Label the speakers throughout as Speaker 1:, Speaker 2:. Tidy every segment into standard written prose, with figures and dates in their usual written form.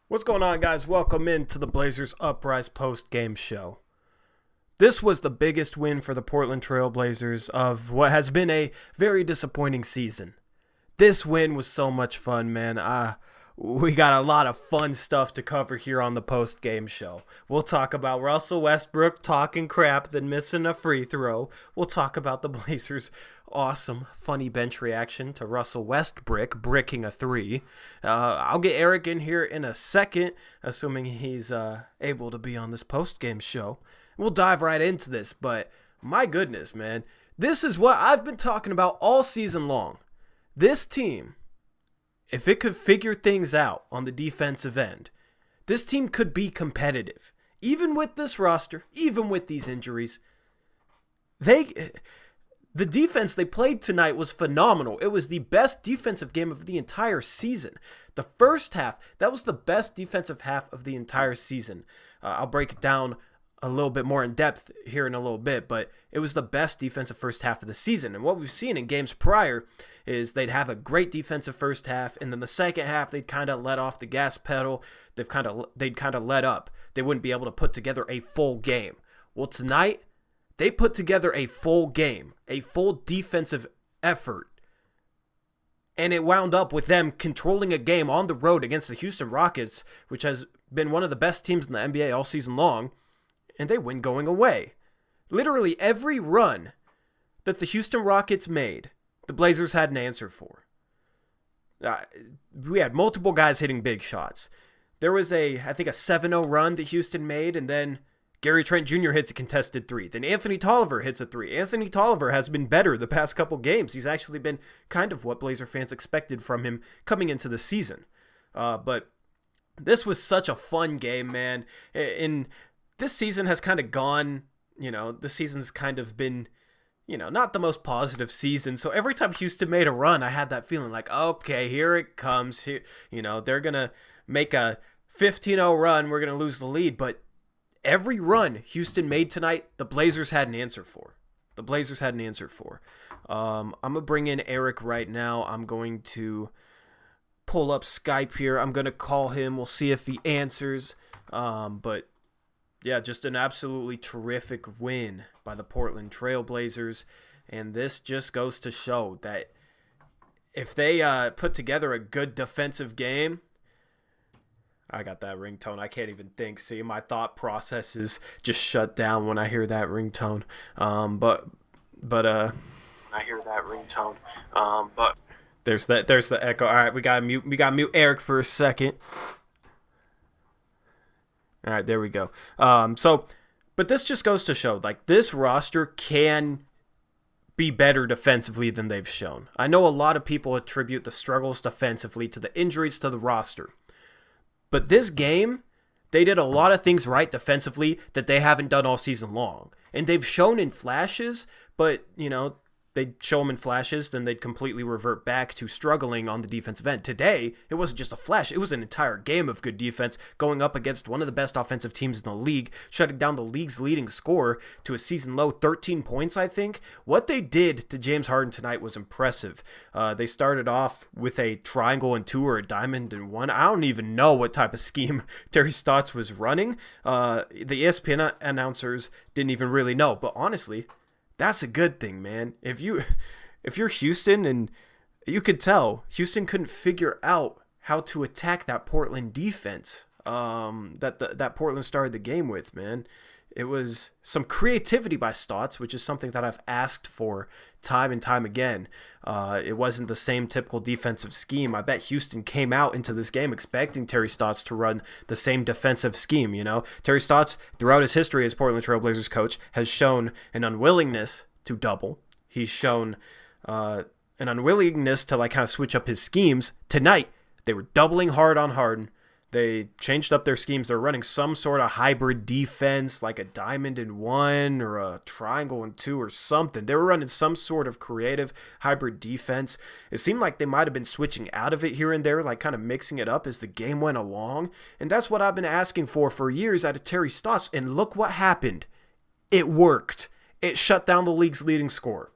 Speaker 1: What's going on, guys? Welcome into the Blazers Uprise post-game show. This was the biggest win for the Portland Trail Blazers of what has been a very disappointing season. This win was so much fun, man. We got a lot of fun stuff to cover here on the post-game show. We'll talk about Russell Westbrook talking crap, then missing a free throw. We'll talk about the Blazers' awesome, funny bench reaction to Russell Westbrook bricking a three. I'll get Eric in here in a second, assuming he's able to be on this post-game show. We'll dive right into this, but my goodness, man. This is what I've been talking about all season long. This team, if it could figure things out on the defensive end, this team could be competitive. Even with this roster, even with these injuries, the defense they played tonight was phenomenal. It was the best defensive game of the entire season. The first half, that was the best defensive half of the entire season. I'll break it down a little bit more in depth here in a little bit, but it was the best defensive first half of the season. And what we've seen in games prior is they'd have a great defensive first half, and then the second half they'd kind of let off the gas pedal. They'd kind of let up. They wouldn't be able to put together a full game. Well, tonight they put together a full game, a full defensive effort, and it wound up with them controlling a game on the road against the Houston Rockets, which has been one of the best teams in the NBA all season long. And they win going away. Literally every run that the Houston Rockets made, the Blazers had an answer for. We had multiple guys hitting big shots. There was I think a 7-0 run that Houston made, and then Gary Trent Jr. hits a contested three. Then Anthony Tolliver hits a three. Anthony Tolliver has been better the past couple games. He's actually been kind of what Blazer fans expected from him coming into the season. But this was such a fun game, man. This season has kind of gone, this season's kind of been, not the most positive season. So every time Houston made a run, I had that feeling like, okay, here it comes. Here, they're going to make a 15-0 run. We're going to lose the lead. But every run Houston made tonight, the Blazers had an answer for. I'm going to bring in Eric right now. I'm going to pull up Skype here. I'm going to call him. We'll see if he answers. But yeah, just an absolutely terrific win by the Portland Trail Blazers. And this just goes to show that if they put together a good defensive game, I got that ringtone. I can't even think. See, my thought process is just shut down when I hear that ringtone. But I hear that ringtone. But there's the echo. All right, we got to mute Eric for a second. All right, there we go. But this just goes to show, this roster can be better defensively than they've shown. I know a lot of people attribute the struggles defensively to the injuries to the roster. But this game, they did a lot of things right defensively that they haven't done all season long. And they've shown in flashes, but, they'd show them in flashes, then they'd completely revert back to struggling on the defensive end. Today, it wasn't just a flash. It was an entire game of good defense going up against one of the best offensive teams in the league, shutting down the league's leading scorer to a season-low 13 points, I think. What they did to James Harden tonight was impressive. They started off with a triangle and two or a diamond and one. I don't even know what type of scheme Terry Stotts was running. The ESPN announcers didn't even really know, but honestly, that's a good thing, man. If you're Houston, and you could tell Houston couldn't figure out how to attack that Portland defense that Portland started the game with, man. It was some creativity by Stotts, which is something that I've asked for time and time again. It wasn't the same typical defensive scheme. I bet Houston came out into this game expecting Terry Stotts to run the same defensive scheme, Terry Stotts, throughout his history as Portland Trail Blazers coach, has shown an unwillingness to double. He's shown an unwillingness to kind of switch up his schemes. Tonight, they were doubling hard on Harden. They changed up their schemes. They're running some sort of hybrid defense, like a diamond and one or a triangle and two or something. They were running some sort of creative hybrid defense. It seemed like they might have been switching out of it here and there, kind of mixing it up as the game went along. And that's what I've been asking for years out of Terry Stotts. And look what happened. It worked. It shut down the league's leading scorer.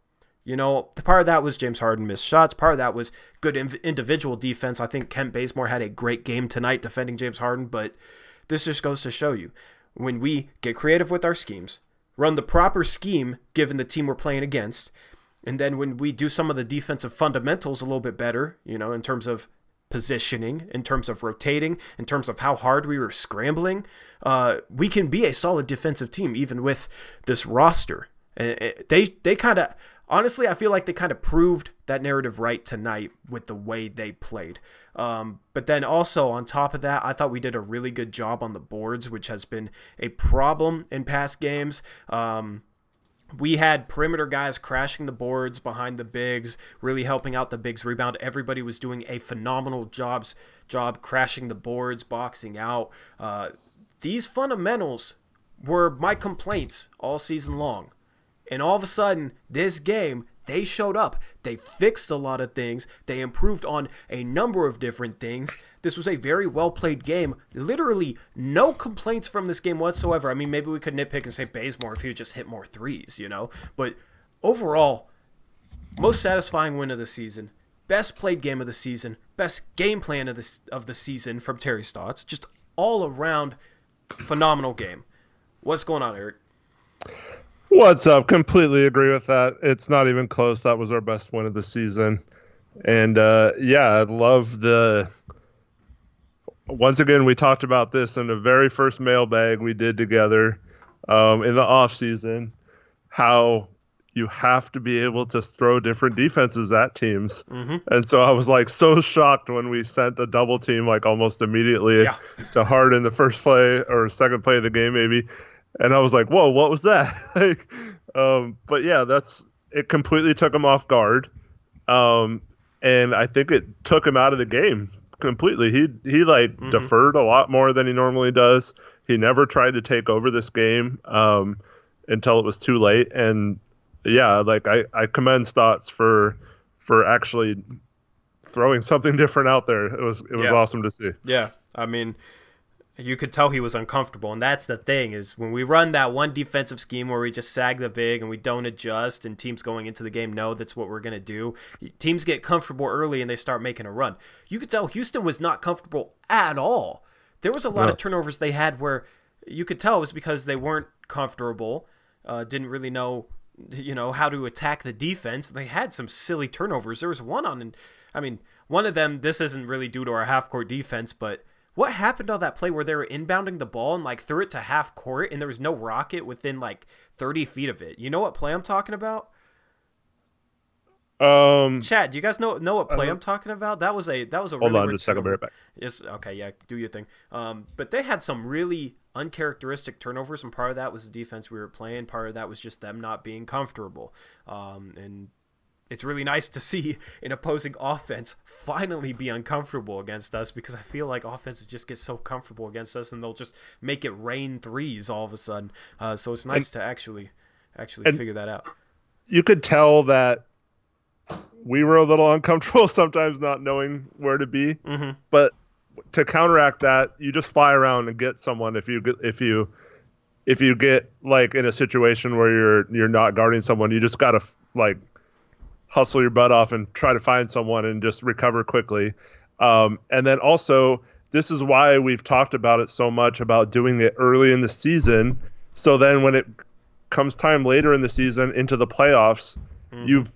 Speaker 1: Part of that was James Harden missed shots. Part of that was good individual defense. I think Kent Bazemore had a great game tonight defending James Harden, but this just goes to show you, when we get creative with our schemes, run the proper scheme given the team we're playing against, and then when we do some of the defensive fundamentals a little bit better, in terms of positioning, in terms of rotating, in terms of how hard we were scrambling, we can be a solid defensive team even with this roster. They kind of, honestly, I feel like they kind of proved that narrative right tonight with the way they played. But then also on top of that, I thought we did a really good job on the boards, which has been a problem in past games. We had perimeter guys crashing the boards behind the bigs, really helping out the bigs rebound. Everybody was doing a phenomenal job crashing the boards, boxing out. These fundamentals were my complaints all season long. And all of a sudden, this game, they showed up. They fixed a lot of things. They improved on a number of different things. This was a very well-played game. Literally no complaints from this game whatsoever. I mean, maybe we could nitpick and say Bazemore if he would just hit more threes, But overall, most satisfying win of the season. Best played game of the season. Best game plan of the season from Terry Stotts. Just all around phenomenal game. What's going on, Eric?
Speaker 2: What's up? Completely agree with that. It's not even close. That was our best win of the season. And I love once again, we talked about this in the very first mailbag we did together in the off season, how you have to be able to throw different defenses at teams. Mm-hmm. And so I was like so shocked when we sent a double team like almost immediately to Harden the first play or second play of the game maybe. And I was like, whoa, what was that? But yeah, it completely took him off guard. And I think it took him out of the game completely. He deferred a lot more than he normally does. He never tried to take over this game until it was too late. And yeah, I commend Stotts for actually throwing something different out there. It was awesome to see.
Speaker 1: Yeah. I mean, you could tell he was uncomfortable, and that's the thing, is when we run that one defensive scheme where we just sag the big and we don't adjust, and teams going into the game know that's what we're going to do, teams get comfortable early and they start making a run. You could tell Houston was not comfortable at all. There was a lot of turnovers they had where you could tell it was because they weren't comfortable, didn't really know how to attack the defense. They had some silly turnovers. There was one one of them, this isn't really due to our half-court defense, but what happened on that play where they were inbounding the ball and threw it to half court and there was no rocket within 30 feet of it? You know what play I'm talking about? Chad, do you guys know what play I'm talking about? That was a
Speaker 2: hold on just a second, back.
Speaker 1: Yes, okay, yeah, do your thing. But they had some really uncharacteristic turnovers, and part of that was the defense we were playing. Part of that was just them not being comfortable. And it's really nice to see an opposing offense finally be uncomfortable against us, because I feel like offenses just get so comfortable against us and they'll just make it rain threes all of a sudden. So it's nice to actually figure that out.
Speaker 2: You could tell that we were a little uncomfortable sometimes not knowing where to be. Mm-hmm. But to counteract that, you just fly around and get someone. If you get in a situation where you're not guarding someone, you just gotta hustle your butt off and try to find someone and just recover quickly. And then also, this is why we've talked about it so much, about doing it early in the season. So then when it comes time later in the season into the playoffs, you've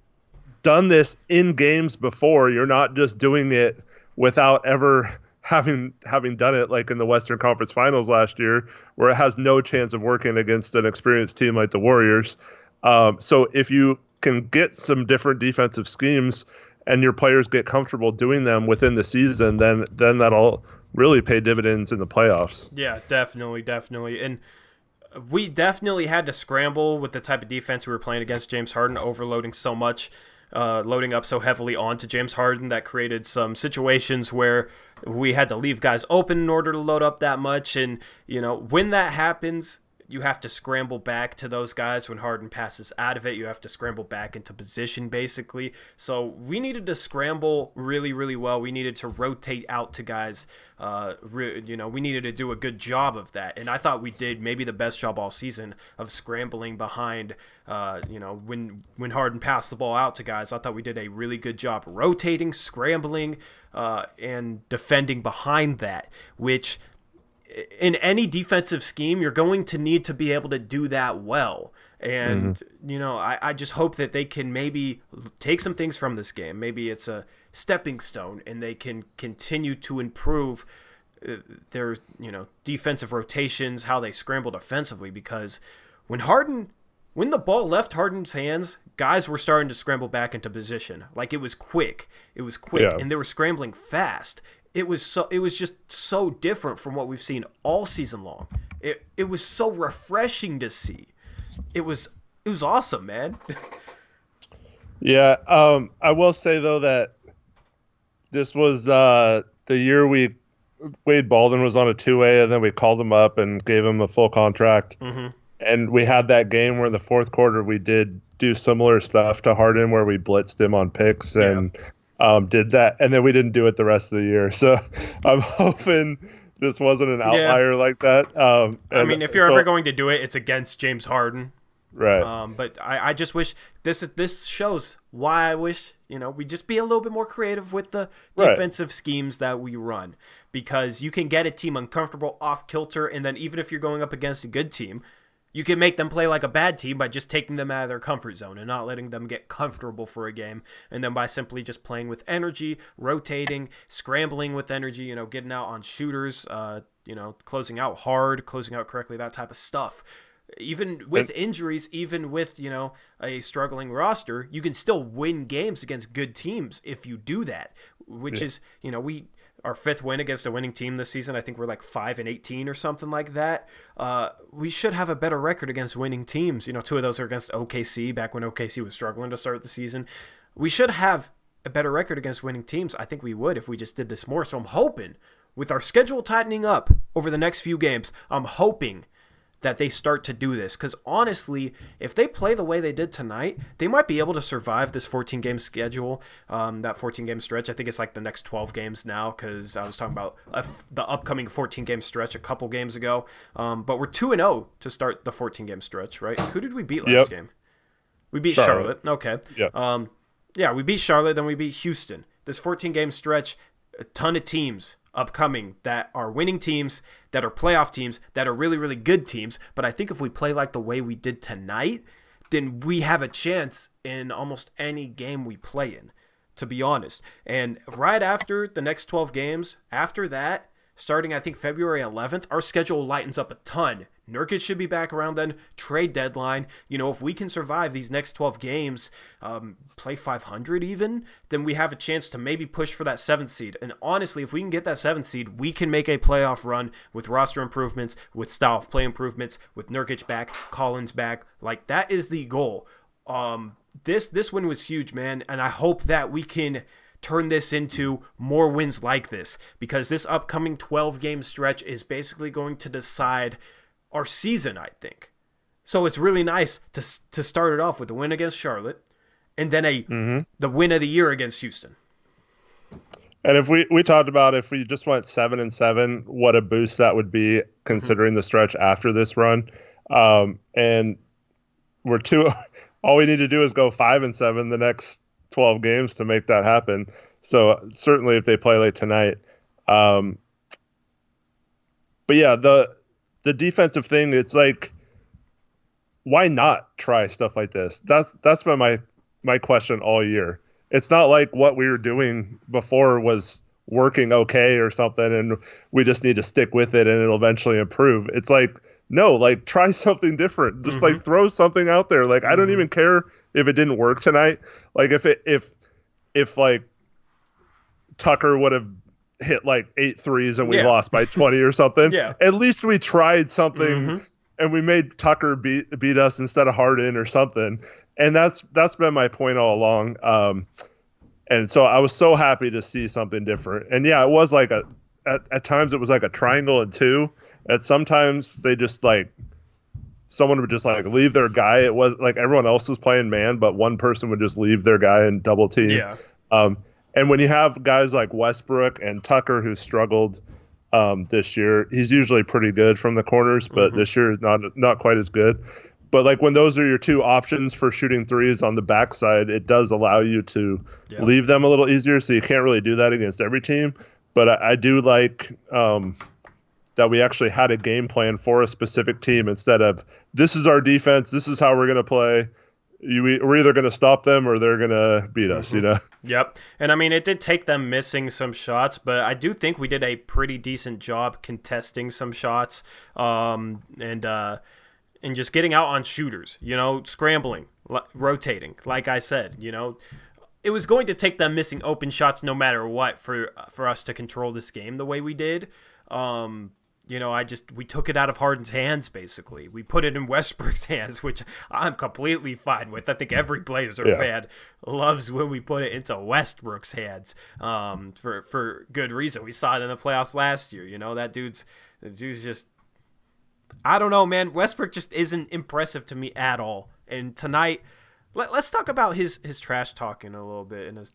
Speaker 2: done this in games before. You're not just doing it without ever having done it, like in the Western Conference Finals last year, where it has no chance of working against an experienced team like the Warriors. So if you can get some different defensive schemes and your players get comfortable doing them within the season, then that'll really pay dividends in the playoffs.
Speaker 1: Yeah, definitely. And we definitely had to scramble with the type of defense we were playing against James Harden, overloading so much, loading up so heavily onto James Harden. That created some situations where we had to leave guys open in order to load up that much. And, when that happens, you have to scramble back to those guys when Harden passes out of it. You have to scramble back into position, basically. So we needed to scramble really, really well. We needed to rotate out to guys. We needed to do a good job of that. And I thought we did maybe the best job all season of scrambling behind, when Harden passed the ball out to guys. I thought we did a really good job rotating, scrambling, and defending behind that, which in any defensive scheme, you're going to need to be able to do that well. And, I just hope that they can maybe take some things from this game. Maybe it's a stepping stone and they can continue to improve their, defensive rotations, how they scramble defensively, because when the ball left Harden's hands, guys were starting to scramble back into position. Like it was quick. And they were scrambling fast. It was just so different from what we've seen all season long. It was so refreshing to see. It was awesome, man.
Speaker 2: Yeah, I will say though that this was the year Wade Baldwin was on a 2A, and then we called him up and gave him a full contract. Mm-hmm. And we had that game where in the fourth quarter we did do similar stuff to Harden, where we blitzed him on picks and did that, and then we didn't do it the rest of the year. So I'm hoping this wasn't an outlier like that.
Speaker 1: If you're ever going to do it, it's against James Harden.
Speaker 2: Right.
Speaker 1: But I just wish this shows why I wish, we just be a little bit more creative with the defensive schemes that we run, because you can get a team uncomfortable, off kilter, and then even if you're going up against a good team, you can make them play like a bad team by just taking them out of their comfort zone and not letting them get comfortable for a game. And then by simply just playing with energy, rotating, scrambling with energy, getting out on shooters, closing out hard, closing out correctly, that type of stuff. Even with injuries, even with, a struggling roster, you can still win games against good teams if you do that, which is, our fifth win against a winning team this season. I think we're like 5-18 or something like that. We should have a better record against winning teams. 2 of those are against OKC back when OKC was struggling to start the season. We should have a better record against winning teams. I think we would if we just did this more. So I'm hoping with our schedule tightening up over the next few games, I'm hoping that they start to do this, because honestly, if they play the way they did tonight, they might be able to survive this 14-game schedule, that 14-game stretch. I think it's like the next 12 games now, because I was talking about the upcoming 14-game stretch a couple games ago. But we're 2-0 to start the 14-game stretch, right? Who did we beat last game? We beat Charlotte. Okay. Yeah. We beat Charlotte, then we beat Houston. This 14-game stretch, a ton of teams upcoming that are winning teams, that are playoff teams, that are really, really good teams. But I think if we play like the way we did tonight, then we have a chance in almost any game we play in, to be honest. And right after the next 12 games, after that, starting I think February 11th, our schedule lightens up a ton. Nurkic should be back around then. Trade deadline. If we can survive these next 12 games, play 500 even, then we have a chance to maybe push for that 7th seed. And honestly, if we can get that 7th seed, we can make a playoff run with roster improvements, with style of play improvements, with Nurkic back, Collins back. Like, that is the goal. This win was huge, man, and I hope that we can turn this into more wins like this, because this upcoming 12-game stretch is basically going to decide our season, I think. So it's really nice to start it off with a win against Charlotte, and then the win of the year against Houston.
Speaker 2: And if we talked about if we just went 7-7, what a boost that would be, considering the stretch after this run. And we're all we need to do is go 5-7 the next 12 games to make that happen. So certainly if they play late tonight. But yeah, the defensive thing, it's like, why not try stuff like this? That's been my question all year. It's not like what we were doing before was working okay or something, and we just need to stick with it and it'll eventually improve. It's like, no, like, try something different. Just like throw something out there. Like, I don't even care if it didn't work tonight. Like, if like Tucker would have hit like 8 threes and we lost by 20 or something, at least we tried something and we made Tucker beat us instead of Harden or something. And that's been my point all along. And so I was so happy to see something different. And yeah, it was like at times it was like a triangle and 2. At sometimes they just like someone would just like leave their guy. It was like everyone else was playing man, but one person would just leave their guy and double team.
Speaker 1: Yeah.
Speaker 2: Um, and when you have guys like Westbrook and Tucker who struggled this year, he's usually pretty good from the corners, but
Speaker 1: Mm-hmm.
Speaker 2: this year is not quite as good. But like when those are your two options for shooting threes on the backside, it does allow you to
Speaker 1: Yep.
Speaker 2: leave them a little easier. So you can't really do that against every team. But I do like that we actually had a game plan for a specific team instead of this is our defense, this is how we're going to play. We're either going to stop them or they're going to beat us,
Speaker 1: Mm-hmm.
Speaker 2: you know?
Speaker 1: Yep. And I mean, it did take them missing some shots, but I do think we did a pretty decent job contesting some shots, and just getting out on shooters, scrambling, rotating. Like I said, it was going to take them missing open shots no matter what for us to control this game the way we did. We took it out of Harden's hands, basically. We put it in Westbrook's hands, which I'm completely fine with. I think every Blazer fan loves when we put it into Westbrook's hands, for good reason. We saw it in the playoffs last year. That dude's just, I don't know, man. Westbrook just isn't impressive to me at all. And tonight, let's talk about his trash talking a little bit. And his,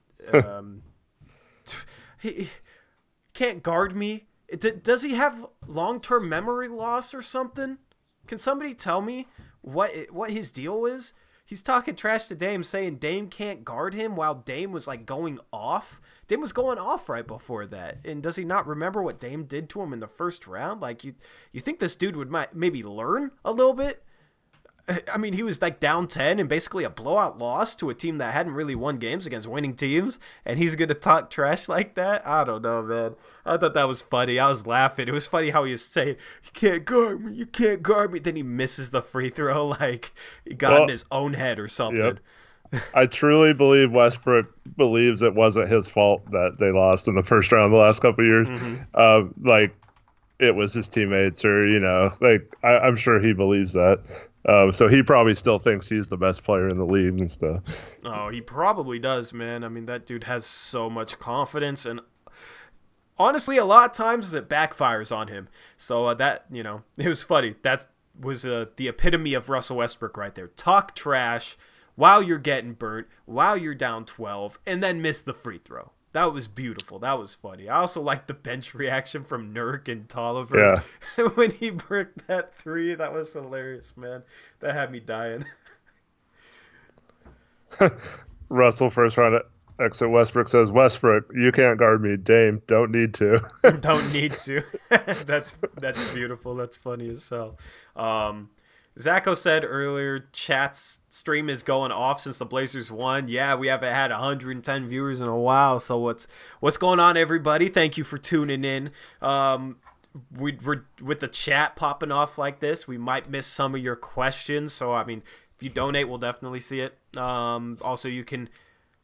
Speaker 1: he can't guard me. Does he have long-term memory loss or something? Can somebody tell me what his deal is? He's talking trash to Dame, saying Dame can't guard him while Dame was like going off. Dame was going off right before that. And does he not remember what Dame did to him in the first round? Like you think this dude would maybe learn a little bit? I mean, he was like down 10 and basically a blowout loss to a team that hadn't really won games against winning teams, and he's going to talk trash like that? I don't know, man. I thought that was funny. I was laughing. It was funny how he was saying, you can't guard me, you can't guard me. Then he misses the free throw like he got in his own head or something.
Speaker 2: Yep. I truly believe Westbrook believes it wasn't his fault that they lost in the first round the last couple of years.
Speaker 1: Mm-hmm.
Speaker 2: Like, it was his teammates or, I'm sure he believes that. So he probably still thinks he's the best player in the league and stuff.
Speaker 1: Oh, he probably does, man. I mean, that dude has so much confidence, and honestly, a lot of times it backfires on him. So it was funny. That was the epitome of Russell Westbrook right there. Talk trash while you're getting burnt, while you're down 12, and then miss the free throw. That was beautiful. That was funny. I also liked the bench reaction from Nurk and Tolliver when he bricked that three. That was hilarious, man. That had me dying.
Speaker 2: Russell first round exit. Westbrook says, Westbrook, you can't guard me. Dame, don't need to.
Speaker 1: Don't need to. That's beautiful. That's funny as hell. Zacho said earlier, chat's stream is going off since the Blazers won. Yeah, we haven't had 110 viewers in a while. So what's going on, everybody? Thank you for tuning in. We're with the chat popping off like this, we might miss some of your questions. So I mean, if you donate, we'll definitely see it. Also, you can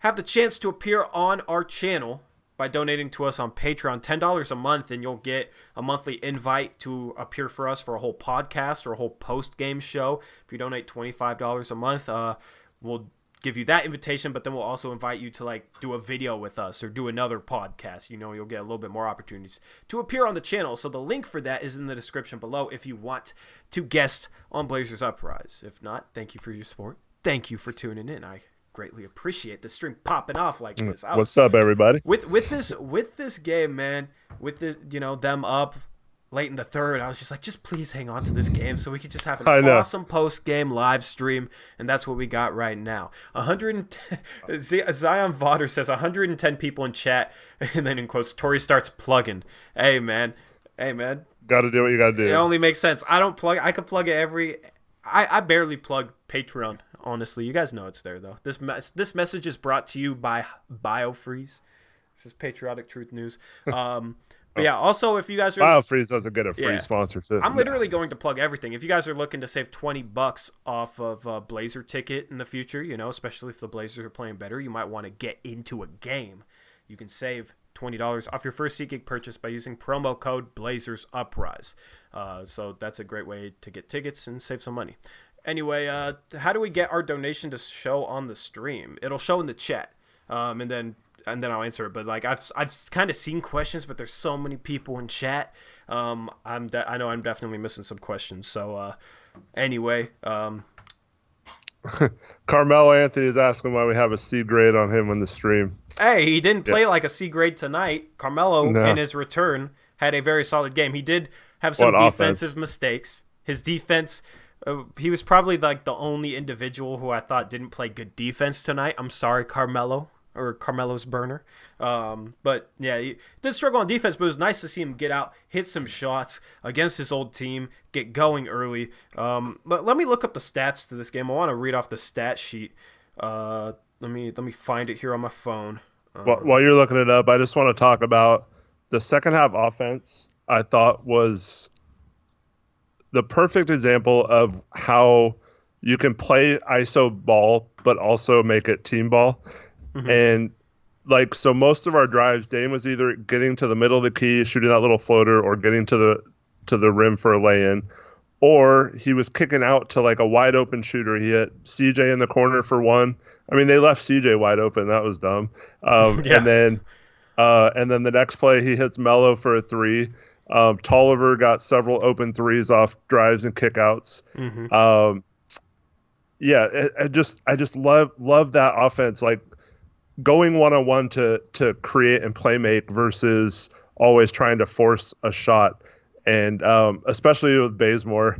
Speaker 1: have the chance to appear on our channel by donating to us on Patreon. $10 a month, and you'll get a monthly invite to appear for us for a whole podcast or a whole post-game show. If you donate $25 a month, we'll give you that invitation, but then we'll also invite you to like do a video with us or do another podcast. You'll get a little bit more opportunities to appear on the channel. So the link for that is in the description below if you want to guest on Blazers Uprise. If not, thank you for your support. Thank you for tuning in. I greatly appreciate the stream popping off like this.
Speaker 2: What's up, everybody?
Speaker 1: With this game, man, with this, them up late in the third, I was just like, just please hang on to this game so we could just have an awesome post-game live stream, and that's what we got right now. Zion Vodder says 110 people in chat, and then in quotes, Tori starts plugging. Hey, man.
Speaker 2: Got to do what you got to do.
Speaker 1: It only makes sense. I could plug it I barely plug Patreon. Honestly, you guys know it's there though. This message is brought to you by BioFreeze. This is Patriotic Truth News. But yeah, also if you guys are
Speaker 2: BioFreeze doesn't get a free sponsor too.
Speaker 1: I'm literally going to plug everything. If you guys are looking to save $20 off of a Blazer ticket in the future, especially if the Blazers are playing better, you might want to get into a game. You can save $20 off your first SeatGeek purchase by using promo code Blazers Uprise. So that's a great way to get tickets and save some money. Anyway, how do we get our donation to show on the stream? It'll show in the chat. And then I'll answer it. But like I've kind of seen questions, but there's so many people in chat. I know I'm definitely missing some questions. So anyway,
Speaker 2: Carmelo Anthony is asking why we have a C grade on him on the stream.
Speaker 1: hey, he didn't
Speaker 2: Yeah.
Speaker 1: play like a C grade tonight. Carmelo,
Speaker 2: No.
Speaker 1: in his return, had a very solid game. He did have some
Speaker 2: What
Speaker 1: defensive
Speaker 2: offense?
Speaker 1: mistakes. His defense, he was probably like the only individual who I thought didn't play good defense tonight. I'm sorry, Carmelo, or Carmelo's burner. But yeah, he did struggle on defense, but it was nice to see him get out, hit some shots against his old team, get going early. Let me look up the stats to this game. I want to read off the stat sheet. Let me find it here on my phone.
Speaker 2: While you're looking it up, I just want to talk about the second half offense. I thought was the perfect example of how you can play ISO ball, but also make it team ball.
Speaker 1: Mm-hmm.
Speaker 2: And like, so most of our drives, Dame was either getting to the middle of the key, shooting that little floater, or getting to the rim for a lay-in, or he was kicking out to like a wide open shooter. He hit CJ in the corner for one. I mean, they left CJ wide open. That was dumb.
Speaker 1: Yeah.
Speaker 2: And then the next play, he hits Melo for a three. Tolliver got several open threes off drives and kickouts.
Speaker 1: Mm-hmm.
Speaker 2: I just love that offense, like going one-on-one to create and play make versus always trying to force a shot. And especially with Bazemore,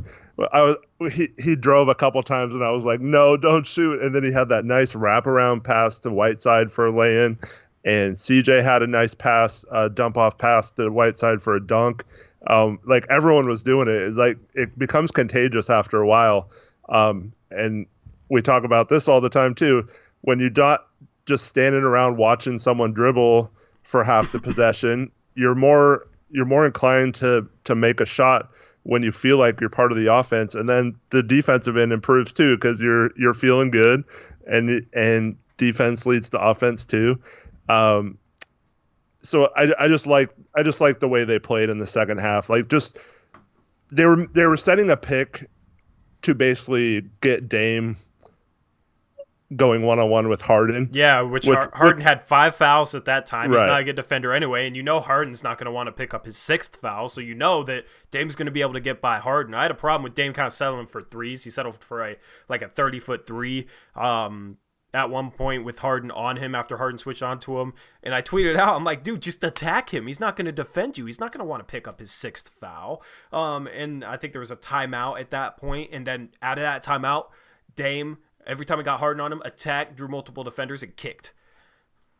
Speaker 2: he drove a couple times and I was like, no, don't shoot. And then he had that nice wraparound pass to Whiteside for a lay-in. And CJ had a nice pass, dump off pass to Whiteside for a dunk. Like everyone was doing it. Like it becomes contagious after a while. And we talk about this all the time too. When you're not just standing around watching someone dribble for half the possession, you're more inclined to make a shot when you feel like you're part of the offense, and then the defensive end improves too because you're feeling good, and defense leads to offense too. So I just like the way they played in the second half. Like just they were setting a pick to basically get Dame going one-on-one with Harden.
Speaker 1: Yeah, which Harden had 5 fouls at that time. He's not a good defender anyway, and you know Harden's not going to want to pick up his 6th foul, so you know that Dame's going to be able to get by Harden. I had a problem with Dame kind of settling for threes. He settled for a 30-foot three at one point with Harden on him after Harden switched onto him, and I tweeted out, I'm like, dude, just attack him. He's not going to defend you. He's not going to want to pick up his 6th foul. And I think there was a timeout at that point, and then out of that timeout, Dame, every time it got Harden on him, attacked, drew multiple defenders, and kicked.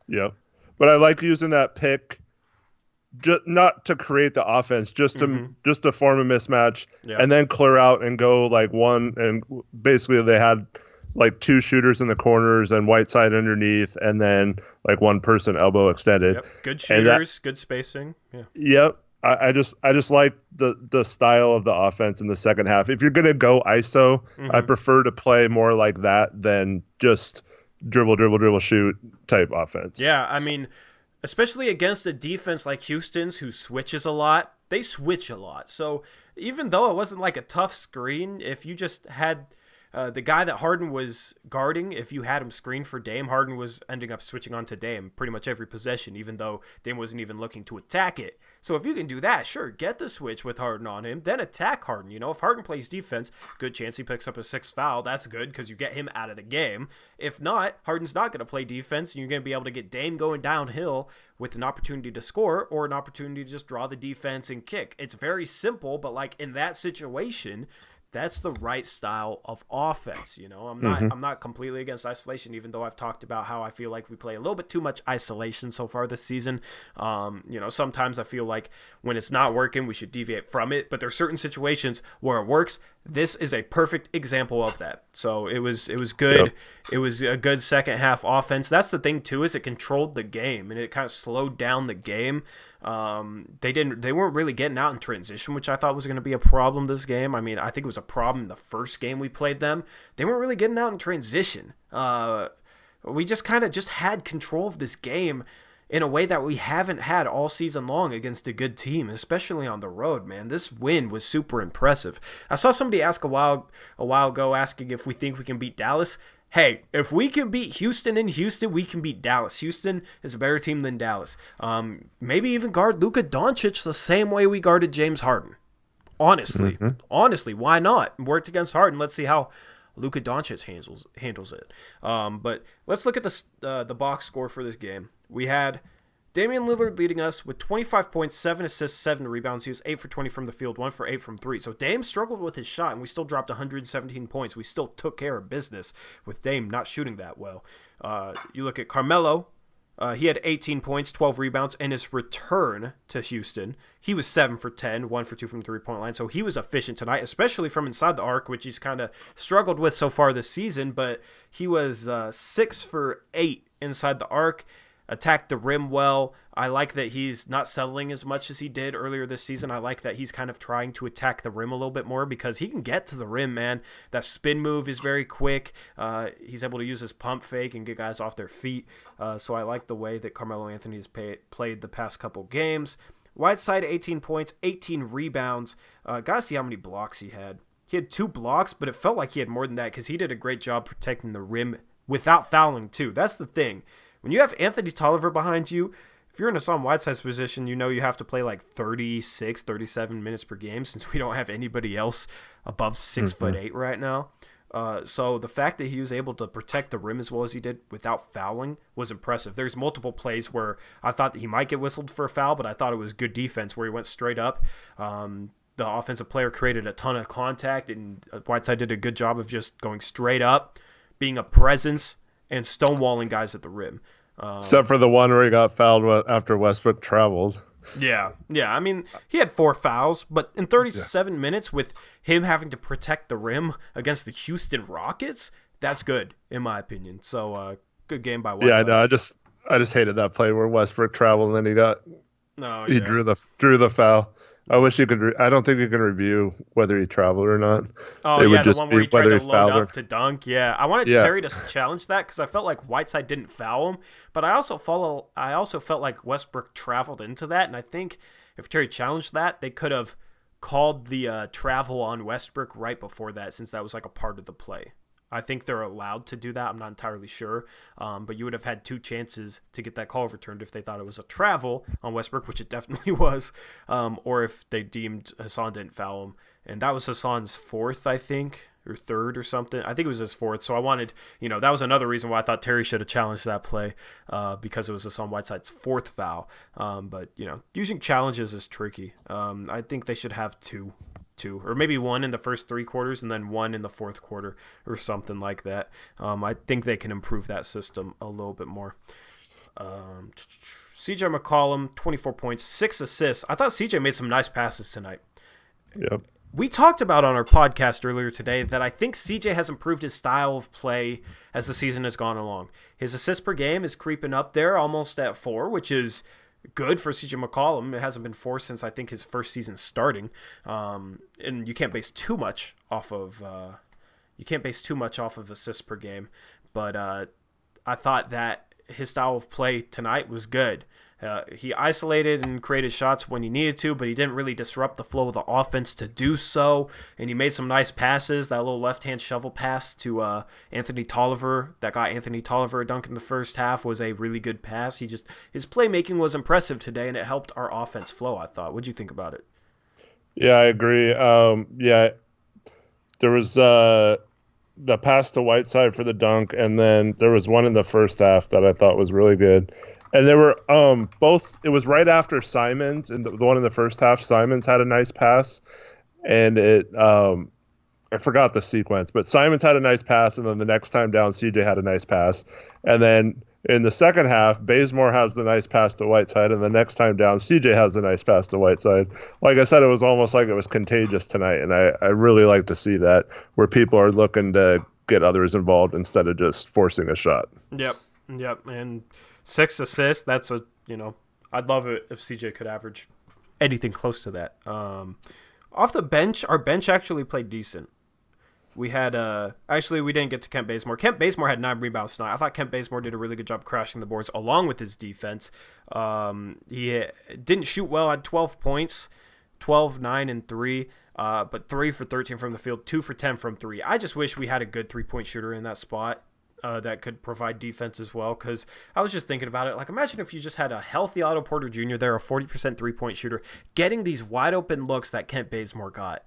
Speaker 2: Yep. But I like using that pick just not to create the offense, just to form a mismatch, and then clear out and go like one. And basically they had like 2 shooters in the corners and Whiteside underneath, and then like one person elbow extended.
Speaker 1: Yep. Good shooters, good spacing. Yeah.
Speaker 2: Yep. I just like the style of the offense in the second half. If you're gonna go ISO, I prefer to play more like that than just dribble, shoot type offense.
Speaker 1: Yeah, I mean, especially against a defense like Houston's who switches a lot. They switch a lot. So even though it wasn't like a tough screen, if you just had the guy that Harden was guarding, if you had him screen for Dame, Harden was ending up switching on to Dame pretty much every possession, even though Dame wasn't even looking to attack it. So if you can do that, sure, get the switch with Harden on him, then attack Harden. You know, if Harden plays defense, good chance he picks up a 6th foul. That's good because you get him out of the game. If not, Harden's not going to play defense, and you're going to be able to get Dame going downhill with an opportunity to score or an opportunity to just draw the defense and kick. It's very simple, but like in that situation, that's the right style of offense. You know, I'm not completely against isolation, even though I've talked about how I feel like we play a little bit too much isolation so far this season. You know, sometimes I feel like when it's not working, we should deviate from it, but there's certain situations where it works. This is a perfect example of that. So it was good. Yep. It was a good second half offense. That's the thing too, is it controlled the game and it kind of slowed down the game. They weren't really getting out in transition, which I thought was going to be a problem this game. I mean, I think it was a problem the first game we played them. They weren't really getting out in transition. We just kind of just had control of this game in a way that we haven't had all season long against a good team, especially on the road, man. This win was super impressive. I saw somebody ask a while ago asking if we think we can beat Dallas. hey, if we can beat Houston in Houston, we can beat Dallas. Houston is a better team than Dallas. Maybe even guard Luka Doncic the same way we guarded James Harden. Honestly, why not? Worked against Harden. Let's see how Luka Doncic handles it. But let's look at the box score for this game. We had Damian Lillard leading us with 25 points, 7 assists, 7 rebounds. He was 8 for 20 from the field, 1 for 8 from 3. So Dame struggled with his shot, and we still dropped 117 points. We still took care of business with Dame not shooting that well. You look at Carmelo. He had 18 points, 12 rebounds. In his return to Houston, he was 7 for 10, 1 for 2 from the three-point line. So he was efficient tonight, especially from inside the arc, which he's kind of struggled with so far this season. But he was 6 for 8 inside the arc. Attacked the rim well. I like that he's not settling as much as he did earlier this season. I like that he's kind of trying to attack the rim a little bit more because he can get to the rim, man. That spin move is very quick. He's able to use his pump fake and get guys off their feet. So I like the way that Carmelo Anthony has played the past couple games. Whiteside, 18 points, 18 rebounds. Gotta see how many blocks he had. He had 2 blocks, but it felt like he had more than that because he did a great job protecting the rim without fouling, too. That's the thing. When you have Anthony Tolliver behind you, if you're in Hassan Whiteside's position, you know you have to play like 36, 37 minutes per game since we don't have anybody else above 6'8" right now. So the fact that he was able to protect the rim as well as he did without fouling was impressive. There's multiple plays where I thought that he might get whistled for a foul, but I thought it was good defense where he went straight up. The offensive player created a ton of contact, and Whiteside did a good job of just going straight up, being a presence, and stonewalling guys at the rim.
Speaker 2: Except for the one where he got fouled after Westbrook traveled.
Speaker 1: Yeah. I mean, he had 4 fouls, but in 37 minutes with him having to protect the rim against the Houston Rockets, that's good, in my opinion. So, good game by Whiteside.
Speaker 2: Yeah, no, I just hated that play where Westbrook traveled and then he drew the foul. I wish you could. I don't think you can review whether he traveled or not.
Speaker 1: Oh, it would just the one where he tried to load up to dunk. Yeah, I wanted Terry to challenge that because I felt like Whiteside didn't foul him, but I also felt like Westbrook traveled into that, and I think if Terry challenged that, they could have called the travel on Westbrook right before that, since that was like a part of the play. I think they're allowed to do that. I'm not entirely sure. But you would have had 2 chances to get that call overturned if they thought it was a travel on Westbrook, which it definitely was, or if they deemed Hassan didn't foul him. And that was Hassan's 4th, I think, or 3rd or something. I think it was his 4th. So I wanted, that was another reason why I thought Terry should have challenged that play because it was Hassan Whiteside's 4th foul. But, using challenges is tricky. I think they should have 2, or maybe 1 in the first 3 quarters and then 1 in the 4th quarter or something like that. I think they can improve that system a little bit more. CJ McCollum, 24 points, 6 assists. I thought CJ made some nice passes tonight.
Speaker 2: Yep.
Speaker 1: We talked about on our podcast earlier today that I think CJ has improved his style of play as the season has gone along. His assists per game is creeping up there almost at 4, which is good for CJ McCollum. It hasn't been 4 since I think his first season starting. And you can't base too much off of assists per game. But I thought that his style of play tonight was good. He isolated and created shots when he needed to, but he didn't really disrupt the flow of the offense to do so. And he made some nice passes. That little left-hand shovel pass to Anthony Tolliver that got Anthony Tolliver a dunk in the first half was a really good pass. His playmaking was impressive today, and it helped our offense flow, I thought. What did you think about it?
Speaker 2: Yeah, I agree. There was the pass to Whiteside for the dunk, and then there was one in the first half that I thought was really good. And they were both. It was right after Simons, and the one in the first half, Simons had a nice pass, and I forgot the sequence, but Simons had a nice pass, and then the next time down, CJ had a nice pass, and then in the second half, Bazemore has the nice pass to Whiteside, and the next time down, CJ has the nice pass to Whiteside. Like I said, it was almost like it was contagious tonight, and I really like to see that where people are looking to get others involved instead of just forcing a shot.
Speaker 1: Yep, and 6 assists, that's I'd love it if CJ could average anything close to that. Off the bench, our bench actually played decent. We had we didn't get to Kent Bazemore. Kent Bazemore had 9 rebounds tonight. I thought Kent Bazemore did a really good job crashing the boards along with his defense. He didn't shoot well, had 12 points, 12, 9, and 3, but 3 for 13 from the field, 2 for 10 from 3. I just wish we had a good 3-point shooter in that spot. that could provide defense as well. Because I was just thinking about it. Like, imagine if you just had a healthy Otto Porter Jr. there, a 40% three-point shooter, getting these wide open looks that Kent Bazemore got.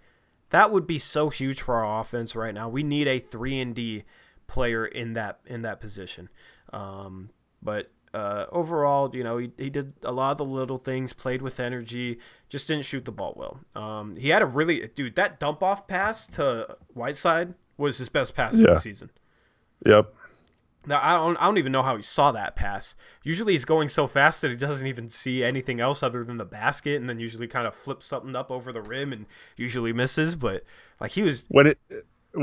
Speaker 1: That would be so huge for our offense right now. We need a 3-and-D player in that position. But overall, he did a lot of the little things, played with energy, just didn't shoot the ball well. He had that dump off pass to Whiteside was his best pass of the season.
Speaker 2: Yep.
Speaker 1: Now I don't even know how he saw that pass. Usually he's going so fast that he doesn't even see anything else other than the basket, and then usually kind of flips something up over the rim and usually misses. But like he was
Speaker 2: when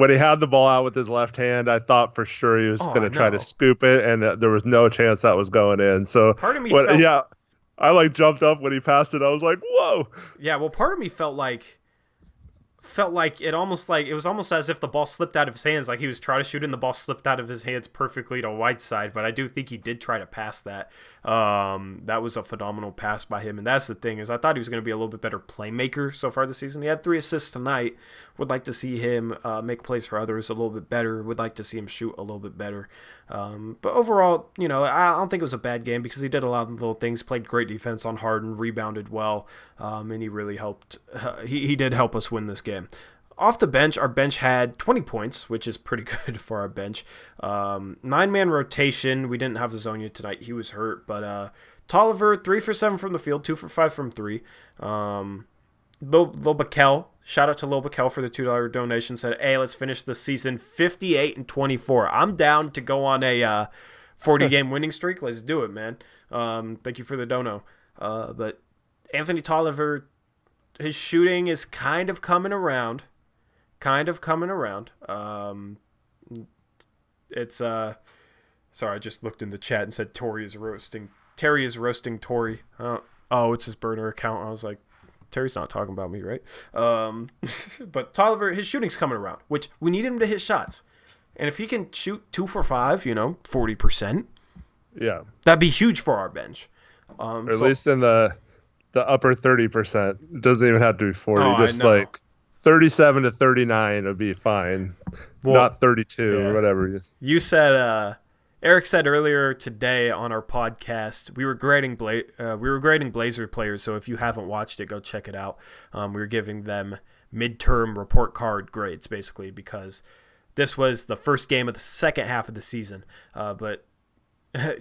Speaker 2: he had the ball out with his left hand, I thought for sure he was going to try to scoop it, and there was no chance that was going in. So
Speaker 1: part of me
Speaker 2: I like jumped up when he passed it. I was like, whoa.
Speaker 1: Yeah, well, part of me felt like it was almost as if the ball slipped out of his hands, like he was trying to shoot and the ball slipped out of his hands perfectly to Whiteside. But I do think he did try to pass that. That was a phenomenal pass by him, and that's the thing is I thought he was going to be a little bit better playmaker so far this season. He had 3 assists tonight. Would like to see him make plays for others a little bit better. Would like to see him shoot a little bit better. But overall, I don't think it was a bad game because he did a lot of little things. Played great defense on Harden, rebounded well, and he really helped. He did help us win this game. Off the bench, our bench had 20 points, which is pretty good for our bench. 9-man rotation. We didn't have Azonia tonight. He was hurt. But Tolliver, 3 for 7 from the field, 2 for 5 from 3. Lil Bakel, shout out to Lil Bakel for the $2 donation, said, hey, let's finish the season 58-24. I'm down to go on a 40-game winning streak. Let's do it, man. Thank you for the dono. But Anthony Tolliver, his shooting is kind of coming around. It's sorry, I just looked in the chat and said Terry is roasting Tory. Oh, it's his burner account. I was like, Terry's not talking about me, right? But Tolliver, his shooting's coming around, which we need him to hit shots. And if he can shoot 2 for 5, 40%,
Speaker 2: yeah,
Speaker 1: that'd be huge for our bench.
Speaker 2: At least in the upper 30%. It doesn't even have to be 40. Just like 37 to 39 would be fine. Well, not 32 or whatever.
Speaker 1: You said Eric said earlier today on our podcast we were grading Blazer players. So if you haven't watched it, go check it out. We were giving them midterm report card grades basically because this was the first game of the second half of the season. But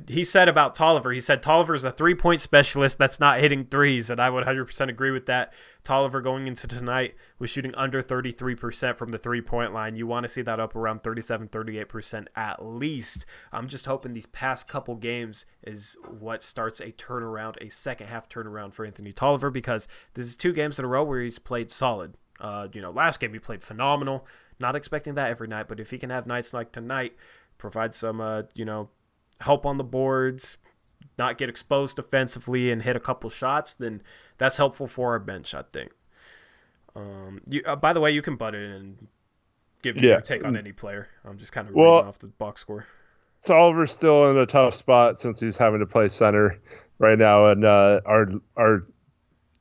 Speaker 1: he said about Tolliver, he said Tolliver's a 3-point specialist that's not hitting threes, and I would 100% agree with that. Tolliver going into tonight was shooting under 33% from the 3-point line. You want to see that up around 37-38% at least. I'm just hoping these past couple games is what starts a turnaround, a second half turnaround for Anthony Tolliver, because this is 2 games in a row where he's played solid. Last game he played phenomenal. Not expecting that every night, but if he can have nights like tonight, provide some help on the boards, not get exposed defensively and hit a couple shots, then that's helpful for our bench, I think. By the way, you can butt in and give me your take on any player. I'm just kind of reading off the box score.
Speaker 2: Tolliver's still in a tough spot since he's having to play center right now, and our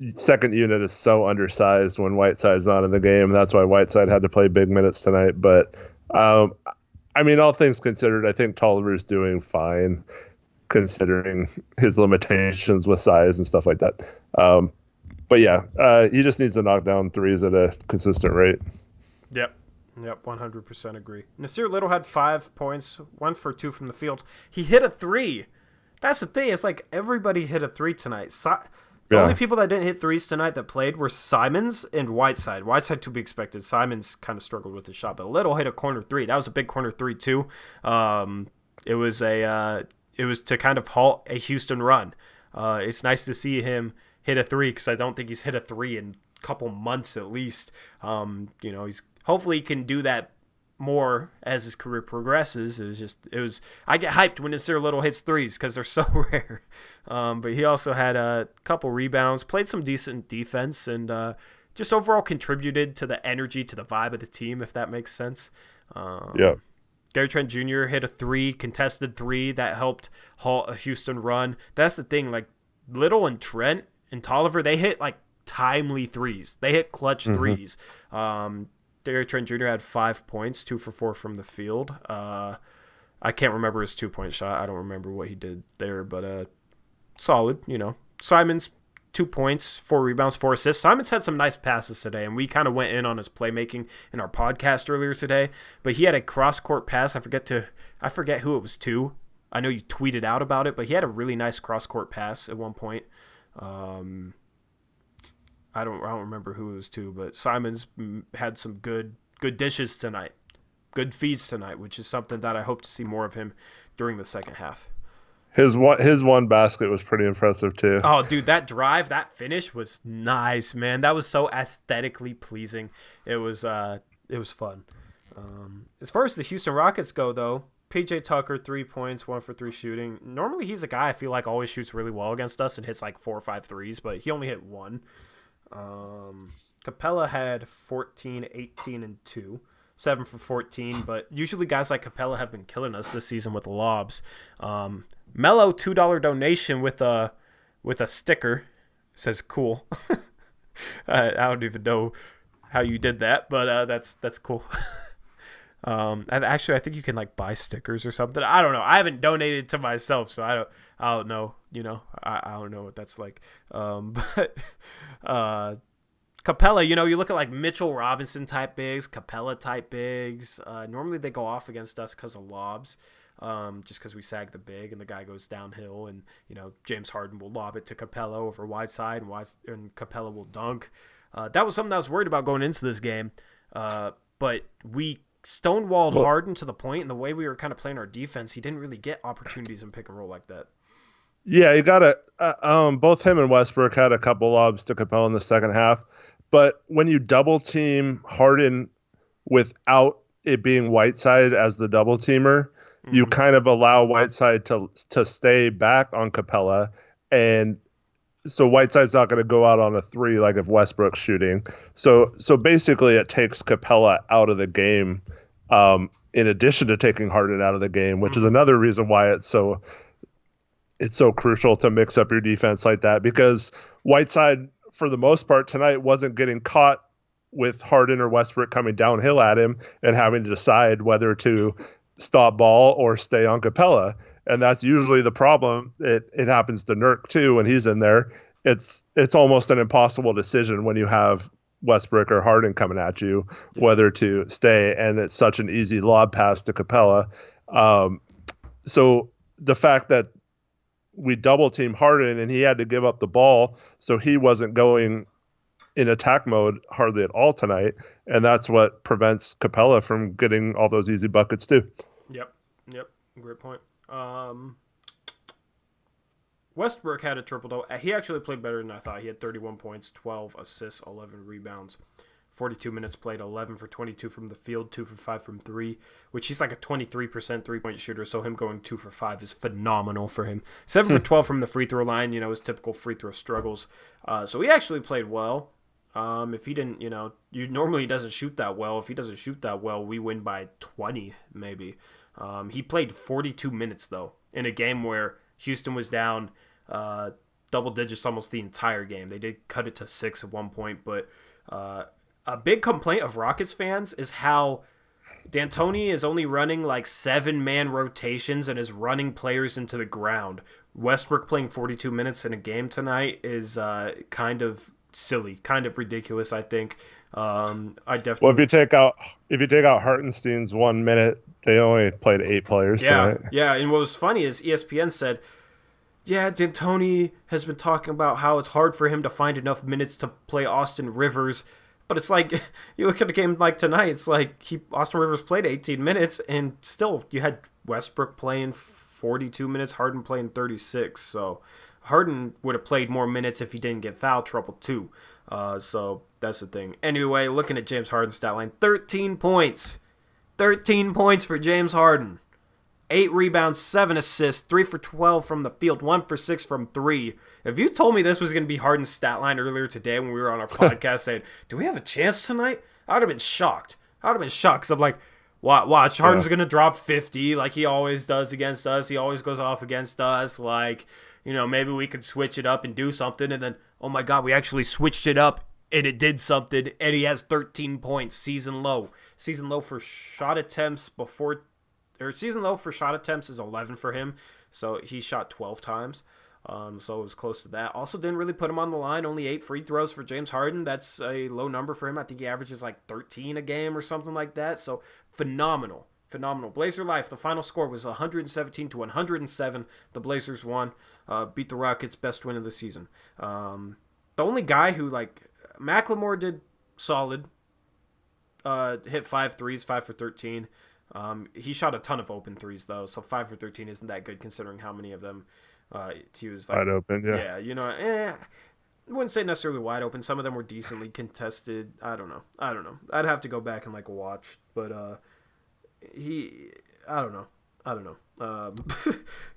Speaker 2: second unit is so undersized when Whiteside's not in the game. That's why Whiteside had to play big minutes tonight, but all things considered, I think Tolliver's doing fine considering his limitations with size and stuff like that. He just needs to knock down threes at a consistent rate.
Speaker 1: Yep, 100% agree. Nasir Little had 5 points, 1 for 2 from the field. He hit a 3. That's the thing. It's like everybody hit a 3 tonight. The only people that didn't hit threes tonight that played were Simons and Whiteside. Whiteside to be expected. Simons kind of struggled with his shot, but Little hit a corner 3. That was a big corner 3 too. It was to kind of halt a Houston run. It's nice to see him hit a 3 because I don't think he's hit a 3 in a couple months at least. He's hopefully he can do that more as his career progresses. I get hyped when Nasir Little hits threes because they're so rare. But he also had a couple rebounds, played some decent defense, and just overall contributed to the energy, to the vibe of the team, if that makes sense. Gary Trent Jr. hit a 3, contested 3 that helped halt a Houston run. That's the thing, like Little and Trent and Tolliver, they hit like timely threes. They hit clutch threes. Gary Trent Jr. had 5 points, 2 for 4 from the field. I can't remember his 2-point shot. I don't remember what he did there, but solid, Simons, 2 points, 4 rebounds, 4 assists. Simons had some nice passes today, and we kind of went in on his playmaking in our podcast earlier today. But he had a cross-court pass. I forget who it was to. I know you tweeted out about it, but he had a really nice cross-court pass at one point. I don't remember who it was to, but Simons had some good dishes tonight. Good feeds tonight, which is something that I hope to see more of him during the second half.
Speaker 2: His one basket was pretty impressive too.
Speaker 1: Oh, dude, that drive, that finish was nice, man. That was so aesthetically pleasing. It was fun. As far as the Houston Rockets go, though, PJ Tucker, 3 points, 1 for 3 shooting. Normally, he's a guy I feel like always shoots really well against us and hits like 4 or 5 threes, but he only hit 1. Capella had 14, 18, and 2. 7 for 14, but usually guys like Capella have been killing us this season with the lobs. Mello, $2 donation with a sticker. Says cool. I don't even know how you did that, but that's cool. And actually, I think you can like buy stickers or something. I don't know. I haven't donated to myself, so I don't know. I don't know what that's like. But Capella, you look at like Mitchell Robinson type bigs, Capella type bigs. Normally they go off against us because of lobs, just because we sag the big and the guy goes downhill, and James Harden will lob it to Capella over Whiteside, and Capella will dunk. That was something I was worried about going into this game, but we stonewalled Harden to the point, and the way we were kind of playing our defense, he didn't really get opportunities in pick and roll like that.
Speaker 2: Yeah, you got to. Both him and Westbrook had a couple lobs to Capella in the second half. But when you double team Harden without it being Whiteside as the double teamer, you kind of allow Whiteside to stay back on Capella. And so Whiteside's not going to go out on a 3 like if Westbrook's shooting. So basically it takes Capella out of the game, in addition to taking Harden out of the game, which is another reason why it's so crucial to mix up your defense like that, because Whiteside, for the most part tonight, wasn't getting caught with Harden or Westbrook coming downhill at him and having to decide whether to stop ball or stay on Capella. And that's usually the problem. It happens to Nurk too when he's in there. It's almost an impossible decision when you have Westbrook or Harden coming at you, whether to stay, and it's such an easy lob pass to Capella. So the fact that we double team Harden and he had to give up the ball, so he wasn't going in attack mode hardly at all tonight, and that's what prevents Capella from getting all those easy buckets too.
Speaker 1: Yep, great point. Westbrook had a triple-double. He actually played better than I thought. He had 31 points, 12 assists, 11 rebounds. 42 minutes played, 11 for 22 from the field, 2 for 5 from 3, which he's like a 23% three-point shooter, so him going 2 for 5 is phenomenal for him. 7 for 12 from the free throw line, his typical free throw struggles. So he actually played well. If he didn't, normally he doesn't shoot that well. If he doesn't shoot that well, we win by 20 maybe. He played 42 minutes, though, in a game where Houston was down double digits almost the entire game. They did cut it to 6 at one point, but a big complaint of Rockets fans is how D'Antoni is only running like 7-man rotations and is running players into the ground. Westbrook playing 42 minutes in a game tonight is kind of silly, kind of ridiculous, I think. I definitely.
Speaker 2: Well, if you take out Hartenstein's 1 minute, they only played 8 players tonight.
Speaker 1: Yeah, and what was funny is ESPN said, yeah, D'Antoni has been talking about how it's hard for him to find enough minutes to play Austin Rivers. But it's like, you look at a game like tonight, it's like Austin Rivers played 18 minutes, and still you had Westbrook playing 42 minutes, Harden playing 36. So Harden would have played more minutes if he didn't get foul trouble too. So that's the thing. Anyway, looking at James Harden's stat line, 13 points. 13 points for James Harden. 8 rebounds, 7 assists, 3 for 12 from the field, 1 for 6 from 3. If you told me this was going to be Harden's stat line earlier today when we were on our podcast saying, do we have a chance tonight? I would have been shocked. Because I'm like, watch, Harden's going to drop 50 like he always does against us. He always goes off against us. Like, maybe we could switch it up and do something. And then, oh my God, we actually switched it up and it did something. And he has 13 points, season low. Season low for shot attempts before season low for shot attempts is 11 for him, so he shot 12 times. So it was close to that. Also didn't really put him on the line. Only 8 free throws for James Harden. That's a low number for him. I think he averages like 13 a game or something like that. So phenomenal. Blazer life. The final score was 117-107. The Blazers won. Beat the Rockets. Best win of the season. The only guy who, like, McLemore did solid. Hit 5 threes, 5 for 13. He shot a ton of open threes, though. So 5 for 13 isn't that good considering how many of them he was like,
Speaker 2: wide open.
Speaker 1: Yeah, I wouldn't say necessarily wide open. Some of them were decently contested. I don't know. I'd have to go back and like watch, but I don't know.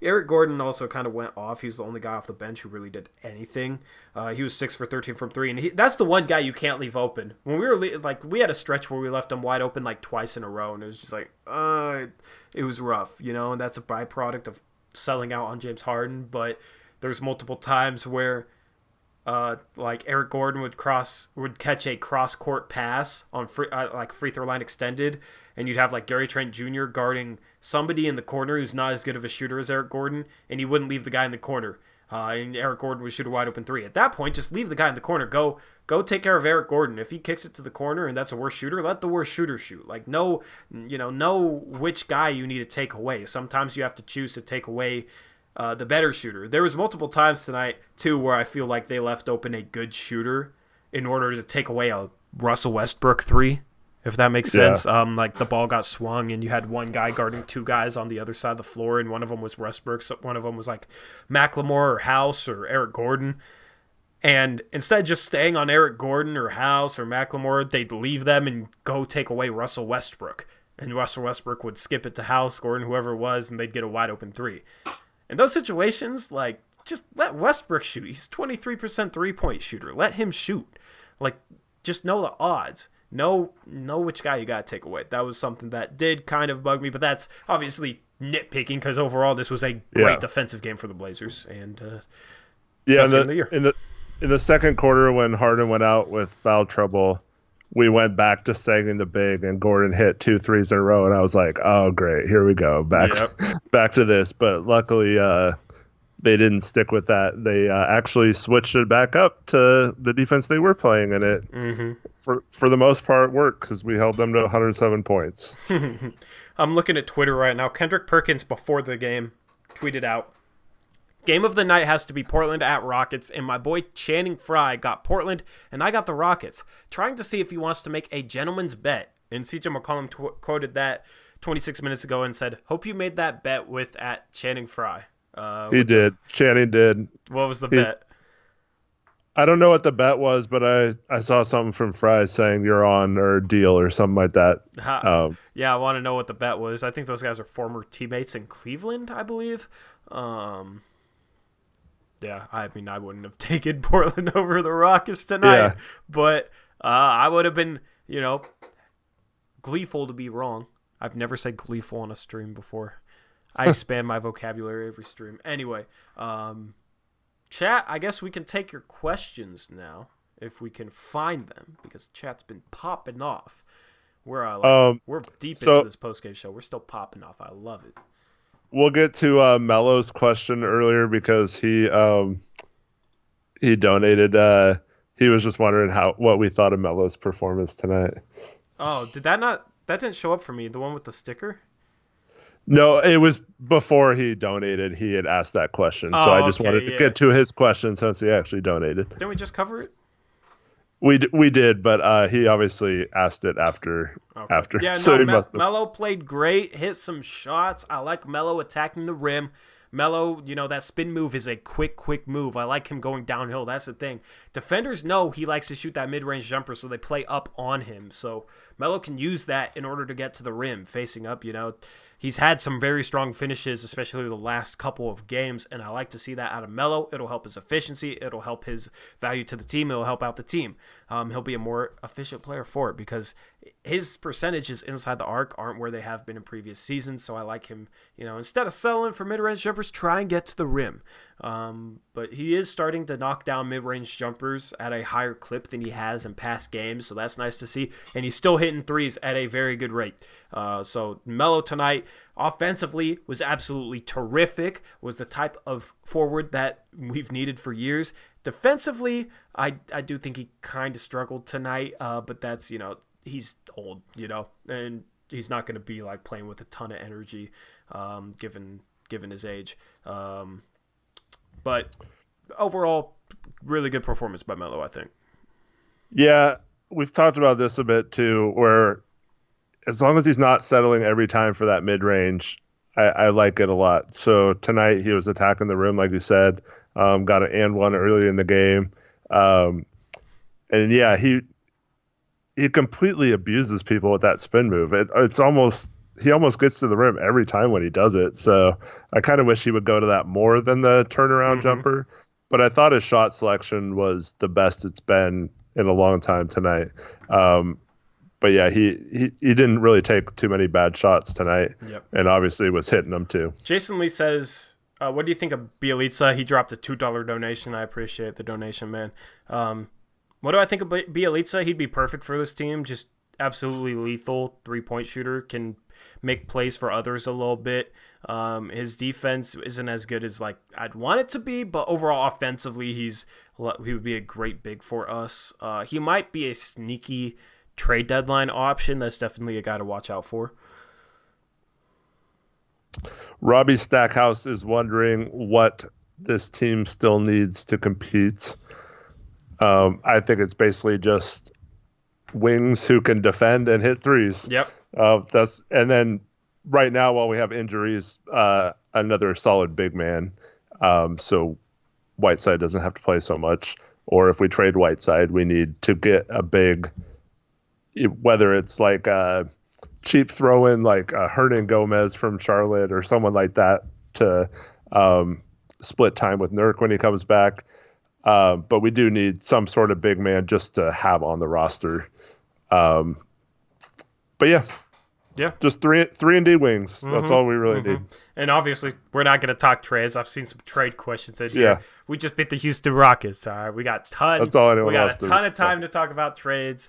Speaker 1: Eric Gordon also kind of went off. He's the only guy off the bench who really did anything. He was 6 for 13 from 3, and that's the one guy you can't leave open. When we were we had a stretch where we left him wide open like twice in a row, and it was just like, it was rough, and that's a byproduct of selling out on James Harden. But there's multiple times where like Eric Gordon would catch a cross court pass on free throw line extended, and you'd have like Gary Trent Jr. guarding somebody in the corner who's not as good of a shooter as Eric Gordon, and he wouldn't leave the guy in the corner. And Eric Gordon would shoot a wide open 3. At that point, just leave the guy in the corner. Go take care of Eric Gordon. If he kicks it to the corner and that's a worse shooter, let the worst shooter shoot. Like, know which guy you need to take away. Sometimes you have to choose to take away the better shooter. There was multiple times tonight, too, where I feel like they left open a good shooter in order to take away a Russell Westbrook 3, if that makes sense. Like the ball got swung and you had one guy guarding 2 guys on the other side of the floor, and one of them was Westbrook, so one of them was like McLemore or House or Eric Gordon. And instead of just staying on Eric Gordon or House or McLemore, they'd leave them and go take away Russell Westbrook. And Russell Westbrook would skip it to House, Gordon, whoever it was, and they'd get a wide open 3. In those situations, like, just let Westbrook shoot. He's 23% three-point shooter. Let him shoot. Like, just know the odds. Know which guy you got to take away. That was something that did kind of bug me, but that's obviously nitpicking because overall this was a great defensive game for the Blazers. And best game of the year.
Speaker 2: In the second quarter when Harden went out with foul trouble, we went back to sagging the big, and Gordon hit 2 threes in a row, and I was like, oh, great, here we go, back to this. But luckily they didn't stick with that. They actually switched it back up to the defense they were playing, and it, for the most part, worked because we held them to 107 points.
Speaker 1: I'm looking at Twitter right now. Kendrick Perkins, before the game, tweeted out, "Game of the night has to be Portland at Rockets, and my boy Channing Frye got Portland, and I got the Rockets. Trying to see if he wants to make a gentleman's bet." And CJ McCollum quoted that 26 minutes ago and said, "Hope you made that bet with at Channing Frye."
Speaker 2: He did. Channing did.
Speaker 1: What was the bet?
Speaker 2: I don't know what the bet was, but I saw something from Frye saying you're on or deal or something like that.
Speaker 1: Yeah, I want to know what the bet was. I think those guys are former teammates in Cleveland, I believe. Yeah, I mean, I wouldn't have taken Portland over the Rockets tonight, but I would have been, gleeful to be wrong. I've never said gleeful on a stream before. I expand my vocabulary every stream. Anyway, chat, I guess we can take your questions now, if we can find them, because chat's been popping off. We're deep into this postgame show. We're still popping off. I love it.
Speaker 2: We'll get to Melo's question earlier because he donated. He was just wondering what we thought of Melo's performance tonight.
Speaker 1: Oh, that didn't show up for me? The one with the sticker?
Speaker 2: No, it was before he donated. He had asked that question, so I just wanted to get to his question since he actually donated.
Speaker 1: Didn't we just cover it?
Speaker 2: We did, but he obviously asked it after.
Speaker 1: Yeah,
Speaker 2: so
Speaker 1: Melo played great, hit some shots. I like Melo attacking the rim. Melo, that spin move is a quick move. I like him going downhill. That's the thing. Defenders know he likes to shoot that mid-range jumper, so they play up on him. So Melo can use that in order to get to the rim, facing up, He's had some very strong finishes, especially the last couple of games, and I like to see that out of Melo. It'll help his efficiency. It'll help his value to the team. It'll help out the team. He'll be a more efficient player for it because his percentages inside the arc aren't where they have been in previous seasons, so I like him, instead of settling for mid-range jumpers, try and get to the rim. But he is starting to knock down mid-range jumpers at a higher clip than he has in past games, so that's nice to see. And he's still hitting threes at a very good rate. So Melo tonight, Offensively, was absolutely terrific, was the type of forward that we've needed for years. Defensively, I do think he kind of struggled tonight, but that's, he's old, and he's not going to be like playing with a ton of energy, given his age. But overall, really good performance by Melo, I think.
Speaker 2: Yeah, we've talked about this a bit too, where as long as he's not settling every time for that mid range, I like it a lot. So tonight he was attacking the rim, like you said, got an and one early in the game. And yeah, he completely abuses people with that spin move. He almost gets to the rim every time when he does it. So I kind of wish he would go to that more than the turnaround jumper. But I thought his shot selection was the best it's been in a long time tonight. But yeah, he didn't really take too many bad shots tonight.
Speaker 1: Yep.
Speaker 2: And obviously was hitting them too.
Speaker 1: Jason Lee says, what do you think of Bielitsa? He dropped a $2 donation. I appreciate the donation, man. What do I think of Bielitsa? He'd be perfect for this team. Just absolutely lethal three-point shooter. Can make plays for others a little bit. His defense isn't as good as like I'd want it to be, but overall offensively, he would be a great big for us. He might be a sneaky trade deadline option. That's definitely a guy to watch out for.
Speaker 2: Robbie Stackhouse is wondering what this team still needs to compete. I think it's basically just wings who can defend and hit threes.
Speaker 1: Yep.
Speaker 2: And then right now, while we have injuries, another solid big man. So Whiteside doesn't have to play so much. Or if we trade Whiteside, we need to get a big, whether it's like a cheap throw-in like Hernan Gomez from Charlotte or someone like that to split time with Nurk when he comes back. But we do need some sort of big man just to have on the roster. But yeah, just three and D wings. That's all we really need.
Speaker 1: And obviously, we're not going to talk trades. I've seen some trade questions in here.
Speaker 2: Yeah.
Speaker 1: We just beat the Houston Rockets. All right, we got a ton of time to talk about trades.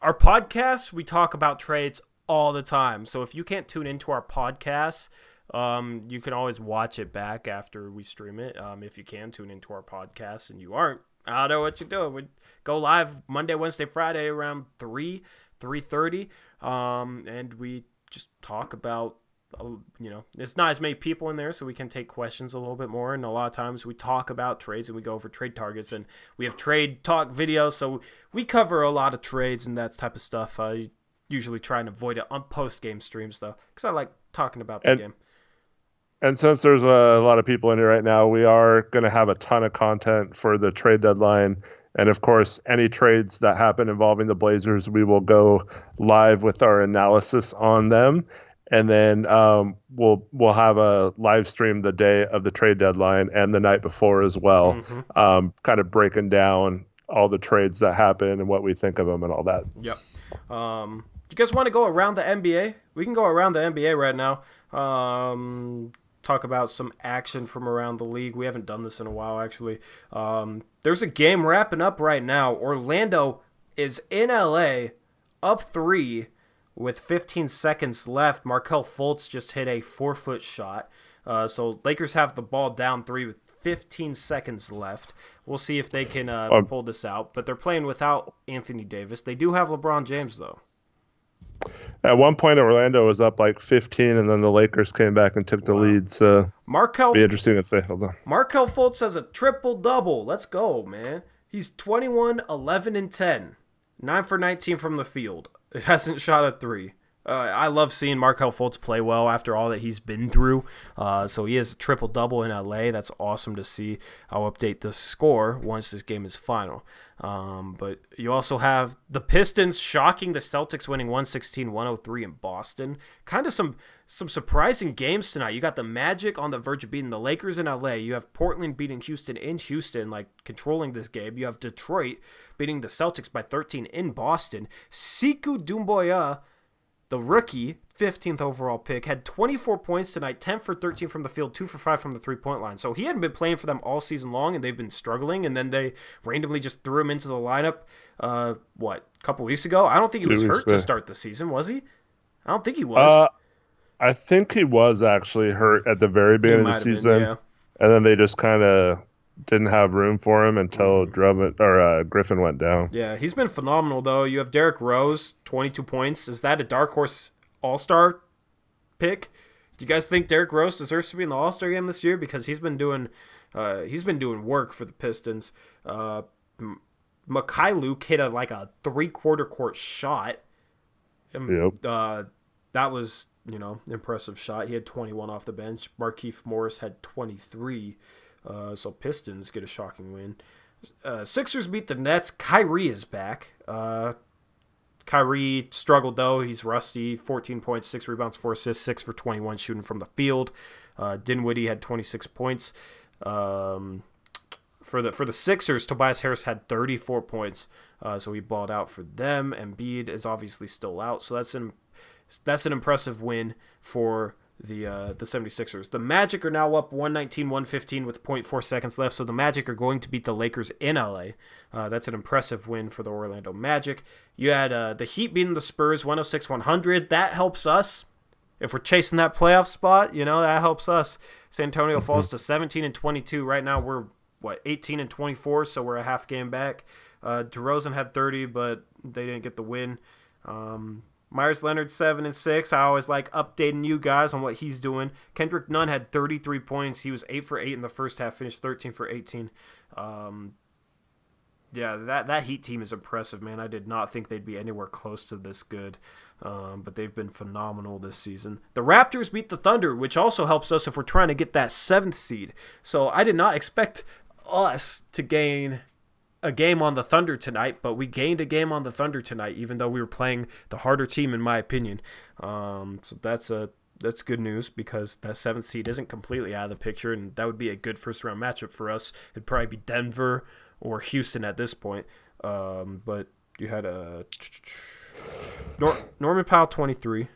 Speaker 1: Our podcasts, we talk about trades all the time. So if you can't tune into our podcasts, you can always watch it back after we stream it. If you can tune into our podcast and you aren't, I don't know what you're doing. We go live Monday, Wednesday, Friday around 3:30, and we just talk about, it's not as many people in there, so we can take questions a little bit more. And a lot of times we talk about trades and we go over trade targets, and we have trade talk videos, so we cover a lot of trades and that type of stuff. I usually try and avoid it on post-game streams, though, because I like talking about the game.
Speaker 2: And since there's a lot of people in here right now, we are going to have a ton of content for the trade deadline. And of course, any trades that happen involving the Blazers, we will go live with our analysis on them. And then we'll have a live stream the day of the trade deadline and the night before as well, kind of breaking down all the trades that happen and what we think of them and all that.
Speaker 1: Yep. Do you guys want to go around the NBA? We can go around the NBA right now. Talk about some action from around the league. We haven't done this in a while, actually. There's a game wrapping up right now. Orlando is in LA, up 3 with 15 seconds left. Markelle Fultz just hit a 4-foot shot. So Lakers have the ball down 3 with 15 seconds left. We'll see if they can pull this out. But they're playing without Anthony Davis. They do have LeBron James, though.
Speaker 2: At one point, Orlando was up like 15, and then the Lakers came back and took the lead. So be interesting if they held on.
Speaker 1: Markelle Fultz has a triple-double. Let's go, man. He's 21, 11, and 10. 9 for 19 from the field. He hasn't shot a 3. I love seeing Markelle Fultz play well after all that he's been through. So he has a triple-double in LA. That's awesome to see. I'll update the score once this game is final. But you also have the Pistons shocking the Celtics, winning 116-103 in Boston. Kind of some surprising games tonight. You got the Magic on the verge of beating the Lakers in LA. You have Portland beating Houston in Houston, like controlling this game. You have Detroit beating the Celtics by 13 in Boston. Sekou Doumbouya, the rookie, 15th overall pick, had 24 points tonight, 10 for 13 from the field, 2 for 5 from the three-point line. So he hadn't been playing for them all season long, and they've been struggling, and then they randomly just threw him into the lineup, a couple weeks ago? I don't think he was hurt to start the season, was he? I don't think he was.
Speaker 2: I think he was actually hurt at the very
Speaker 1: He
Speaker 2: beginning of the
Speaker 1: might have been,
Speaker 2: season,
Speaker 1: yeah.
Speaker 2: and then they just kind of didn't have room for him until
Speaker 1: Hmm.
Speaker 2: Drummond or Griffin went down.
Speaker 1: Yeah, he's been phenomenal though. You have Derrick Rose, 22 points. Is that a dark horse All-Star pick? Do you guys think Derrick Rose deserves to be in the All-Star game this year because he's been doing work for the Pistons. Makai Luke hit a 3/4 court shot.
Speaker 2: Yep.
Speaker 1: That was impressive shot. He had 21 off the bench. Markieff Morris had 23. So Pistons get a shocking win. Sixers beat the Nets. Kyrie is back. Kyrie struggled though. He's rusty. 14 points, 6 rebounds, 4 assists, 6 for 21 shooting from the field. Dinwiddie had 26 points. For the Sixers, Tobias Harris had 34 points. So he balled out for them. Embiid is obviously still out. So that's an impressive win for the 76ers. The Magic are now up 119-115 with 0.4 seconds left, so the Magic are going to beat the Lakers in LA. That's an impressive win for the Orlando Magic. You had the Heat beating the Spurs 106-100. That helps us. If we're chasing that playoff spot, that helps us. San Antonio falls to 17-22. Right now we're 18-24, so we're a half game back. DeRozan had 30, but they didn't get the win. Myers Leonard 7-6. I always like updating you guys on what he's doing. Kendrick Nunn had 33 points. He was 8 for 8 in the first half, finished 13 for 18. Yeah, that Heat team is impressive, man. I did not think they'd be anywhere close to this good, but they've been phenomenal this season. The Raptors beat the Thunder, which also helps us if we're trying to get that 7th seed. So I did not expect us to gain a game on the Thunder tonight, but we gained a game on the Thunder tonight, even though we were playing the harder team, in my opinion. So that's good news because that 7th seed isn't completely out of the picture, and that would be a good first round matchup for us. It'd probably be Denver or Houston at this point. But you had Norman Powell 23,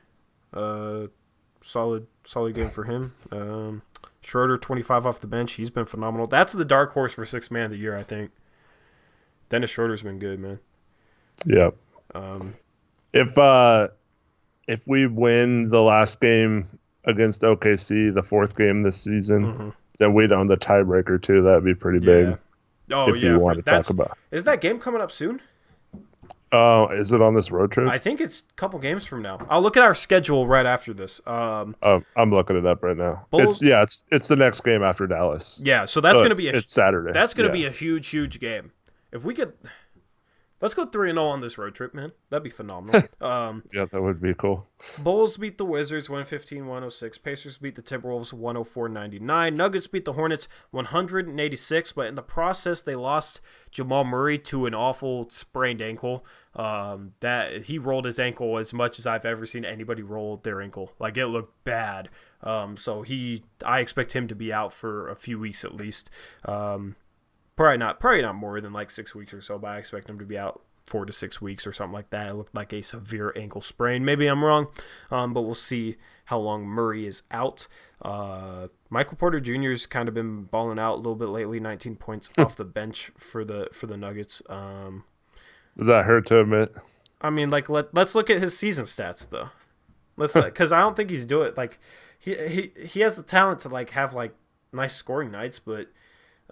Speaker 1: solid game for him. Schroeder 25 off the bench. He's been phenomenal. That's the dark horse for 6th man of the year, I think. Dennis Schroeder's been good, man.
Speaker 2: Yep. If we win the last game against OKC, the 4th game this season, then we'd own the tiebreaker too. That'd be pretty big.
Speaker 1: Oh,
Speaker 2: if you want to talk about.
Speaker 1: Is that game coming up soon?
Speaker 2: Is it on this road trip?
Speaker 1: I think it's a couple games from now. I'll look at our schedule right after this.
Speaker 2: I'm looking it up right now.
Speaker 1: Bulls,
Speaker 2: it's the next game after Dallas.
Speaker 1: Yeah, so that's going to be
Speaker 2: it's Saturday.
Speaker 1: That's going to be a huge game. If we could, let's go 3-0 on this road trip, man. That'd be phenomenal.
Speaker 2: Yeah, that would be cool.
Speaker 1: Bulls beat the Wizards 115-106. Pacers beat the Timberwolves 104-99. Nuggets beat the Hornets 186, but in the process they lost Jamal Murray to an awful sprained ankle. That he rolled his ankle as much as I've ever seen anybody roll their ankle. Like, it looked bad. So I expect him to be out for a few weeks at least. Probably not more than like 6 weeks or so, but I expect him to be out 4 to 6 weeks or something like that. It looked like a severe ankle sprain. Maybe I'm wrong, but we'll see how long Murray is out. Michael Porter Jr.'s kind of been balling out a little bit lately. 19 points off the bench for the Nuggets.
Speaker 2: Does that hurt to admit?
Speaker 1: I mean, like let's look at his season stats though. Because I don't think he's doing it. Like he has the talent to like have like nice scoring nights, but.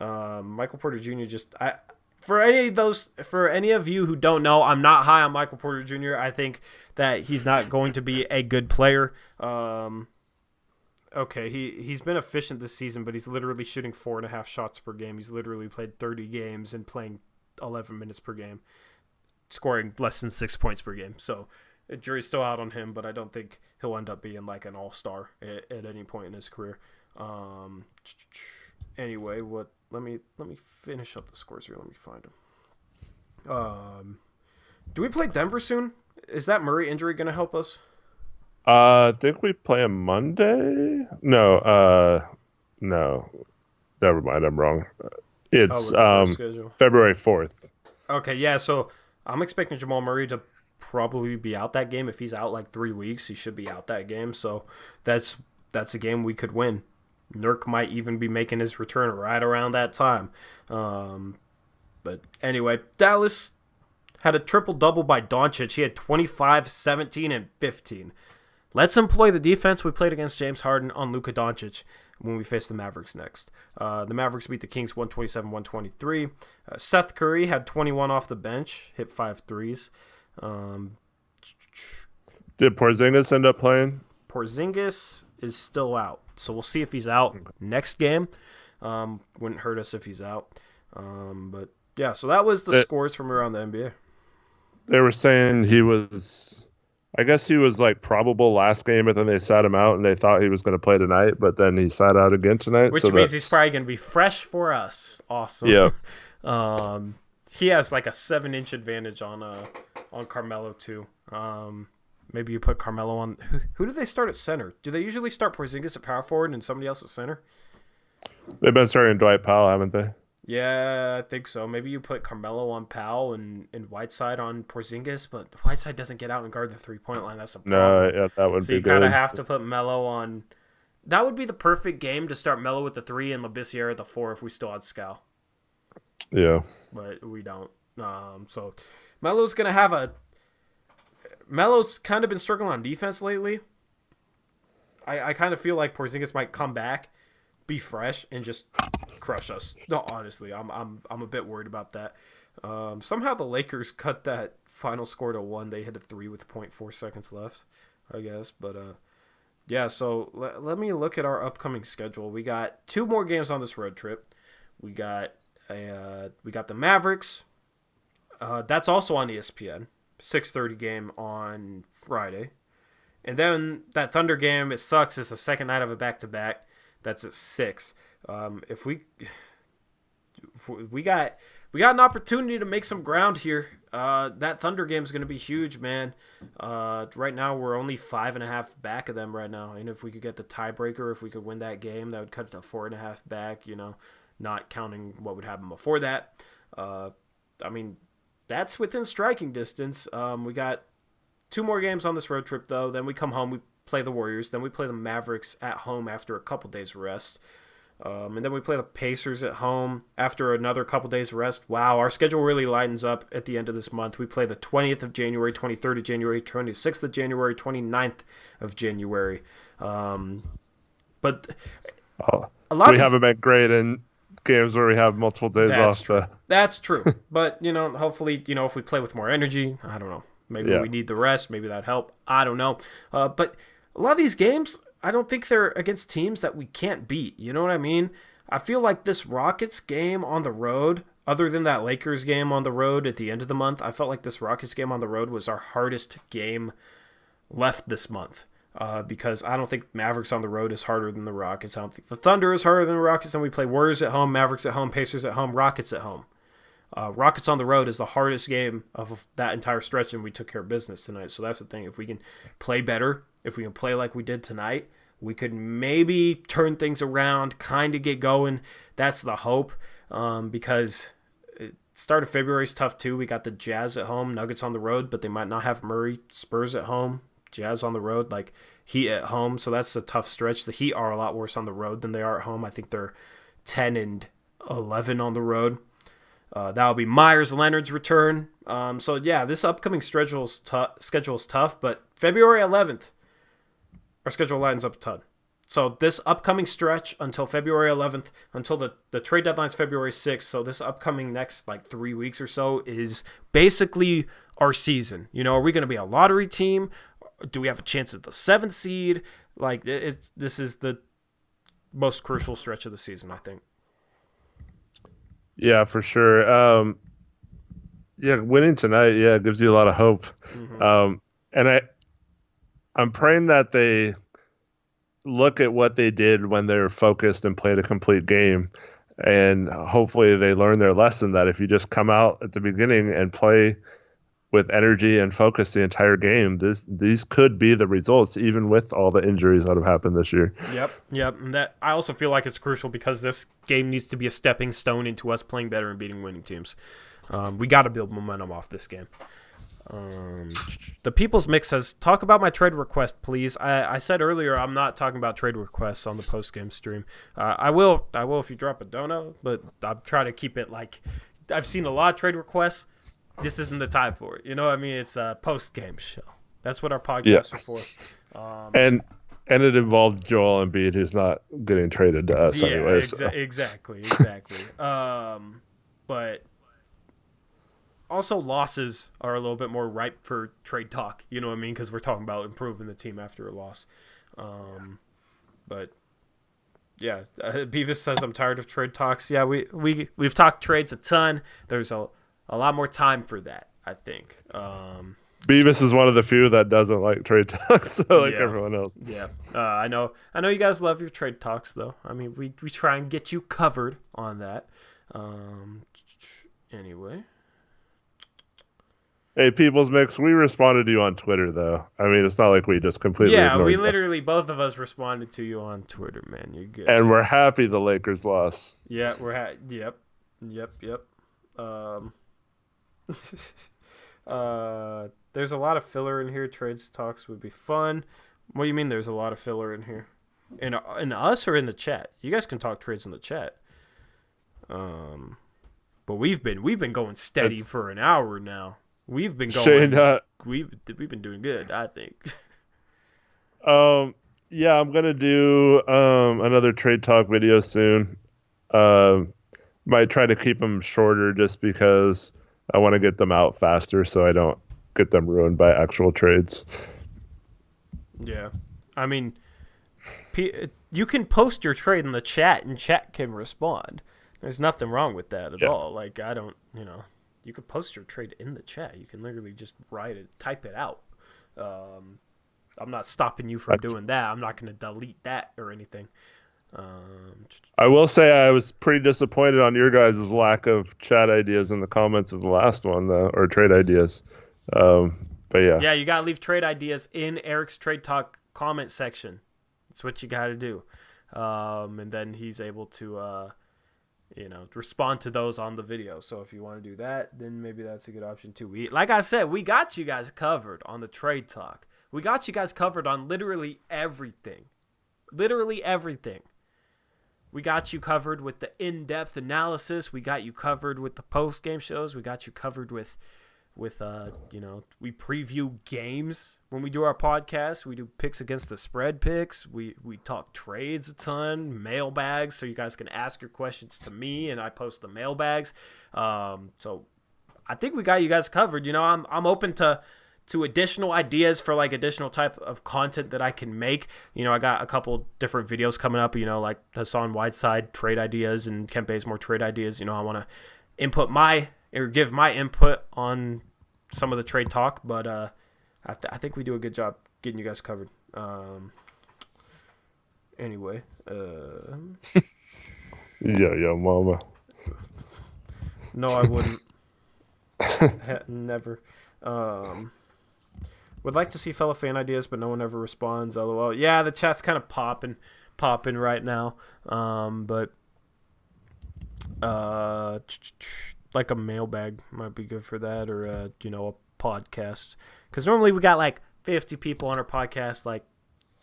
Speaker 1: Michael Porter Jr. For any of you who don't know, I'm not high on Michael Porter Jr. I think that he's not going to be a good player. Okay, he's been efficient this season, but he's literally shooting 4.5 shots per game. He's literally played 30 games and playing 11 minutes per game, scoring less than 6 points per game. So the jury's still out on him, but I don't think he'll end up being like an all-star at any point in his career. Anyway, let me finish up the scores here. Let me find them. Do we play Denver soon? Is that Murray injury going to help us?
Speaker 2: I think we play him Monday. No. Never mind, I'm wrong. It's February 4th.
Speaker 1: Okay, yeah, so I'm expecting Jamal Murray to probably be out that game. If he's out like 3 weeks, he should be out that game. So that's a game we could win. Nurk might even be making his return right around that time. But anyway, Dallas had a triple-double by Doncic. He had 25, 17, and 15. Let's employ the defense we played against James Harden on Luka Doncic when we face the Mavericks next. The Mavericks beat the Kings 127-123. Seth Curry had 21 off the bench, hit 5 threes.
Speaker 2: Did Porzingis end up playing?
Speaker 1: Porzingis is still out, so we'll see if he's out next game. Wouldn't hurt us if he's out. But yeah, so that was the scores from around the NBA.
Speaker 2: They were saying he was, I guess he was like probable last game, but then they sat him out and they thought he was going to play tonight, but then he sat out again tonight.
Speaker 1: Which means he's probably going to be fresh for us. Awesome.
Speaker 2: Yeah.
Speaker 1: He has like a 7-inch advantage on Carmelo too. Maybe you put Carmelo on. Who do they start at center? Do they usually start Porzingis at power forward and somebody else at center?
Speaker 2: They've been starting Dwight Powell, haven't they?
Speaker 1: Yeah, I think so. Maybe you put Carmelo on Powell and Whiteside on Porzingis, but Whiteside doesn't get out and guard the 3-point line. That's a problem.
Speaker 2: No, yeah, that would
Speaker 1: so
Speaker 2: be
Speaker 1: you
Speaker 2: good.
Speaker 1: kind of have to put Melo on. That would be the perfect game to start Melo with the 3 and Labissiere at the 4 if we still had Scal.
Speaker 2: Yeah.
Speaker 1: But we don't. So Melo's going to have a... Melo's kind of been struggling on defense lately. I kind of feel like Porzingis might come back, be fresh, and just crush us. No, honestly, I'm a bit worried about that. Somehow the Lakers cut that final score to 1. They hit a 3 with 0.4 seconds left, I guess. But yeah, so let me look at our upcoming schedule. We got 2 more games on this road trip. We got the Mavericks. That's also on ESPN. 6:30 game on Friday. And then that Thunder game, it sucks. It's the second night of a back-to-back. That's at 6. If we got an opportunity to make some ground here. That Thunder game is going to be huge, man. Right now we're only 5.5 back of them right now, and if we could get the tiebreaker, if we could win that game, that would cut it to 4.5 back. Not counting what would happen before that. I mean, that's within striking distance. We got 2 more games on this road trip though. Then we come home, we play the Warriors. Then we play the Mavericks at home after a couple days rest. And then we play the Pacers at home after another couple days rest. Wow, our schedule really lightens up at the end of this month. We play the 20th of January, 23rd of January, 26th of January, 29th of January. But a lot
Speaker 2: we haven't been great in games where we have multiple days off.
Speaker 1: True. That's true. But, hopefully, if we play with more energy, I don't know. Maybe we need the rest. Maybe that'd help. I don't know. But a lot of these games, I don't think they're against teams that we can't beat. You know what I mean? I feel like this Rockets game on the road, other than that Lakers game on the road at the end of the month, I felt like this Rockets game on the road was our hardest game left this month. Because I don't think Mavericks on the road is harder than the Rockets. I don't think the Thunder is harder than the Rockets. And we play Warriors at home, Mavericks at home, Pacers at home, Rockets at home. Rockets on the road is the hardest game of that entire stretch, and we took care of business tonight. So that's the thing. If we can play better, if we can play like we did tonight, we could maybe turn things around, kind of get going. That's the hope, because start of February is tough too. We got the Jazz at home, Nuggets on the road, but they might not have Murray. Spurs at home, Jazz on the road, like Heat at home. So that's a tough stretch. The Heat are a lot worse on the road than they are at home. I think they're 10-11 on the road. That'll be Myers Leonard's return. So yeah, this upcoming schedule is tough, but February 11th, our schedule lines up a ton. So this upcoming stretch until February 11th, until the trade deadline is February 6th. So this upcoming next 3 weeks or so is basically our season. Are we going to be a lottery team? Do we have a chance at the 7th seed? This is the most crucial stretch of the season, I think.
Speaker 2: Yeah, for sure. Winning tonight, gives you a lot of hope. Mm-hmm. And I'm praying that they look at what they did when they were focused and played a complete game, and hopefully they learn their lesson that if you just come out at the beginning and play with energy and focus the entire game, these could be the results, even with all the injuries that have happened this year.
Speaker 1: Yep. And that I also feel like it's crucial because this game needs to be a stepping stone into us playing better and beating winning teams. We got to build momentum off this game. The People's Mix says, talk about my trade request, please. I said earlier I'm not talking about trade requests on the post-game stream. I will if you drop a dono, but I'm trying to keep it I've seen a lot of trade requests. This isn't the time for it. You know what I mean? It's a post-game show. That's what our
Speaker 2: Yeah,
Speaker 1: podcasts are for.
Speaker 2: and it involved Joel Embiid, who's not getting traded to us
Speaker 1: Yeah,
Speaker 2: anyway. So
Speaker 1: exactly. But also losses are a little bit more ripe for trade talk. You know what I mean? Because we're talking about improving the team after a loss. But yeah, Beavis says I'm tired of trade talks. Yeah, we've talked trades a ton. There's a lot more time for that, I think.
Speaker 2: Beavis is one of the few that doesn't like trade talks, so like
Speaker 1: Yeah,
Speaker 2: everyone else.
Speaker 1: yeah. I know you guys love your trade talks, though. I mean, we try and get you covered on that. Anyway.
Speaker 2: Hey, People's Mix, we responded to you on Twitter, though. I mean, it's not like we just completely
Speaker 1: Yeah,
Speaker 2: ignored
Speaker 1: we
Speaker 2: you.
Speaker 1: literally both of us responded to you on Twitter, man. You're good.
Speaker 2: And we're happy the Lakers lost.
Speaker 1: Yeah, yep. Um, there's a lot of filler in here. Trades talks would be fun. What do you mean? There's a lot of filler in here, in us or in the chat? You guys can talk trades in the chat. But we've been going steady for an hour now. We've been going.
Speaker 2: Shane,
Speaker 1: we've been doing good, I think.
Speaker 2: yeah, I'm gonna do another trade talk video soon. Might try to keep them shorter just because I want to get them out faster so I don't get them ruined by actual trades.
Speaker 1: Yeah, I mean, you can post your trade in the chat and chat can respond. There's nothing wrong with that at all. Like, I don't, you could post your trade in the chat. You can literally just type it out. I'm not stopping you from doing that. I'm not going to delete that or anything.
Speaker 2: I will say I was pretty disappointed on your guys' lack of chat ideas in the comments of the last one, though, or trade ideas. But yeah.
Speaker 1: Yeah, you got to leave trade ideas in Eric's Trade Talk comment section. That's what you got to do. And then he's able to... respond to those on the video. So if you want to do that, then maybe that's a good option too. Like I said, we got you guys covered on the trade talk. We got you guys covered on literally everything. Literally everything. We got you covered with the in-depth analysis. We got you covered with the post-game shows. We got you covered with we preview games when we do our podcast. We do picks against the spread picks. We talk trades a ton, mailbags, so you guys can ask your questions to me and I post the mailbags. So I think we got you guys covered. I'm open to additional ideas for like additional type of content that I can make. I got a couple different videos coming up, like Hassan Whiteside trade ideas and Kent Bazemore trade ideas. I want to give my input on some of the trade talk, but I think we do a good job getting you guys covered. Anyway.
Speaker 2: Yeah, mama.
Speaker 1: No, I wouldn't. Never. Would like to see fellow fan ideas, but no one ever responds. LOL. Yeah, the chat's kind of popping right now. But like a mailbag might be good for that, or a podcast. Because normally we got like 50 people on our podcast, like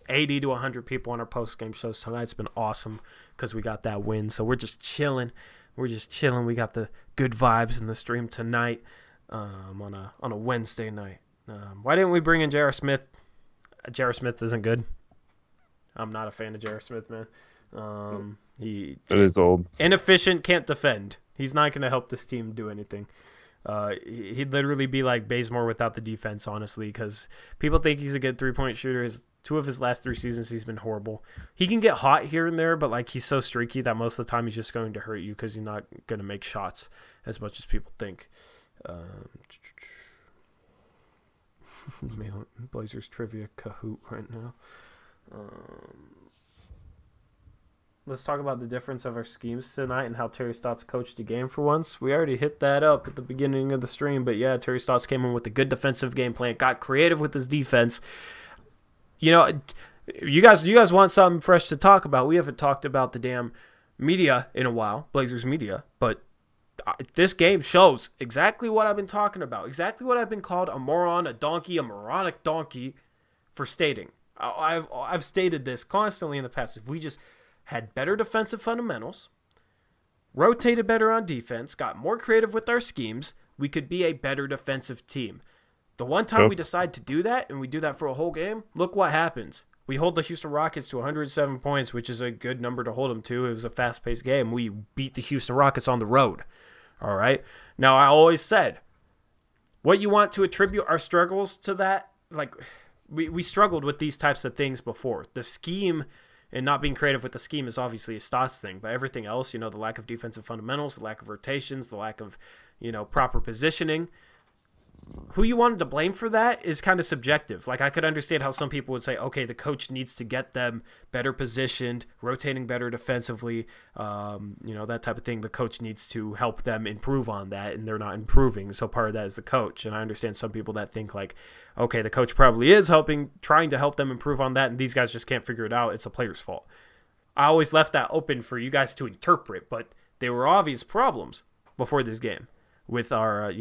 Speaker 1: 80 to 100 people on our post game shows. Tonight's been awesome because we got that win. So we're just chilling. We got the good vibes in the stream tonight on a Wednesday night. Why didn't we bring in J.R. Smith? J.R. Smith isn't good. I'm not a fan of J.R. Smith, man. He
Speaker 2: is old.
Speaker 1: Inefficient, can't defend. He's not going to help this team do anything. He'd literally be like Bazemore without the defense, honestly, because people think he's a good three-point shooter. Two of his last 3 seasons, he's been horrible. He can get hot here and there, but like he's so streaky that most of the time he's just going to hurt you because he's not going to make shots as much as people think. Blazers trivia Kahoot right now. Let's talk about the difference of our schemes tonight and how Terry Stotts coached the game for once. We already hit that up at the beginning of the stream, but yeah, Terry Stotts came in with a good defensive game plan, got creative with his defense. You guys want something fresh to talk about. We haven't talked about the damn media in a while, Blazers media, but this game shows exactly what I've been talking about, exactly what I've been called a moron, a donkey, a moronic donkey for stating. I've stated this constantly in the past. If we just had better defensive fundamentals, rotated better on defense, got more creative with our schemes, we could be a better defensive team. The one time we decide to do that, and we do that for a whole game, look what happens. We hold the Houston Rockets to 107 points, which is a good number to hold them to. It was a fast-paced game. We beat the Houston Rockets on the road. All right? Now, I always said, what you want to attribute our struggles to that, like, we struggled with these types of things before. The scheme and not being creative with the scheme is obviously a stats thing, but everything else, the lack of defensive fundamentals, the lack of rotations, the lack of, proper positioning, who you wanted to blame for that is kind of subjective. Like, I could understand how some people would say, okay, the coach needs to get them better positioned, rotating better defensively, that type of thing. The coach needs to help them improve on that, and they're not improving, so part of that is the coach. And I understand some people that think like, okay, the coach probably is trying to help them improve on that, and these guys just can't figure it out. It's a player's fault. I always left that open for you guys to interpret, but there were obvious problems before this game with our,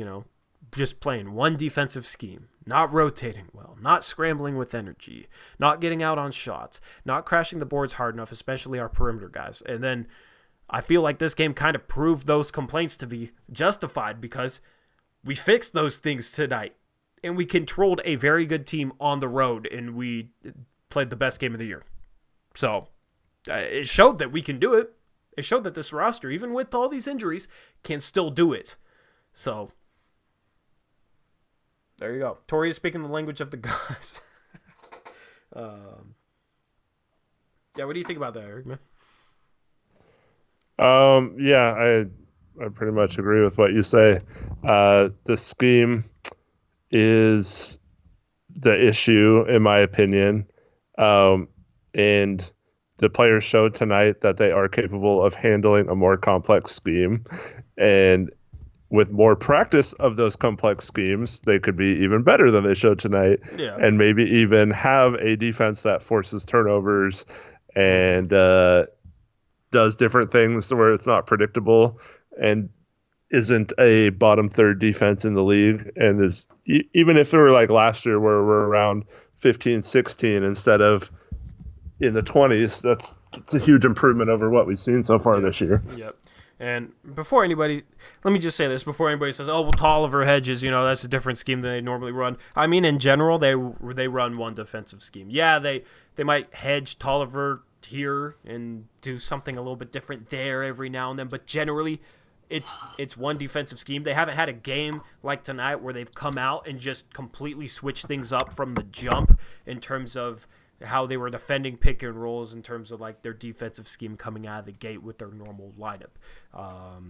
Speaker 1: just playing one defensive scheme, not rotating well, not scrambling with energy, not getting out on shots, not crashing the boards hard enough, especially our perimeter guys. And then I feel like this game kind of proved those complaints to be justified because we fixed those things tonight and we controlled a very good team on the road and we played the best game of the year. So it showed that we can do it. It showed that this roster, even with all these injuries, can still do it. So there you go. Tori is speaking the language of the gods. Yeah, what do you think about that, Eric, man?
Speaker 2: Yeah, I pretty much agree with what you say. The scheme is the issue, in my opinion. And the players showed tonight that they are capable of handling a more complex scheme. And with more practice of those complex schemes, they could be even better than they showed tonight.
Speaker 1: Yeah.
Speaker 2: And maybe even have a defense that forces turnovers and does different things where it's not predictable and isn't a bottom third defense in the league. And is even if they were like last year where we're around 15, 16 instead of in the 20s, that's a huge improvement over what we've seen so far this year.
Speaker 1: Yep. And before anybody, let me just say this, before anybody says, oh, well, Tolliver hedges, that's a different scheme than they normally run. I mean, in general, they run one defensive scheme. Yeah, they might hedge Tolliver here and do something a little bit different there every now and then, but generally, it's one defensive scheme. They haven't had a game like tonight where they've come out and just completely switched things up from the jump in terms of how they were defending pick and rolls in terms of like their defensive scheme coming out of the gate with their normal lineup.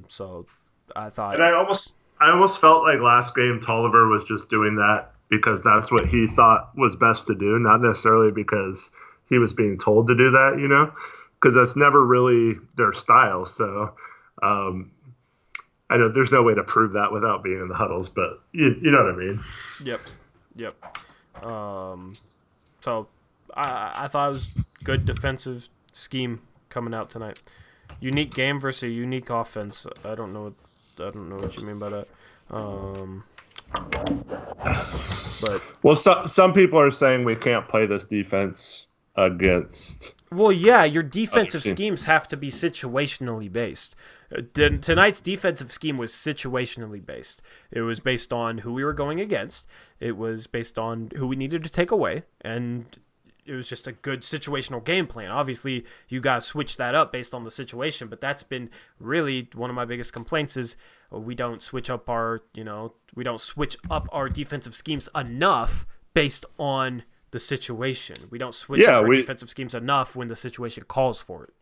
Speaker 1: So I thought,
Speaker 2: and I almost felt like last game Tolliver was just doing that because that's what he thought was best to do, not necessarily because he was being told to do that, because that's never really their style. So I know there's no way to prove that without being in the huddles, but you know what I mean.
Speaker 1: Yep. So I thought it was good defensive scheme coming out tonight. Unique game versus a unique offense. I don't know what you mean by that.
Speaker 2: But some people are saying we can't play this defense against.
Speaker 1: Well, yeah, your defensive schemes have to be situationally based. Tonight's defensive scheme was situationally based. It was based on who we were going against. It was based on who we needed to take away, and it was just a good situational game plan. Obviously, you got to switch that up based on the situation, but that's been really one of my biggest complaints is we don't switch up our defensive schemes enough based on the situation. We don't switch up our defensive schemes enough when the situation calls for it.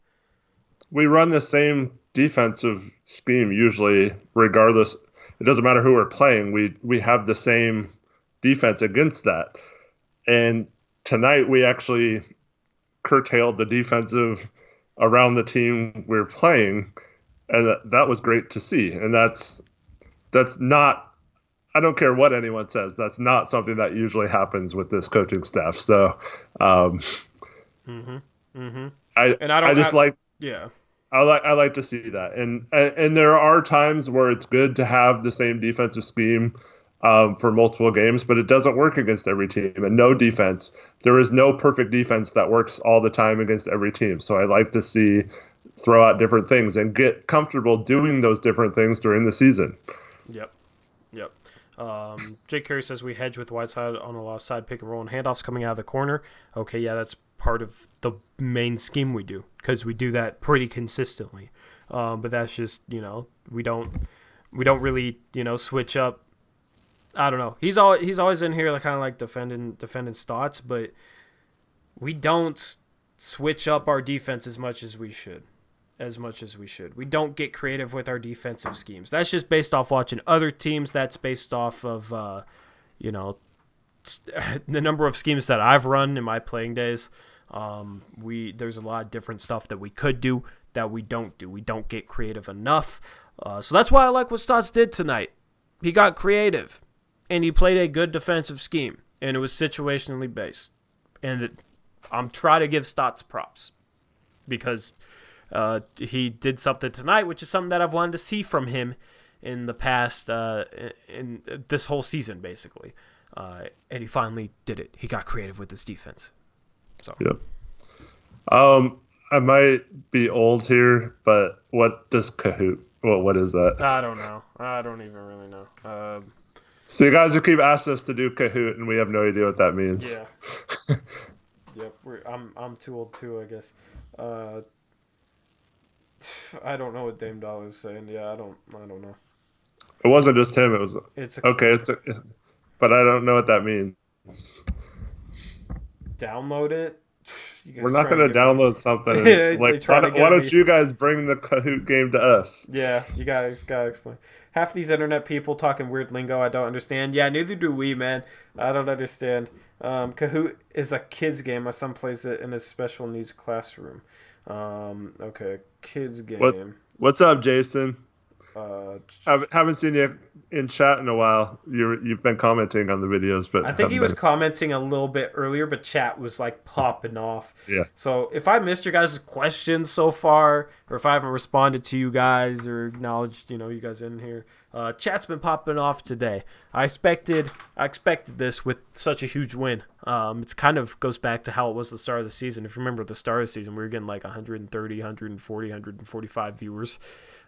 Speaker 2: We run the same defensive scheme usually, regardless. It doesn't matter who we're playing. We have the same defense against that. And tonight we actually curtailed the defensive around the team we're playing, and that was great to see. And that's not, I don't care what anyone says, that's not something that usually happens with this coaching staff. So I like to see that. And there are times where it's good to have the same defensive scheme for multiple games, but it doesn't work against every team. And there is no perfect defense that works all the time against every team. So I like to see throw out different things and get comfortable doing those different things during the season.
Speaker 1: Yep. Jake Carey says we hedge with Whiteside on a lost side pick and roll and handoffs coming out of the corner. Okay, yeah, that's part of the main scheme we do because we do that pretty consistently. But that's just we don't really switch up. I don't know. He's always in here like kind of like defending Stotts, but we don't switch up our defense as much as we should. We don't get creative with our defensive schemes. That's just based off watching other teams. That's based off of, the number of schemes that I've run in my playing days. There's a lot of different stuff that we could do that we don't do. We don't get creative enough. So that's why I like what Stotts did tonight. He got creative, and he played a good defensive scheme, and it was situationally based. And I'm trying to give Stotts props because he did something tonight, which is something that I've wanted to see from him in the past, in this whole season, basically. And he finally did it. He got creative with his defense. So.
Speaker 2: Yeah. I might be old here, but what does Kahoot? What is that?
Speaker 1: I don't know. I don't even really know.
Speaker 2: So you guys will keep asking us to do Kahoot, and we have no idea what that means.
Speaker 1: Yeah. Yep. I'm too old too, I guess. I don't know what Dame Dollar is saying. Yeah, I don't know.
Speaker 2: It wasn't just him. It was. But I don't know what that means.
Speaker 1: Download it.
Speaker 2: We're not going to download something. And, why don't you guys bring the Kahoot game to us?
Speaker 1: Yeah, you guys gotta explain. Half these internet people talking weird lingo I don't understand. Yeah, neither do we, man. I don't understand. Kahoot is a kid's game. My son plays it in his special needs classroom. Okay, kids game.
Speaker 2: What's up, Jason? I haven't seen you in chat in a while. You've been commenting on the videos, but
Speaker 1: I think he was commenting a little bit earlier, but chat was like popping off.
Speaker 2: Yeah.
Speaker 1: So if I missed your guys' questions so far, or if I haven't responded to you guys or acknowledged, you guys in here, chat's been popping off today. I expected this with such a huge win. It's kind of goes back to how it was the start of the season. If you remember the start of the season, we were getting like 130, 140, 145 viewers.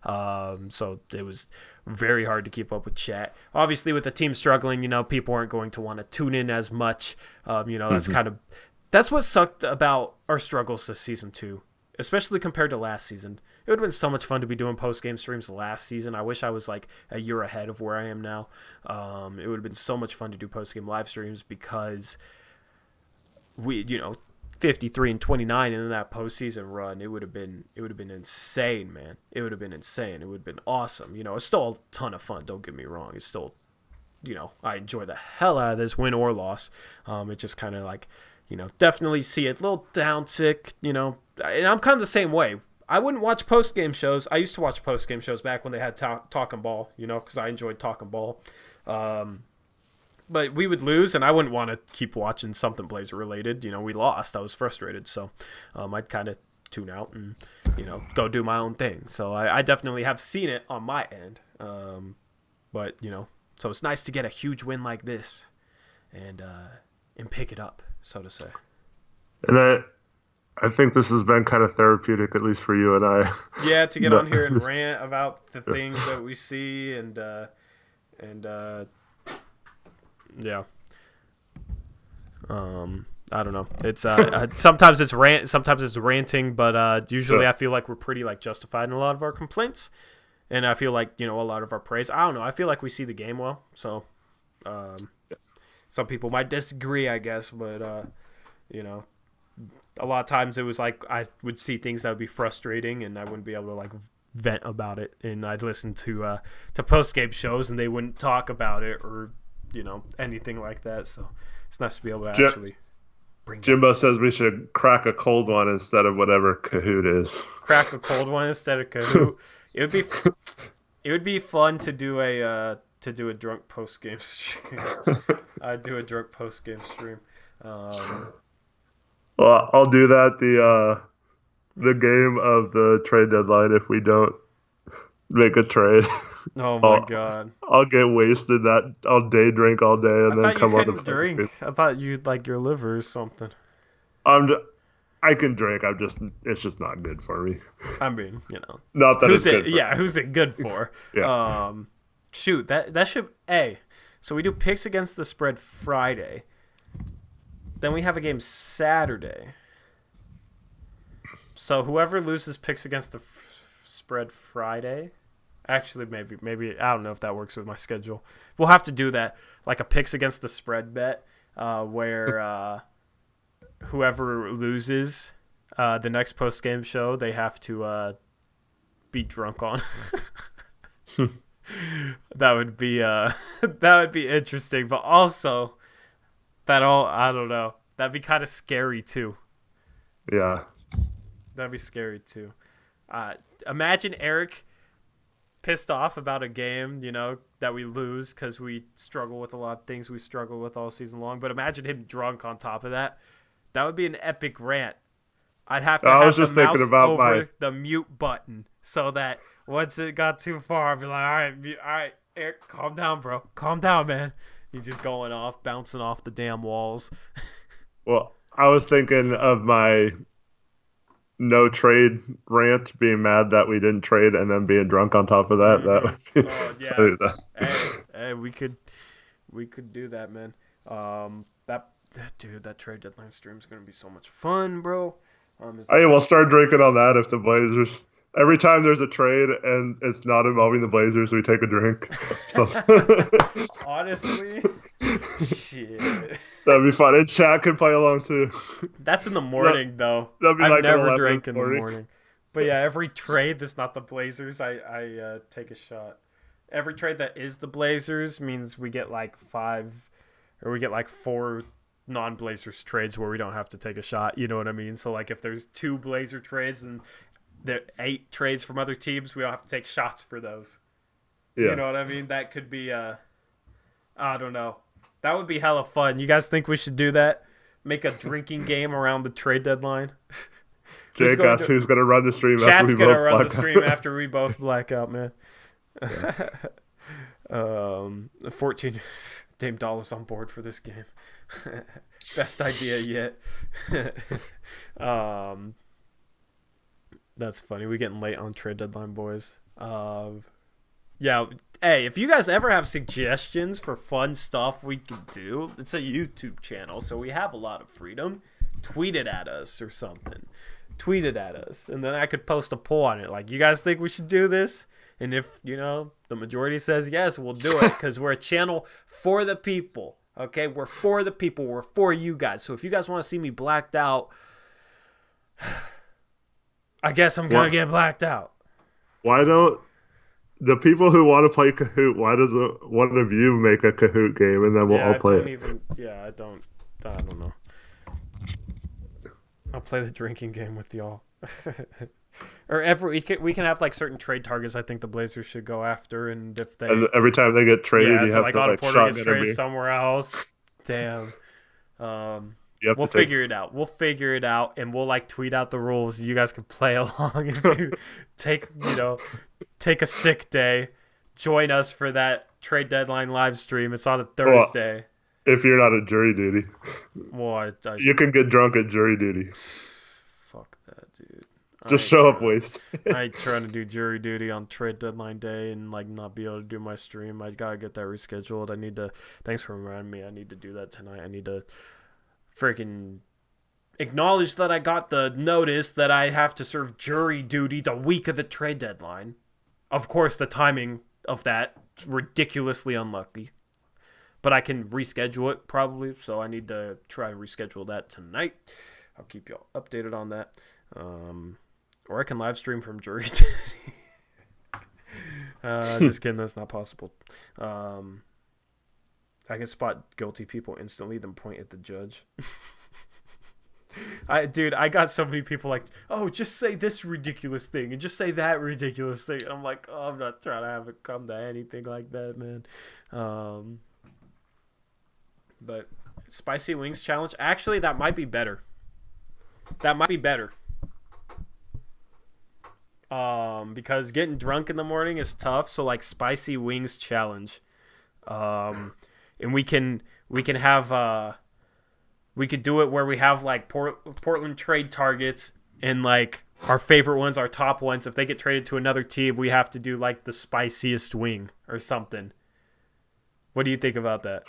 Speaker 1: So it was very hard to keep up with chat. Obviously, with the team struggling, people aren't going to want to tune in as much. That's what sucked about our struggles this season too, especially compared to last season. It would have been so much fun to be doing post-game streams last season. I wish I was like a year ahead of where I am now. It would have been so much fun to do post-game live streams because we, 53-29 in that postseason run, it would have been insane, man. It would have been insane. It would have been awesome. It's still a ton of fun. Don't get me wrong. It's still, I enjoy the hell out of this win or loss. It just kind of like, definitely see it a little downtick. And I'm kind of the same way. I wouldn't watch post-game shows. I used to watch post-game shows back when they had talking ball, because I enjoyed talking ball. But we would lose, and I wouldn't want to keep watching something Blazer related. We lost. I was frustrated, so I'd kind of tune out and go do my own thing. So I definitely have seen it on my end. But so it's nice to get a huge win like this, and pick it up, so to say.
Speaker 2: And I think this has been kind of therapeutic, at least for you and I.
Speaker 1: Yeah, to get on here and rant about the things that we see and yeah. I don't know. It's sometimes it's ranting, but usually I feel like we're pretty like justified in a lot of our complaints, and I feel like a lot of our praise. I don't know. I feel like we see the game well, so some people might disagree, I guess, but a lot of times it was like I would see things that would be frustrating, and I wouldn't be able to like vent about it, and I'd listen to post-game shows, and they wouldn't talk about it or anything like that. So it's nice to be able to actually bring
Speaker 2: Jimbo says we should crack a cold one instead of whatever Kahoot is.
Speaker 1: Crack a cold one instead of Kahoot. It would be fun to do a drunk post-game stream. I'd do a drunk post-game stream.
Speaker 2: Well, I'll do that the game of the trade deadline if we don't make a trade.
Speaker 1: Oh my God!
Speaker 2: I'll get wasted. I'll day drink all day and then come on the
Speaker 1: drink. I thought you'd like your liver or something.
Speaker 2: I can drink. It's just not good for me.
Speaker 1: I mean,
Speaker 2: not that it's good.
Speaker 1: Who's it good for?
Speaker 2: Yeah.
Speaker 1: Shoot, that should. Hey, So we do picks against the spread Friday. Then we have a game Saturday. So whoever loses picks against the spread Friday. Actually, maybe I don't know if that works with my schedule. We'll have to do that, like a picks against the spread bet, where whoever loses the next post game show, they have to be drunk on. That would be interesting, but also I don't know. That'd be kind of scary too.
Speaker 2: Yeah.
Speaker 1: That'd be scary too. Imagine Eric pissed off about a game, that we lose because we struggle with a lot of things we struggle with all season long. But imagine him drunk on top of that. That would be an epic rant. I'd have to have the mouse over the mute button so that once it got too far, I'd be like, all right, Eric, calm down, bro. Calm down, man. He's just going off, bouncing off the damn walls.
Speaker 2: Well, I was thinking of my no trade rant, being mad that we didn't trade and then being drunk on top of that.
Speaker 1: Mm-hmm.
Speaker 2: That would be,
Speaker 1: Hey, we could do that, man. That trade deadline stream is gonna be so much fun, bro.
Speaker 2: Hey, we'll start drinking on that if the Blazers. Every time there's a trade and it's not involving the Blazers, we take a drink. So.
Speaker 1: Honestly, shit.
Speaker 2: That'd be fun. And chat can play along too.
Speaker 1: That's in the morning, though.
Speaker 2: That'd be
Speaker 1: I've
Speaker 2: like
Speaker 1: never drank in the morning. But yeah, every trade that's not the Blazers, I take a shot. Every trade that is the Blazers means we get like 4 non-Blazers trades where we don't have to take a shot. You know what I mean? So like if there's 2 Blazer trades and there 8 trades from other teams, we don't have to take shots for those. Yeah. You know what I mean? That could be I don't know. That would be hella fun. You guys think we should do that? Make a drinking game around the trade deadline?
Speaker 2: Jake asks who's going to run the stream after we both black out.
Speaker 1: Chat's going to run the stream after we both black out, man. Yeah. 14 Dame Dollars on board for this game. Best idea yet. That's funny. We're getting late on trade deadline, boys. Yeah. Hey, if you guys ever have suggestions for fun stuff we could do, it's a YouTube channel, so we have a lot of freedom. Tweet it at us or something. Tweet it at us, and then I could post a poll on it. Like, you guys think we should do this? And if, the majority says yes, we'll do it because we're a channel for the people. Okay? We're for the people. We're for you guys. So if you guys want to see me blacked out, I guess I'm going to get blacked out.
Speaker 2: Why don't the people who want to play Kahoot, why doesn't one of you make a Kahoot game and then we'll all play it?
Speaker 1: I don't know. I'll play the drinking game with y'all. Or we can have like certain trade targets I think the Blazers should go after, and if they
Speaker 2: every time they get traded, you have to
Speaker 1: Otto Porter gets traded somewhere else. Damn. We'll figure it out. We'll figure it out, and we'll like tweet out the rules. You guys can play along if you take a sick day. Join us for that trade deadline live stream. It's on a Thursday.
Speaker 2: Well, if you're not at jury duty, you can get drunk at jury duty. Fuck
Speaker 1: that, dude.
Speaker 2: Just show up wasted.
Speaker 1: I ain't trying to do jury duty on trade deadline day and like not be able to do my stream. I gotta get that rescheduled. Thanks for reminding me. I need to do that tonight. I need to freaking acknowledge that I got the notice that I have to serve jury duty the week of the trade deadline. Of course, the timing of that is ridiculously unlucky. But I can reschedule it probably, so I need to try to reschedule that tonight. I'll keep you all updated on that. Or I can live stream from jury duty. Just kidding, that's not possible. I can spot guilty people instantly, then point at the judge. I got so many people like, oh, just say this ridiculous thing and just say that ridiculous thing. I'm like, oh, I'm not trying to have it come to anything like that, man. But spicy wings challenge, actually, that might be better. Because getting drunk in the morning is tough. So like spicy wings challenge, and we can have we could do it where we have like Portland trade targets and like our favorite ones, our top ones. If they get traded to another team, we have to do like the spiciest wing or something. What do you think about that?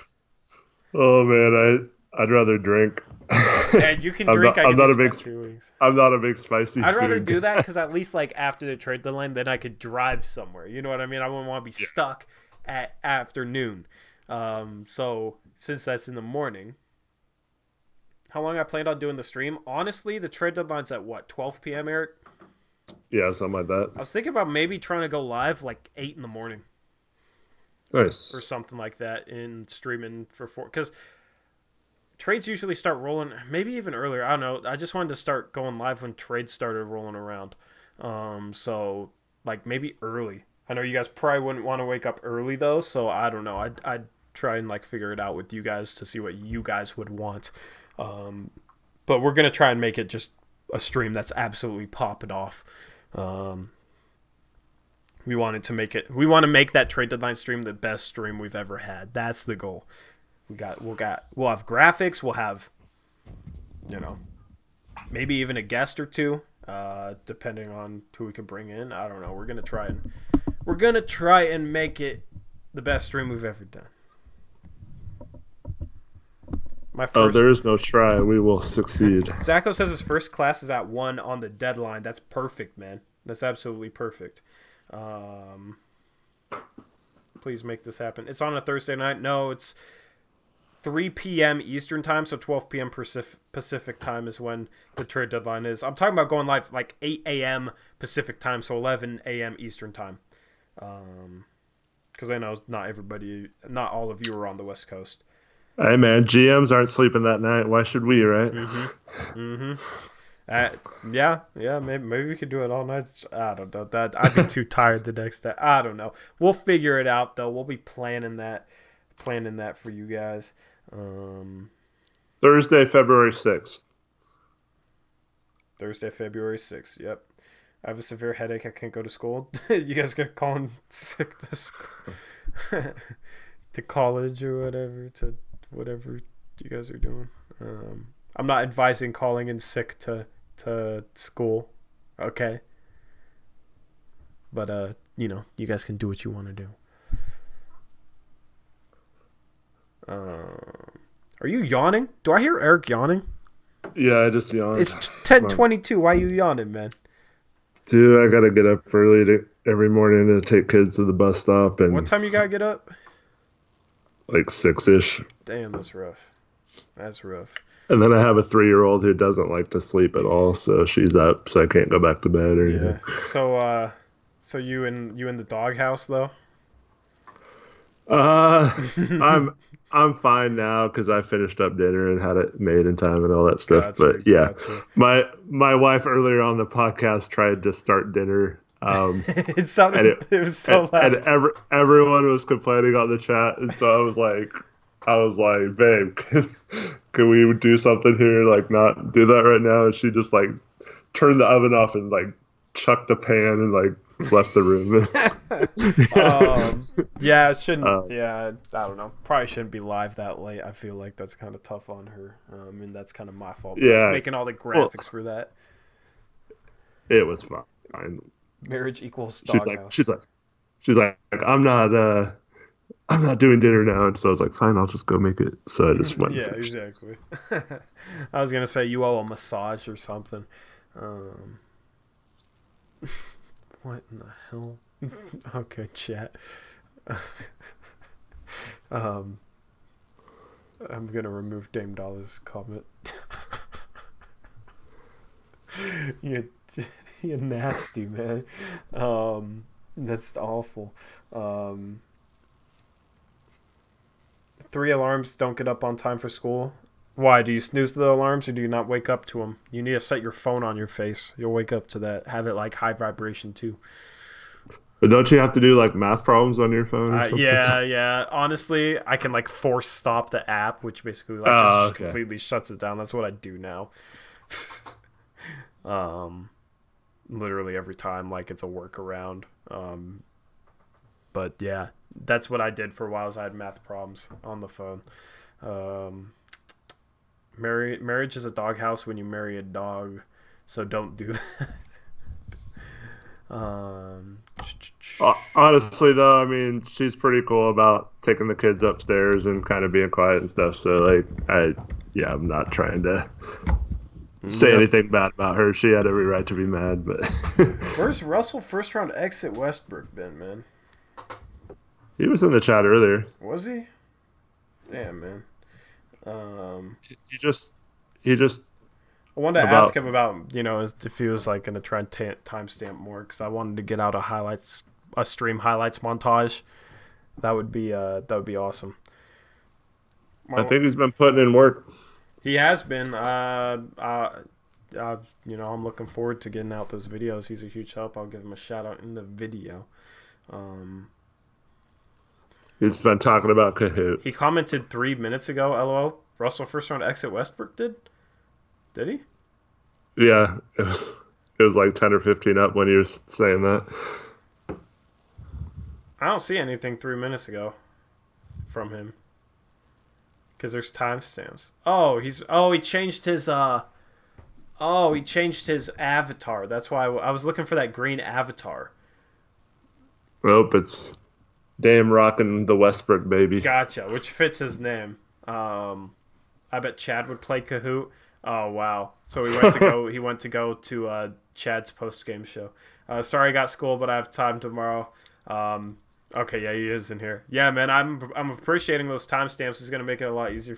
Speaker 2: Oh man, I'd rather drink.
Speaker 1: And you can drink. I
Speaker 2: I'm
Speaker 1: can do
Speaker 2: not a big
Speaker 1: spicy wings.
Speaker 2: I'm not a big spicy
Speaker 1: I'd rather
Speaker 2: food
Speaker 1: do that
Speaker 2: guy.
Speaker 1: because at least like after the trade deadline, then I could drive somewhere. You know what I mean? I wouldn't want to be
Speaker 2: Yeah.
Speaker 1: stuck at afternoon. So since that's in the morning, how long I planned on doing the stream? Honestly, the trade deadline's at what 12 p.m. Eric.
Speaker 2: Yeah, something like
Speaker 1: I
Speaker 2: that.
Speaker 1: was thinking about maybe trying to go live like 8 in the morning or
Speaker 2: Nice.
Speaker 1: something like that in streaming for 4 because trades usually start rolling maybe even earlier. I don't know. I just wanted to start going live when trades started rolling around. So like maybe early. I know you guys probably wouldn't want to wake up early though, so I don't know. I'd try and like figure it out with you guys to see what you guys would want. But we're gonna try and make it just a stream that's absolutely popping off. Um, we wanted to make it. We want to make that trade deadline stream the best stream we've ever had. That's the goal. We'll have graphics. We'll have, you know, maybe even a guest or two, depending on who we can bring in. I don't know. We're gonna try and make it the best stream we've ever done. My
Speaker 2: Oh,
Speaker 1: first
Speaker 2: there is no try. We will succeed.
Speaker 1: Zacho says his first class is at 1 on the deadline. That's perfect, man. That's absolutely perfect. Um, please make this happen. It's on a Thursday night. No, it's 3 p.m. Eastern time, so 12 p.m. Pacific time is when the trade deadline is. I'm talking about going live like 8 a.m. Pacific time, so 11 a.m. Eastern time. Because I know not all of you are on the West Coast.
Speaker 2: Hey man, GMs aren't sleeping that night. Why should we, right?
Speaker 1: Yeah, maybe we could do it all night. I don't know. That I'd be too tired the next day. I don't know. We'll figure it out though. We'll be planning that for you guys.
Speaker 2: Thursday, February 6th.
Speaker 1: Thursday, February 6th. Yep. I have a severe headache. I can't go to school. You guys gonna call in sick to school, to college or whatever, to whatever you guys are doing. I'm not advising calling in sick to school, okay? But you guys can do what you want to do. Are you yawning? Do I hear Eric yawning?
Speaker 2: Yeah, I just yawned.
Speaker 1: It's 10:22. Why are you yawning, man?
Speaker 2: Dude, I gotta get up early every morning to take kids to the bus stop and
Speaker 1: What time you gotta get up?
Speaker 2: like 6-ish.
Speaker 1: Damn, that's rough. That's rough.
Speaker 2: And then I have a 3-year-old who doesn't like to sleep at all, so she's up, so I can't go back to bed or anything.
Speaker 1: Yeah. So you in the doghouse though?
Speaker 2: I'm fine now because I finished up dinner and had it made in time and all that stuff.
Speaker 1: Gotcha,
Speaker 2: But yeah,
Speaker 1: gotcha.
Speaker 2: my wife earlier on the podcast tried to start dinner.
Speaker 1: It sounded. It was so loud.
Speaker 2: And everyone was complaining on the chat, and so I was like, babe, can we do something here? Like, not do that right now. And she just like turned the oven off and like chucked the pan and like left the room.
Speaker 1: Yeah, it shouldn't. Yeah, I don't know. Probably shouldn't be live that late. I feel like that's kind of tough on her. And that's kind of my fault.
Speaker 2: Yeah,
Speaker 1: I was making all the graphics for that.
Speaker 2: It was fine.
Speaker 1: Marriage equals
Speaker 2: She's
Speaker 1: doghouse.
Speaker 2: like, I'm not doing dinner now. And so I was like, fine, I'll just go make it. So I just went.
Speaker 1: Yeah, exactly. I was gonna say you owe a massage or something. What in the hell? Okay, chat. I'm gonna remove Dame Dollars comment. you nasty man. That's awful. 3 alarms don't get up on time for school. Why? Do you snooze the alarms or do you not wake up to them? You need to set your phone on your face. You'll wake up to that. Have it like high vibration too.
Speaker 2: But don't you have to do like math problems on your phone or something?
Speaker 1: Yeah. Honestly, I can like force stop the app, which basically like just completely shuts it down. That's what I do now. Literally every time, like it's a workaround. But yeah, that's what I did for a while. Is I had math problems on the phone. Marriage is a doghouse when you marry a dog, so don't do that. Um,
Speaker 2: Honestly, though, I mean, she's pretty cool about taking the kids upstairs and kind of being quiet and stuff. So, like, yeah, I'm not trying to say
Speaker 1: yep.
Speaker 2: anything bad about her. She had every right to be mad, but
Speaker 1: Where's Russell first round exit Westbrook been, man?
Speaker 2: he was in the chat earlier.
Speaker 1: Was he? Damn, man. Um,
Speaker 2: He just
Speaker 1: I wanted to ask
Speaker 2: about.
Speaker 1: him about, if he was like going to try and timestamp more, because I wanted to get out a stream highlights montage. That would be awesome.
Speaker 2: I
Speaker 1: Well,
Speaker 2: think he's been putting in work.
Speaker 1: he has been. I'm looking forward to getting out those videos. He's a huge help. I'll give him a shout out in the video. Um,
Speaker 2: He's been talking about Kahoot.
Speaker 1: he commented 3 minutes ago. LOL. Russell first round exit Westbrook did. Did he?
Speaker 2: Yeah, it was like 10 or 15 up when he was saying that.
Speaker 1: I don't see anything 3 minutes ago from him. Because there's timestamps. He changed his avatar. That's why I was looking for that green avatar.
Speaker 2: Nope, it's Dame rocking the Westbrook baby.
Speaker 1: Gotcha, which fits his name. I bet Chad would play Kahoot. Oh wow! So he went to go to Chad's post game show. Sorry, I got school, but I have time tomorrow. Okay, yeah, he is in here. Yeah, man, I'm appreciating those timestamps. It's gonna make it a lot easier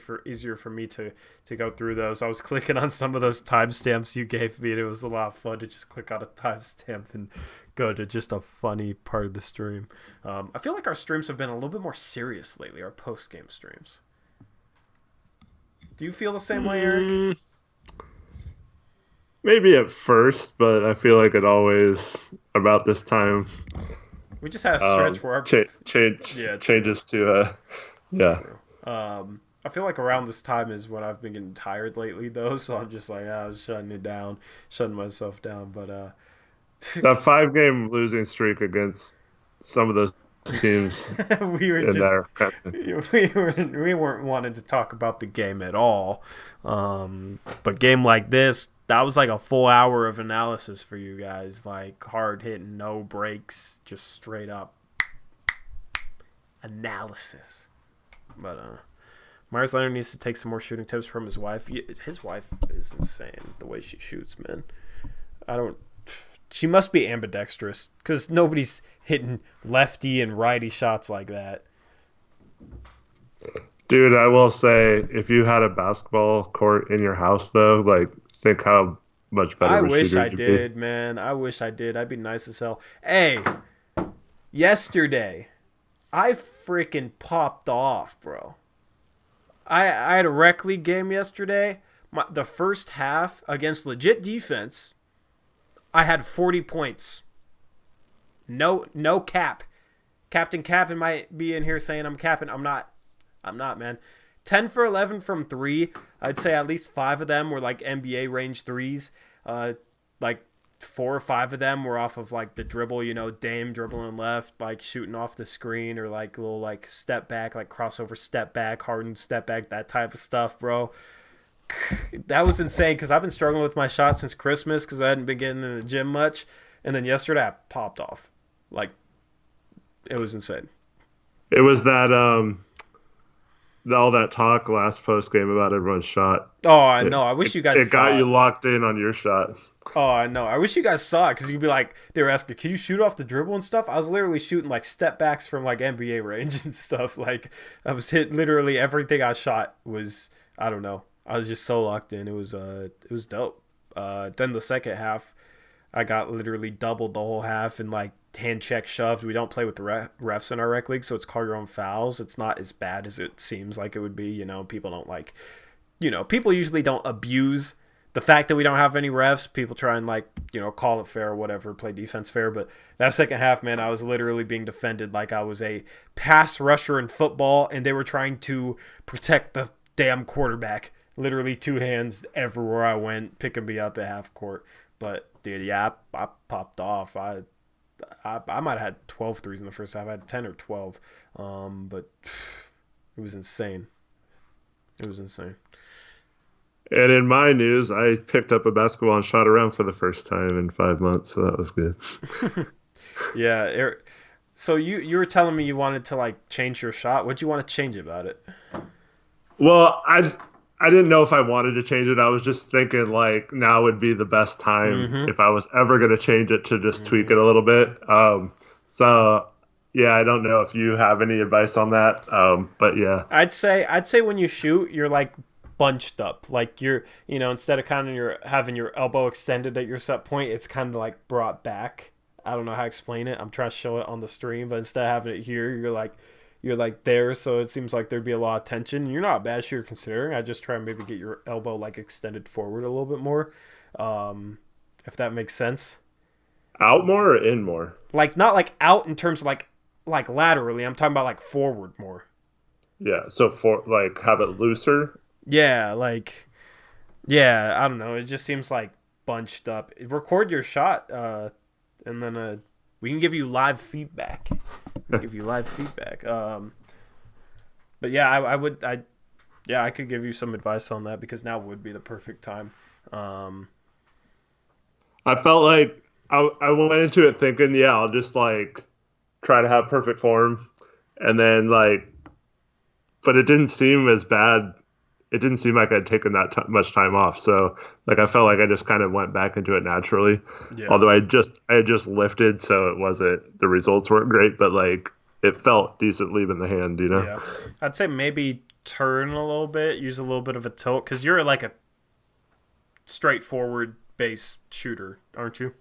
Speaker 1: for me to go through those. I was clicking on some of those timestamps you gave me, and it was a lot of fun to just click on a timestamp and go to just a funny part of the stream. I feel like our streams have been a little bit more serious lately. Our post game streams. Do you feel the same way, Eric?
Speaker 2: Maybe at first, but I feel like it always about this time
Speaker 1: We just had a stretch where yeah,
Speaker 2: changes to yeah.
Speaker 1: true. I feel like around this time is when I've been getting tired lately, though. So I'm just like, I was shutting myself down. But
Speaker 2: That 5 game losing streak against some of those teams
Speaker 1: we were
Speaker 2: in
Speaker 1: just
Speaker 2: there.
Speaker 1: we weren't wanting to talk about the game at all. But game like this, that was like a full hour of analysis for you guys, like hard hitting, no breaks, just straight up analysis. But Myers Leonard needs to take some more shooting tips from his wife. His wife is insane the way she shoots, man. She must be ambidextrous because nobody's hitting lefty and righty shots like that.
Speaker 2: Dude, I will say, if you had a basketball court in your house, though, like, think how much better
Speaker 1: I
Speaker 2: of a
Speaker 1: wish
Speaker 2: shooter
Speaker 1: I
Speaker 2: you'd
Speaker 1: did, man. I wish I did. I'd be nice as hell. Hey, yesterday, I freaking popped off, bro. I had a rec league game yesterday. The first half against legit defense, I had 40 points. No cap. Captain Cap'n might be in here saying I'm capping. I'm not, man. 10 for 11 from 3. I'd say at least 5 of them were like NBA range threes. Like 4 or 5 of them were off of like the dribble, Dame dribbling left, like shooting off the screen, or like little like step back, like crossover step back, Harden step back, that type of stuff, bro. That was insane because I've been struggling with my shot since Christmas because I hadn't been getting in the gym much. And then yesterday I popped off. Like, it was insane.
Speaker 2: It was that all that talk last post game about everyone's shot.
Speaker 1: Oh, I know.
Speaker 2: It,
Speaker 1: I wish you guys
Speaker 2: it got
Speaker 1: saw
Speaker 2: you
Speaker 1: it.
Speaker 2: locked in on your shot.
Speaker 1: Oh, I know. I wish you guys saw it because you'd be like, they were asking, can you shoot off the dribble and stuff? I was literally shooting like step backs from like NBA range and stuff. Like, I was hit literally everything I shot was, I don't know. I was just so locked in. It was dope. Then the second half, I got literally doubled the whole half and like hand check shoved. We don't play with the refs in our rec league, so it's call your own fouls. It's not as bad as it seems like it would be. People don't like, people usually don't abuse the fact that we don't have any refs. People try and like, call it fair or whatever, play defense fair. But that second half, man, I was literally being defended like I was a pass rusher in football, and they were trying to protect the damn quarterback. Literally 2 hands everywhere I went, picking me up at half court. But dude, yeah, I popped off. I might have had 12 threes in the first half. I had 10 or 12. But it was insane. It was insane.
Speaker 2: And in my news, I picked up a basketball and shot around for the first time in 5 months, so that was good.
Speaker 1: Yeah. So you were telling me you wanted to like change your shot. What'd you want to change about it?
Speaker 2: Well, I didn't know if I wanted to change it. I was just thinking like now would be the best time
Speaker 1: Mm-hmm.
Speaker 2: if I was ever going to change it to just tweak
Speaker 1: Mm-hmm.
Speaker 2: it a little bit. So yeah, I don't know if you have any advice on that. But yeah,
Speaker 1: I'd say when you shoot, you're like bunched up. Like instead of kind of your having your elbow extended at your set point, it's kind of like brought back. I don't know how to explain it. I'm trying to show it on the stream, but instead of having it here, you're like there, so it seems like there'd be a lot of tension. You're not a bad shooter considering. I just try and maybe get your elbow like extended forward a little bit more, um, if that makes sense.
Speaker 2: out more or in more?
Speaker 1: Like not like out in terms of like laterally. I'm talking about like forward more.
Speaker 2: Yeah, so for like have it looser.
Speaker 1: Yeah, yeah. I don't know. It just seems like bunched up. Record your shot, and then we can give you live feedback. Give you live feedback. But yeah, I would yeah, I could give you some advice on that because now would be the perfect time. Um,
Speaker 2: I felt like I went into it thinking, yeah, I'll just like try to have perfect form, and then like, but it didn't seem as bad. It didn't seem like I'd taken that much time off. So like I felt like I just kind of went back into it naturally.
Speaker 1: yeah,
Speaker 2: Although I had just lifted, so it wasn't the results weren't great, but like it felt decent leaving the hand, you know.
Speaker 1: yeah. I'd say maybe turn a little bit, use a little bit of a tilt because you're like a straightforward base shooter, aren't you?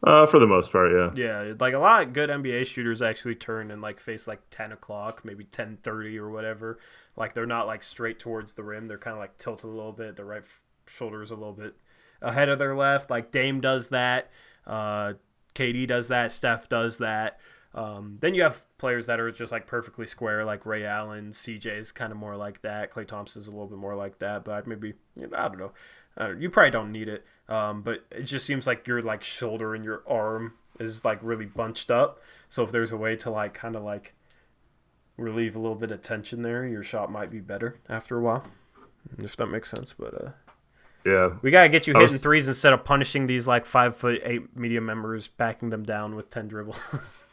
Speaker 2: For the most part, yeah.
Speaker 1: Yeah, like a lot of good NBA shooters actually turn and like face like 10 o'clock, maybe 10:30 or whatever. Like they're not like straight towards the rim. They're kind of like tilted a little bit. Their right shoulder is a little bit ahead of their left. Like Dame does that. Uh, KD does that. Steph does that. Then you have players that are just like perfectly square, like Ray Allen. CJ is kind of more like that. Klay Thompson's a little bit more like that. But maybe I don't know. You probably don't need it. But it just seems like your like shoulder and your arm is like really bunched up. So if there's a way to like kind of like relieve a little bit of tension there, your shot might be better after a while. If that makes sense. But
Speaker 2: Yeah.
Speaker 1: we gotta get you
Speaker 2: I
Speaker 1: hitting
Speaker 2: was
Speaker 1: threes instead of punishing these like 5'8" medium members, backing them down with 10 dribbles.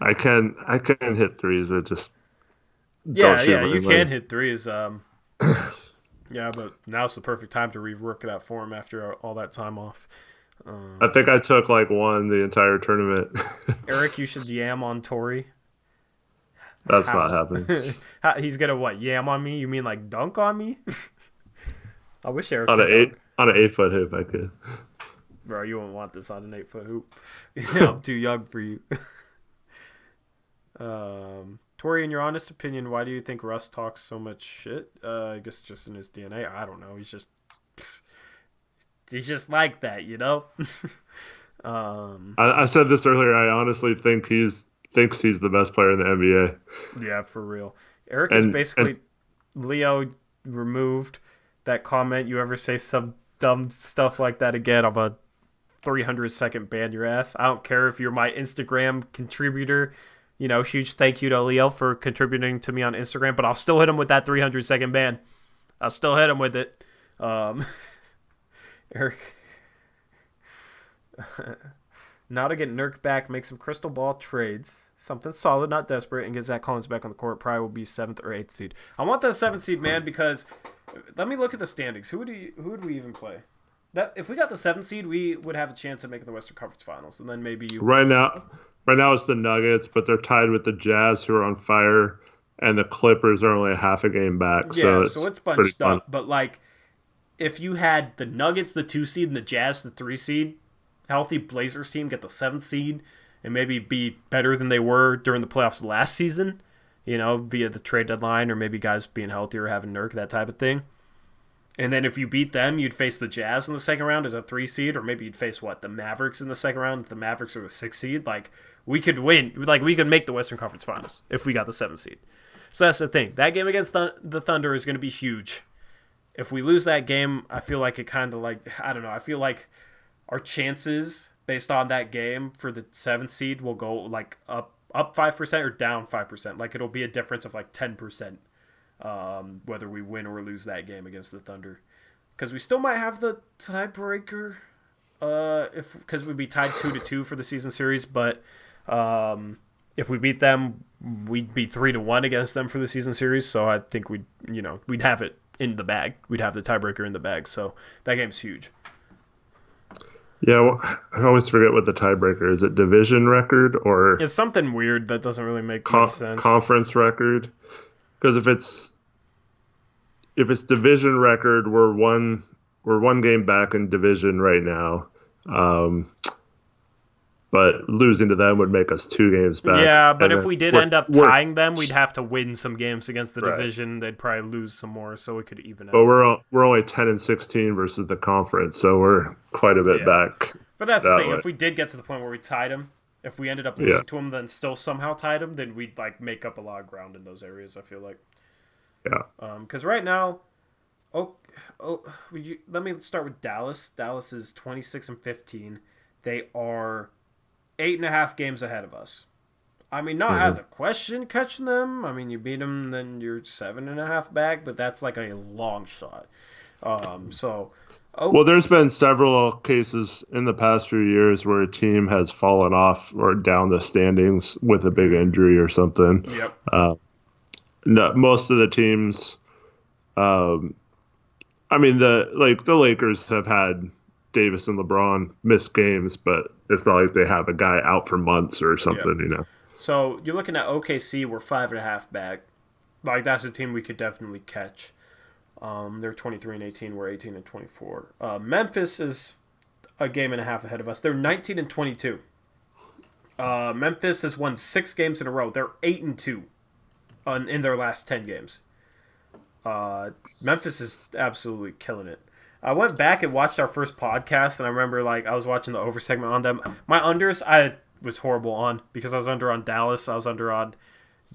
Speaker 2: I can hit threes. I just don't
Speaker 1: Yeah,
Speaker 2: shoot
Speaker 1: yeah,
Speaker 2: very
Speaker 1: you can
Speaker 2: much.
Speaker 1: hit threes. Yeah, but now's the perfect time to rework that form after all that time off.
Speaker 2: I
Speaker 1: Um,
Speaker 2: think I took like one the entire tournament.
Speaker 1: Eric, you should yam on Tori.
Speaker 2: That's not
Speaker 1: How?
Speaker 2: happening.
Speaker 1: He's gonna what? Yam on me? You mean like dunk on me? I wish Eric
Speaker 2: On
Speaker 1: could
Speaker 2: an eight
Speaker 1: dunk.
Speaker 2: on an 8 foot hoop, I could.
Speaker 1: Bro, you won't want this on an 8 foot hoop. I'm too young for you. Tori, in your honest opinion, why do you think Russ talks so much shit? I guess just in his DNA. I don't know. He's just like that, you know. um,
Speaker 2: I said this earlier. I honestly think he's thinks he's the best player in the NBA,
Speaker 1: yeah, for real. Eric is
Speaker 2: and
Speaker 1: basically Leo removed that comment. You ever say some dumb stuff like that again? I'm a 300-second ban your ass. I don't care if you're my Instagram contributor. Huge thank you to Leo for contributing to me on Instagram, but I'll still hit him with that 300-second ban. I'll still hit him with it. Um, Eric, now to get Nurk back, make some crystal ball trades. Something solid, not desperate, and get Zach Collins back on the court. Probably will be 7th or 8th seed. I want that 7th seed, man, because let me look at the standings. Who would we even play? That if we got the 7th seed, we would have a chance at making the Western Conference Finals, and then maybe you.
Speaker 2: right now, it's the Nuggets, but they're tied with the Jazz, who are on fire, and the Clippers are only a half a game back, so
Speaker 1: Yeah, so
Speaker 2: it's
Speaker 1: it's
Speaker 2: pretty
Speaker 1: bunched
Speaker 2: fun.
Speaker 1: up. But like, if you had the Nuggets, the 2 seed, and the Jazz, the 3 seed, healthy Blazers team get the 7th seed, and maybe be better than they were during the playoffs last season, via the trade deadline or maybe guys being healthier, having Nurk, that type of thing. And then if you beat them, you'd face the Jazz in the second round as a 3 seed, or maybe you'd face what, the Mavericks in the second round. If the Mavericks are the 6 seed, like we could win, like we could make the Western Conference Finals if we got the 7th seed. So that's the thing. That game against the Thunder is going to be huge. If we lose that game, I feel like it kind of like I don't know. I feel like our chances based on that game for the 7th seed will go like up 5% or down 5%. Like it'll be a difference of like 10%. whether we win or lose that game against the Thunder, because we still might have the tiebreaker. Because we'd be tied 2-2 for the season series, but if we beat them, we'd be 3-1 against them for the season series. So I think we'd have it in the bag. We'd have the tiebreaker in the bag. So that game's huge.
Speaker 2: Yeah, well, I always forget what the tiebreaker is. It division record or
Speaker 1: It's something weird that doesn't really make much sense.
Speaker 2: Conference record? Because if it's division record, we're one game back in division right now. But losing to them would make us 2 games back.
Speaker 1: Yeah, but if we did end up tying them, we'd have to win some games against the
Speaker 2: Right.
Speaker 1: division. They'd probably lose some more, so we could even out.
Speaker 2: But we're only 10-16 versus the conference, so we're quite a bit back.
Speaker 1: But that's the thing.
Speaker 2: way.
Speaker 1: If we did get to the point where we tied them, if we ended up losing to them, then still somehow tied them, then we'd like make up a lot of ground in those areas. I feel like.
Speaker 2: Yeah.
Speaker 1: Because right now, let me start with Dallas. Dallas is 26-15. They are 8.5 games ahead of us. I mean, not out of the question catching them. I mean, you beat them, then you're 7.5 back, but that's like a long shot.
Speaker 2: Well, there's been several cases in the past few years where a team has fallen off or down the standings with a big injury or something.
Speaker 1: Yep.
Speaker 2: Most of the teams, I mean, the Lakers have had Davis and LeBron miss games, but it's not like they have a guy out for months or something,
Speaker 1: So you're looking at OKC, we're 5.5 back. Like, that's a team we could definitely catch. They're 23-18, we're 18-24. Memphis is a game and a half ahead of us. They're 19-22. Memphis has won 6 games in a row. They're 8-2 in their last 10 games. Memphis is absolutely killing it. I went back and watched our first podcast, and I remember I was watching the over segment on them. My unders, I was horrible on because I was under on Dallas, I was under on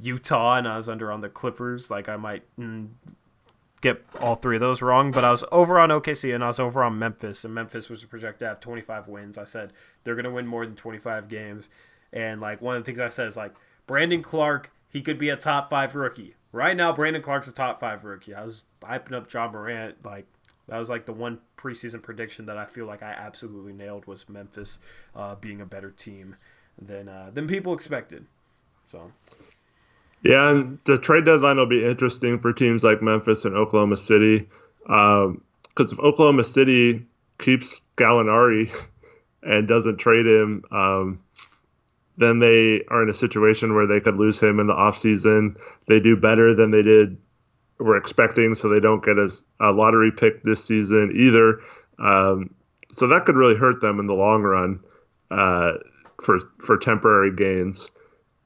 Speaker 1: Utah, and I was under on the Clippers. I might get all 3 of those wrong, but I was over on OKC and I was over on Memphis, and Memphis was projected to have 25 wins. I said they're going to win more than 25 games, and one of the things I said is Brandon Clark, he could be a top 5 rookie. Right now, Brandon Clark's a top 5 rookie. I was hyping up John Morant, that was the one preseason prediction that I feel like I absolutely nailed was Memphis being a better team than people expected. So.
Speaker 2: Yeah, and the trade deadline will be interesting for teams like Memphis and Oklahoma City. Because if Oklahoma City keeps Gallinari and doesn't trade him, then they are in a situation where they could lose him in the offseason. They do better than they were expecting, so they don't get a lottery pick this season either. So that could really hurt them in the long run for temporary gains.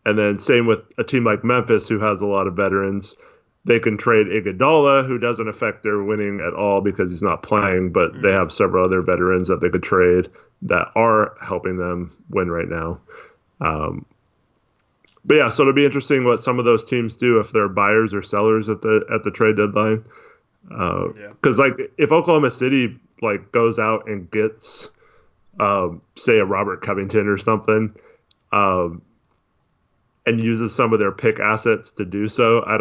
Speaker 2: And then same with a team like Memphis, who has a lot of veterans. They can trade Iguodala, who doesn't affect their winning at all because he's not playing, but they have several other veterans that they could trade that are helping them win right now. But yeah, so it'll be interesting what some of those teams do if they're buyers or sellers at the trade deadline. Because if Oklahoma City goes out and gets say a Robert Covington or something, and uses some of their pick assets to do so, I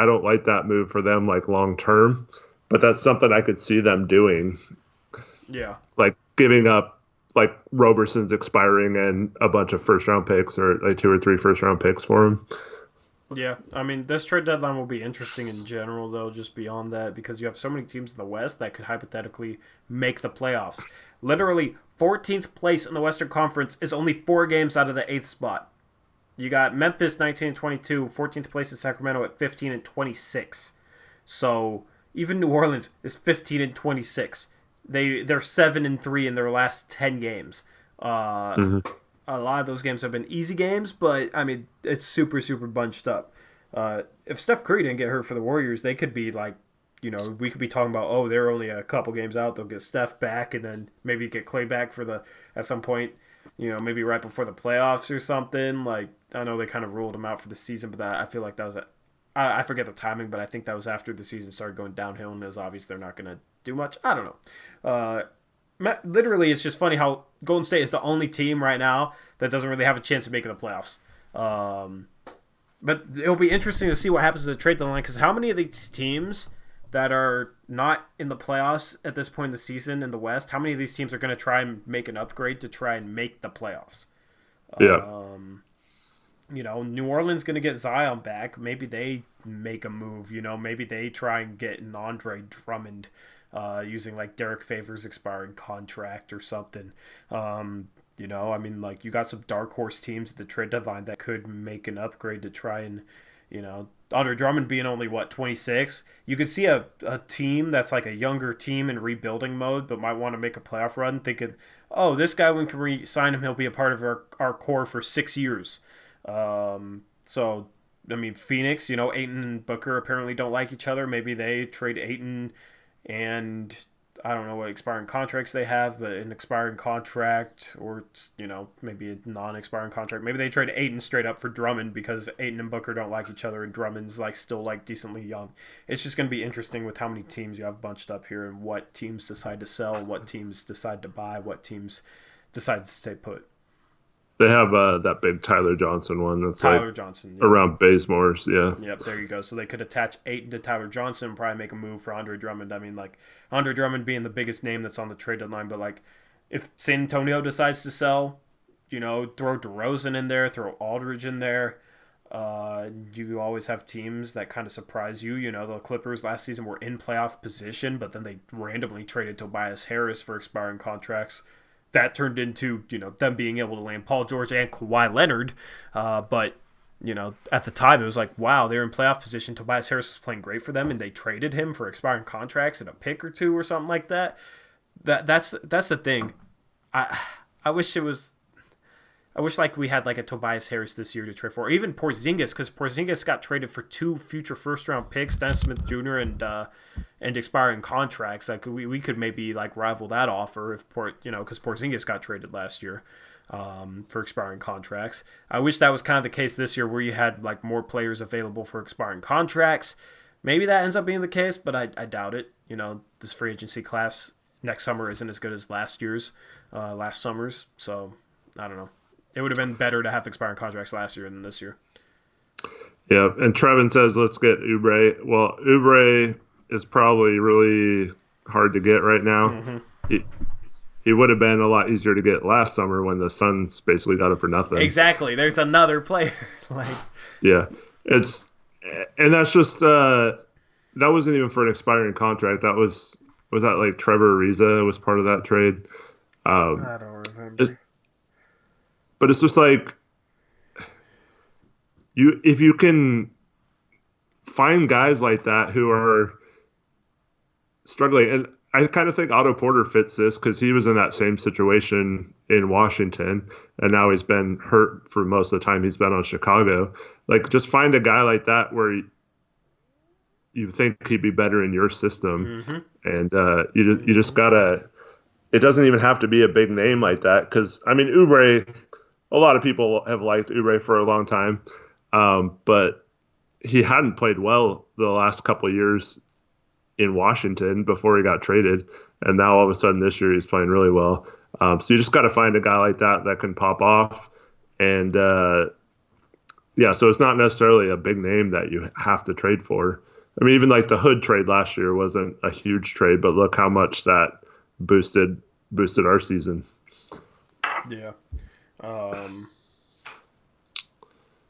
Speaker 2: don't like that move for them long term. But that's something I could see them doing.
Speaker 1: Yeah.
Speaker 2: Giving up Roberson's expiring and a bunch of first round picks or 2 or 3 first round picks for him.
Speaker 1: Yeah, I mean, this trade deadline will be interesting in general, though, just beyond that, because you have so many teams in the West that could hypothetically make the playoffs. Literally, 14th place in the Western Conference is only 4 games out of the 8th spot. You got Memphis 19-22, 14th place in Sacramento at 15-26. So even New Orleans is 15-26. They're 7-3 in their last 10 games. A lot of those games have been easy games, but I mean it's super bunched up. If Steph Curry didn't get hurt for the Warriors, they could be we could be talking about they're only a couple games out. They'll get Steph back and then maybe get Clay back at some point. Maybe right before the playoffs or something. I know they kind of ruled him out for the season, but I feel like that was I forget the timing, but I think that was after the season started going downhill, and it was obvious they're not going to do much. I don't know. Literally, it's just funny how Golden State is the only team right now that doesn't really have a chance of making the playoffs. But it'll be interesting to see what happens to the trade deadline, because how many of these teams that are not in the playoffs at this point in the season in the West, how many of these teams are going to try and make an upgrade to try and make the playoffs?
Speaker 2: Yeah.
Speaker 1: New Orleans going to get Zion back. Maybe they make a move. Maybe they try and get an Andre Drummond using like Derek Favors' expiring contract or something. You got some dark horse teams at the trade deadline that could make an upgrade to try and, Andre Drummond being only, 26? You could see a team that's like a younger team in rebuilding mode but might want to make a playoff run thinking, oh, this guy, when we can re-sign him, he'll be a part of our core for 6 years. Phoenix, Ayton and Booker apparently don't like each other. Maybe they trade Ayton and I don't know what expiring contracts they have, but an expiring contract or, maybe a non-expiring contract. Maybe they trade Ayton straight up for Drummond because Ayton and Booker don't like each other and Drummond's still decently young. It's just going to be interesting with how many teams you have bunched up here and what teams decide to sell, what teams decide to buy, what teams decide to stay put.
Speaker 2: They have that big Tyler Johnson one that's
Speaker 1: Tyler Johnson,
Speaker 2: yeah. Around Bazemore's, yeah.
Speaker 1: Yep, there you go. So they could attach Ayton to Tyler Johnson and probably make a move for Andre Drummond. Andre Drummond being the biggest name that's on the trade deadline, but if San Antonio decides to sell, throw DeRozan in there, throw Aldridge in there. You always have teams that kind of surprise you. The Clippers last season were in playoff position, but then they randomly traded Tobias Harris for expiring contracts. That turned into, them being able to land Paul George and Kawhi Leonard. But at the time, it was like, wow, they're in playoff position. Tobias Harris was playing great for them, and they traded him for expiring contracts and a pick or two or something like that. That's the thing. I wish we had a Tobias Harris this year to trade for, or even Porzingis, because Porzingis got traded for 2 future first-round picks, Dennis Smith Jr. and expiring contracts. We could maybe rival that offer if because Porzingis got traded last year for expiring contracts. I wish that was kind of the case this year, where you had more players available for expiring contracts. Maybe that ends up being the case, but I doubt it. This free agency class next summer isn't as good as last summer's. So I don't know. It would have been better to have expiring contracts last year than this year.
Speaker 2: Yeah, and Trevin says, let's get Oubre. Well, Oubre is probably really hard to get right now. Mm-hmm. He would have been a lot easier to get last summer when the Suns basically got it for nothing.
Speaker 1: Exactly. There's another player.
Speaker 2: Yeah. And that's just that wasn't even for an expiring contract. That was that Trevor Ariza was part of that trade.
Speaker 1: I don't remember.
Speaker 2: But it's just if you can find guys like that who are struggling, and I kind of think Otto Porter fits this because he was in that same situation in Washington, and now he's been hurt for most of the time he's been on Chicago. Just find a guy like that where you think he'd be better in your system, mm-hmm. and you just gotta. It doesn't even have to be a big name like that because Oubre. A lot of people have liked Oubre for a long time, but he hadn't played well the last couple of years in Washington before he got traded, and now all of a sudden this year he's playing really well. So you just got to find a guy like that can pop off, and so it's not necessarily a big name that you have to trade for. Even the Hood trade last year wasn't a huge trade, but look how much that boosted our season.
Speaker 1: Yeah.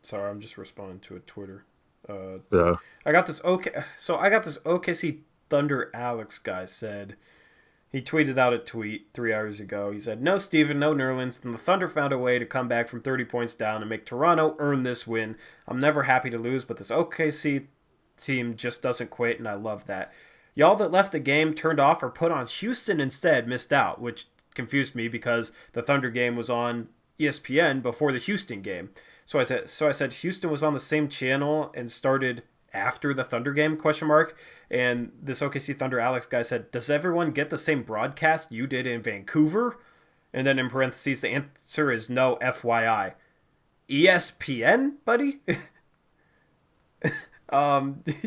Speaker 1: Sorry, I'm just responding to a Twitter.
Speaker 2: Yeah.
Speaker 1: I got this OKC Thunder Alex guy said, he tweeted out a tweet 3 hours ago. He said, "No Steven, no Nerlens, and the Thunder found a way to come back from 30 points down and make Toronto earn this win. I'm never happy to lose, but this OKC team just doesn't quit, and I love that. Y'all that left the game, turned off, or put on Houston instead missed out," which confused me because the Thunder game was on ESPN before the Houston game. So I said Houston was on the same channel and started after the Thunder game, ? And this OKC Thunder Alex guy said, "Does everyone get the same broadcast you did in Vancouver?" And then in parentheses, the answer is no, FYI. ESPN, buddy?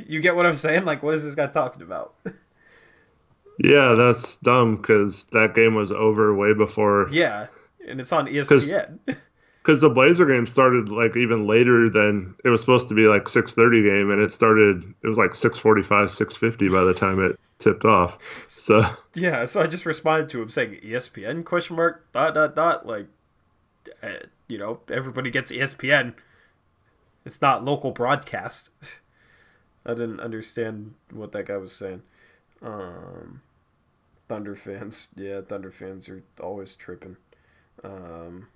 Speaker 1: You get what I'm saying? What is this guy talking about?
Speaker 2: Yeah, that's dumb because that game was over way before.
Speaker 1: Yeah, and it's on ESPN.
Speaker 2: because the Blazer game started like even later than it was supposed to be, like 6:30 game, and it was like 6:45, 6:50 by the time it tipped off. So
Speaker 1: Yeah, so I just responded to him saying ESPN question mark dot dot dot like, everybody gets ESPN. It's not local broadcast. I didn't understand what that guy was saying. Um, Thunder fans, yeah, Thunder fans are always tripping. Um,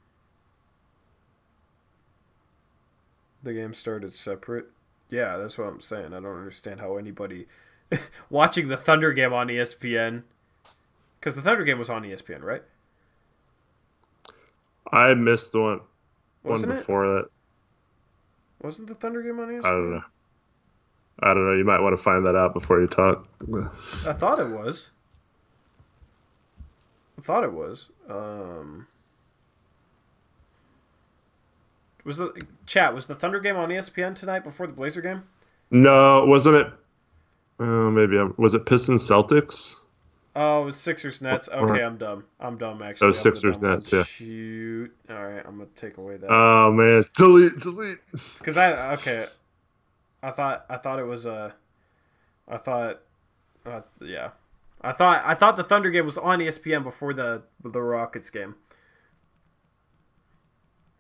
Speaker 1: the game started separate. Yeah, that's what I'm saying. I don't understand how anybody watching the Thunder game on ESPN, because the Thunder game was on ESPN, right?
Speaker 2: I missed the one
Speaker 1: Wasn't it?
Speaker 2: before that.
Speaker 1: Wasn't the Thunder game on
Speaker 2: I don't
Speaker 1: ESPN?
Speaker 2: know. I don't know. You might want to find that out before you talk.
Speaker 1: I thought it was. I thought it was. Was the Thunder game on ESPN tonight before the Blazer game?
Speaker 2: No, wasn't it? Was it Pistons Celtics?
Speaker 1: Oh, it was Sixers Nets.
Speaker 2: Or
Speaker 1: Okay, I'm dumb. I'm dumb
Speaker 2: oh,
Speaker 1: actually. I'm the
Speaker 2: Sixers
Speaker 1: dumb one.
Speaker 2: Nets, yeah.
Speaker 1: Shoot. All right, I'm gonna take away that
Speaker 2: Oh man, delete.
Speaker 1: because I thought it was a. I thought, yeah. I thought the Thunder game was on ESPN before the Rockets game.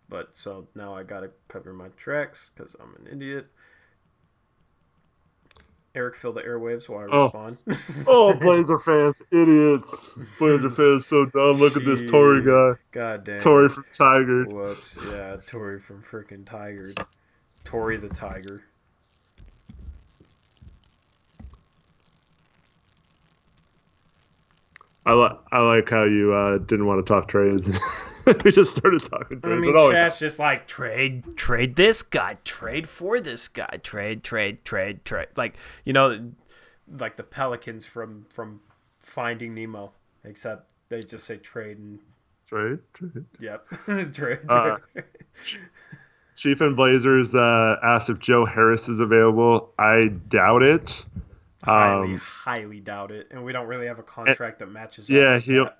Speaker 1: But so now I gotta cover my tracks because I'm an idiot. Eric, fill the airwaves while I
Speaker 2: Oh,
Speaker 1: respond.
Speaker 2: oh, Blazer fans, idiots. Blazer fans, so dumb. Look at this Tory
Speaker 1: Shit.
Speaker 2: guy,
Speaker 1: God dang
Speaker 2: Tory
Speaker 1: it.
Speaker 2: from Tigers.
Speaker 1: Whoops. Yeah, Tory from freaking Tiger. Tory the Tiger.
Speaker 2: I like how you didn't want to talk trades. We just started talking
Speaker 1: I
Speaker 2: trades.
Speaker 1: mean,
Speaker 2: It always
Speaker 1: chat's just like trade this guy, trade for this guy, trade. Like like the Pelicans from Finding Nemo, except they just say trade and
Speaker 2: trade.
Speaker 1: yep, trade.
Speaker 2: Uh, Chief and Blazers asked if Joe Harris is available. I doubt it.
Speaker 1: Highly,
Speaker 2: Um,
Speaker 1: highly doubt it, and we don't really have a
Speaker 2: and-
Speaker 1: contract that matches up
Speaker 2: yeah,
Speaker 1: with that.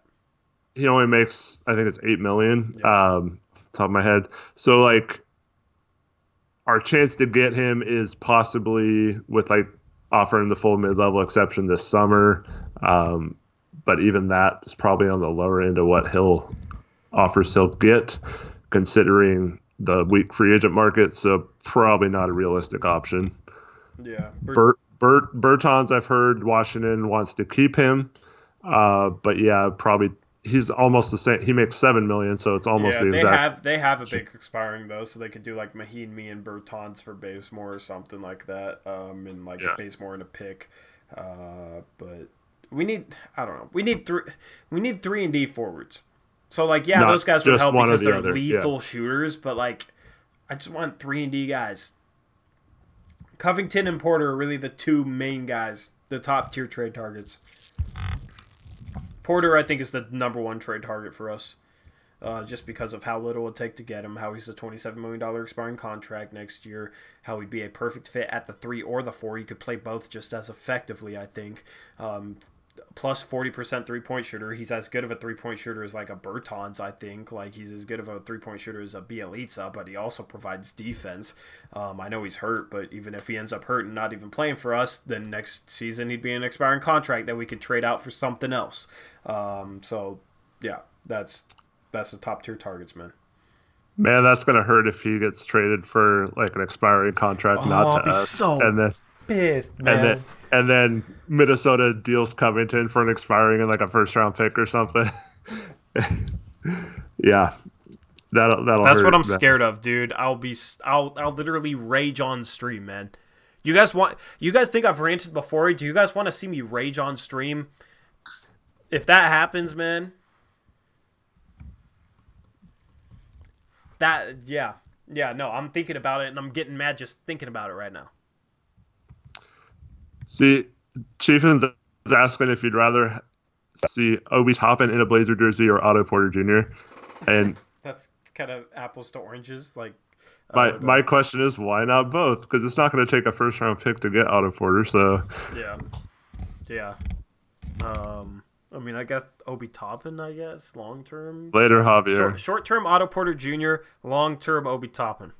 Speaker 2: he only makes, I think it's 8 million.
Speaker 1: Yep.
Speaker 2: Top of my head. So like our chance to get him is possibly with like offering the full mid-level exception this summer. But even that is probably on the lower end of what he'll get, considering the weak free agent market. So probably not a realistic option.
Speaker 1: Yeah,
Speaker 2: Bertans, I've heard Washington wants to keep him. But yeah, probably he's almost the same. He makes 7 million, so it's almost
Speaker 1: yeah.
Speaker 2: the exact.
Speaker 1: They have a big expiring though, so they could do like Maheen, me, and Bertans for Bazemore or something like that. And like
Speaker 2: Yeah.
Speaker 1: Bazemore and a pick. But we need, I don't know. We need 3 and D forwards. So like yeah,
Speaker 2: Not
Speaker 1: those guys would
Speaker 2: just
Speaker 1: help
Speaker 2: one or
Speaker 1: because
Speaker 2: the
Speaker 1: they're
Speaker 2: other,
Speaker 1: lethal shooters. But like, I just want 3 and D guys. Covington and Porter are really the two main guys, the top tier trade targets. Porter, I think, is the number one trade target for us, just because of how little it would take to get him, how he's a $27 million expiring contract next year, how he'd be a perfect fit at the 3 or the 4. He could play both just as effectively, I think. Plus 40% three-point shooter. He's as good of a three-point shooter as like a Bertans, I think. Like he's as good of a three-point shooter as a Bielitsa, but he also provides defense. I know he's hurt, but even if he ends up hurt and not even playing for us, then next season he'd be an expiring contract that we could trade out for something else. So yeah, that's the top tier targets, man.
Speaker 2: Man, that's gonna hurt if he gets traded for like an expiring contract, not
Speaker 1: I'll
Speaker 2: to
Speaker 1: be
Speaker 2: us.
Speaker 1: so
Speaker 2: And then
Speaker 1: pissed,
Speaker 2: and
Speaker 1: man.
Speaker 2: then and then Minnesota deals Covington for an expiring and like a first round pick or something. Yeah, that'll
Speaker 1: That's
Speaker 2: hurt,
Speaker 1: what I'm
Speaker 2: man.
Speaker 1: scared of, dude. I'll literally rage on stream, man. You guys think I've ranted before? Do you guys want to see me rage on stream? If that happens, man, no, I'm thinking about it and I'm getting mad just thinking about it right now.
Speaker 2: See, Chiefins is asking if you'd rather see Obi Toppin in a Blazer jersey or Otto Porter Jr. And
Speaker 1: That's kind of apples to oranges, like.
Speaker 2: my question is, why not both? Because it's not going to take a first round pick to get Otto Porter. So
Speaker 1: Yeah. I mean, I guess Obi Toppin, I guess, long term.
Speaker 2: Later, Javier.
Speaker 1: Short term Otto Porter Jr., long term Obi Toppin.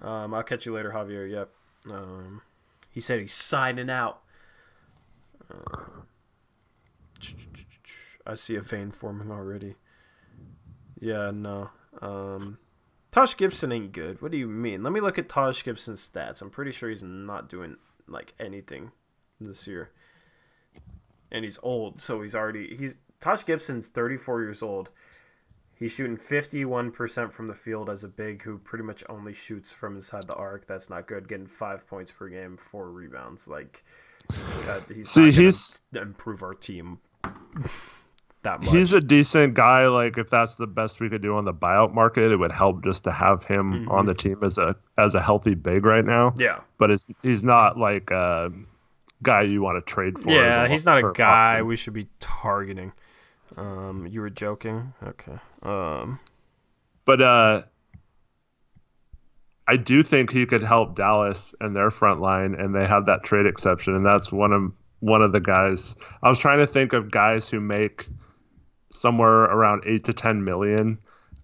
Speaker 1: I'll catch you later, Javier. Yep. He said he's signing out. I see a vein forming already. Yeah, no. Taj Gibson ain't good. What do you mean? Let me look at Taj Gibson's stats. I'm pretty sure he's not doing like anything this year. And he's old, so Taj Gibson's 34 years old. He's shooting 51% from the field as a big who pretty much only shoots from inside the arc. That's not good. Getting 5 points per game, 4 rebounds. Like, he's not going to improve our team that much.
Speaker 2: He's a decent guy. Like, if that's the best we could do on the buyout market, it would help just to have him on the team as a healthy big right now.
Speaker 1: Yeah,
Speaker 2: but he's not like a guy you want to trade for.
Speaker 1: Yeah, he's not a guy option we should be targeting. You were joking? Okay.
Speaker 2: But I do think he could help Dallas and their front line, and they have that trade exception, and that's one of the guys. I was trying to think of guys who make somewhere around 8 to 10 million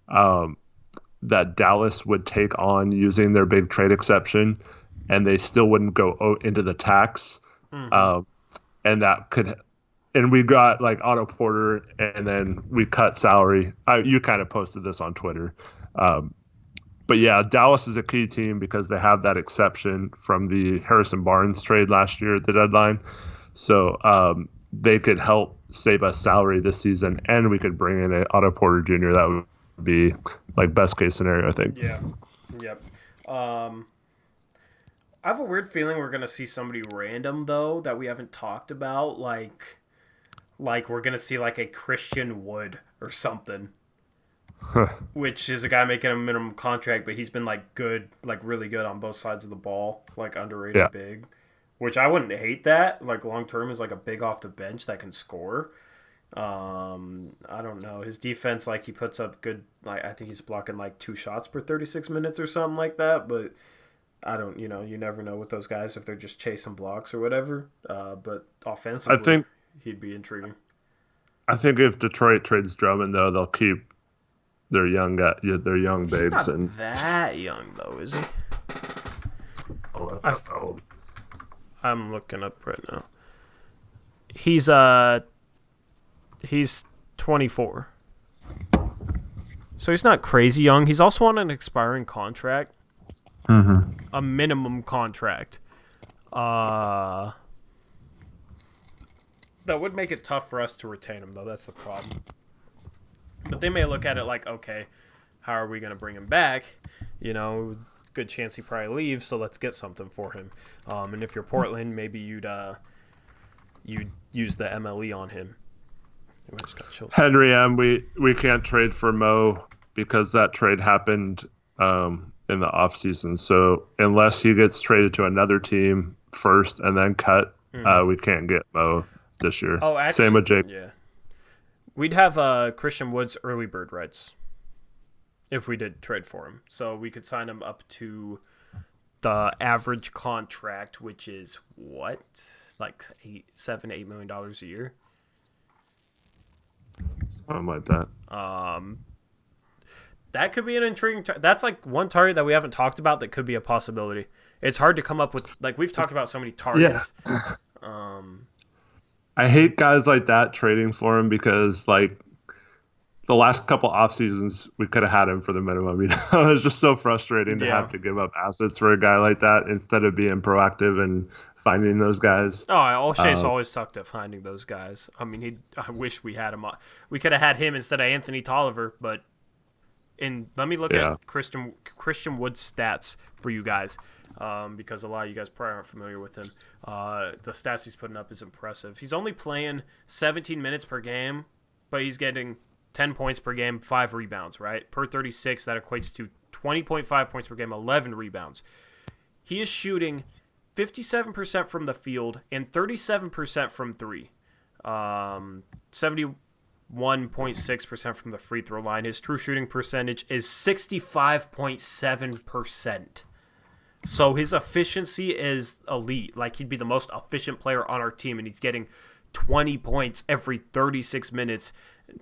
Speaker 2: that Dallas would take on using their big trade exception, and they still wouldn't go into the tax. And that could, and we got like Otto Porter, and then we cut salary. You kind of posted this on Twitter. But yeah, Dallas is a key team because they have that exception from the Harrison Barnes trade last year at the deadline. So they could help save us salary this season, and we could bring in an Otto Porter Jr. That would be like best case scenario, I think.
Speaker 1: Yeah. Yep. I have a weird feeling we're gonna see somebody random though that we haven't talked about, like we're gonna see like a Christian Wood or something, which is a guy making a minimum contract, but he's been like good, like really good on both sides of the ball, like underrated big, which I wouldn't hate that. Like long term is like a big off the bench that can score. I don't know his defense, like he puts up good, like I think he's blocking like 2 shots per 36 minutes or something like that, but. I don't, you never know with those guys if they're just chasing blocks or whatever. But offensively,
Speaker 2: I think
Speaker 1: he'd be intriguing.
Speaker 2: I think if Detroit trades Drummond, though, they'll keep their young bigs.
Speaker 1: He's not
Speaker 2: and
Speaker 1: that young, though, is he? I'm looking up right now. He's 24, so he's not crazy young. He's also on an expiring contract. A minimum contract. That would make it tough for us to retain him, though. That's the problem. But they may look at it like, okay, how are we going to bring him back? Good chance he probably leaves, so let's get something for him. And if you're Portland, maybe you'd use the MLE on him.
Speaker 2: Henry M, we can't trade for Mo because that trade happened in the offseason. So unless he gets traded to another team first and then cut, we can't get Mo this year.
Speaker 1: Oh, actually,
Speaker 2: same with Jake.
Speaker 1: Yeah, we'd have Christian Wood's early bird rights if we did trade for him. So we could sign him up to the average contract, which is what, like $7 to $8 million a year,
Speaker 2: something like that.
Speaker 1: That could be an intriguing. That's like one target that we haven't talked about that could be a possibility. It's hard to come up with. Like we've talked about so many targets.
Speaker 2: Yeah. I hate guys like that trading for him because like the last couple off seasons we could have had him for the minimum. It's just so frustrating to have to give up assets for a guy like that instead of being proactive and finding those guys.
Speaker 1: Oh, O'Shea's always sucked at finding those guys. I mean, I wish we had him. We could have had him instead of Anthony Tolliver, but. And let me look at Christian Wood's stats for you guys, because a lot of you guys probably aren't familiar with him. The stats he's putting up is impressive. He's only playing 17 minutes per game, but he's getting 10 points per game, 5 rebounds, right? Per 36, that equates to 20.5 points per game, 11 rebounds. He is shooting 57% from the field and 37% from 3. 1.6% from the free throw line. His true shooting percentage is 65.7%. So his efficiency is elite. Like he'd be the most efficient player on our team, and he's getting 20 points every 36 minutes.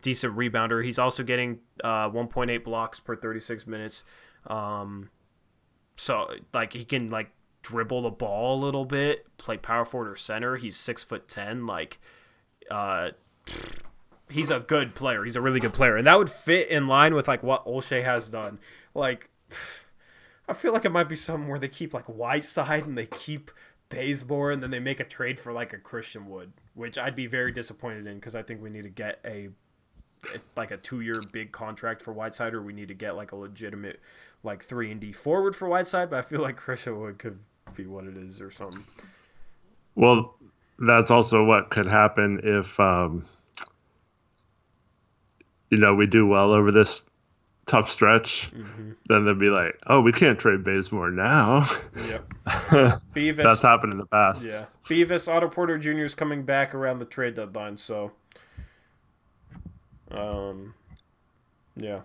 Speaker 1: Decent rebounder. He's also getting 1.8 blocks per 36 minutes. So like he can like dribble the ball a little bit, play power forward or center. He's 6'10". Like, he's a good player. He's a really good player, and that would fit in line with like what Olshey has done. Like, I feel like it might be something where they keep like Whiteside and they keep Bazemore, and then they make a trade for like a Christian Wood, which I'd be very disappointed in because I think we need to get a 2-year big contract for Whiteside, or we need to get like a legitimate like 3-and-D forward for Whiteside. But I feel like Christian Wood could be what it is or something.
Speaker 2: Well, that's also what could happen if we do well over this tough stretch. Mm-hmm. Then they'd be like, oh, we can't trade Bazemore now.
Speaker 1: Yep. Beavis,
Speaker 2: that's happened in the past.
Speaker 1: Yeah. Beavis, Otto Porter Jr. is coming back around the trade deadline, so yeah.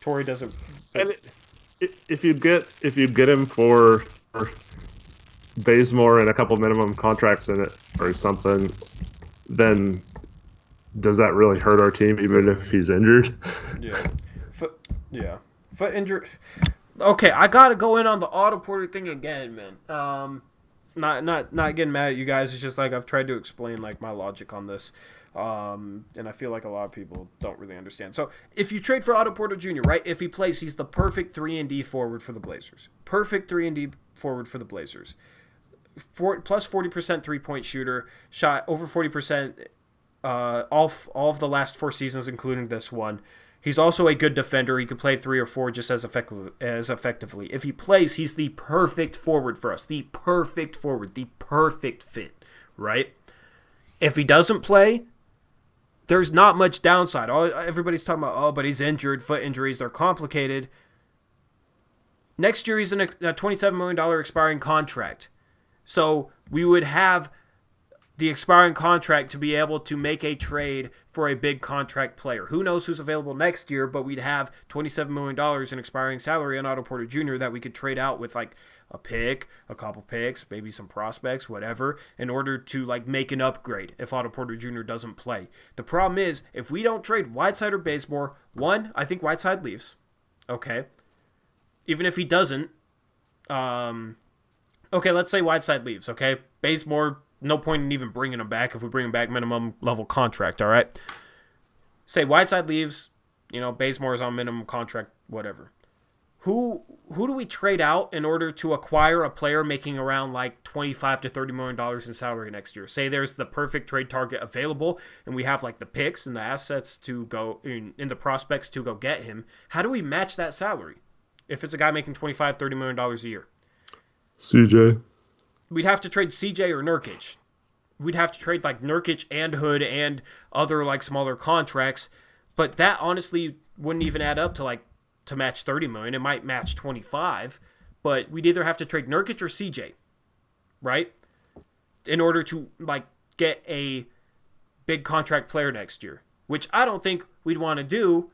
Speaker 1: Torrey doesn't.
Speaker 2: And if you get him for Bazemore and a couple minimum contracts in it or something, then does that really hurt our team even if he's injured?
Speaker 1: Yeah. Foot injured. Okay, I gotta go in on the Otto Porter thing again, man. Not getting mad at you guys. It's just like I've tried to explain like my logic on this. And I feel like a lot of people don't really understand. So if you trade for Otto Porter Jr., right? If he plays, he's the perfect 3-and-D forward for the Blazers. Perfect 3-and-D forward for the Blazers. Plus 40% 3-point shooter, shot over 40% all of the last 4 seasons, including this one. He's also a good defender. He can play 3 or 4 just as effectively. If he plays, he's the perfect forward for us. The perfect forward. The perfect fit, right? If he doesn't play, there's not much downside. Everybody's talking about, but he's injured, foot injuries, they're complicated. Next year, he's in a $27 million expiring contract. So we would have the expiring contract to be able to make a trade for a big contract player. Who knows who's available next year, but we'd have $27 million in expiring salary on Otto Porter Jr. that we could trade out with like a pick, a couple picks, maybe some prospects, whatever, in order to like make an upgrade if Otto Porter Jr. doesn't play. The problem is, if we don't trade Whiteside or Bazemore, one, I think Whiteside leaves. Okay. Even if he doesn't, okay, let's say Whiteside leaves, okay? Bazemore, no point in even bringing him back if we bring him back minimum level contract, all right? Say Whiteside leaves, Bazemore is on minimum contract, whatever. Who do we trade out in order to acquire a player making around like $25 to $30 million in salary next year? Say there's the perfect trade target available and we have like the picks and the assets to go in the prospects to go get him. How do we match that salary if it's a guy making $25, $30 million a year?
Speaker 2: CJ.
Speaker 1: We'd have to trade CJ or Nurkic. We'd have to trade like Nurkic and Hood and other like smaller contracts, but that honestly wouldn't even add up to match 30 million. It might match 25, but we'd either have to trade Nurkic or CJ, right? In order to like get a big contract player next year, which I don't think we'd want to do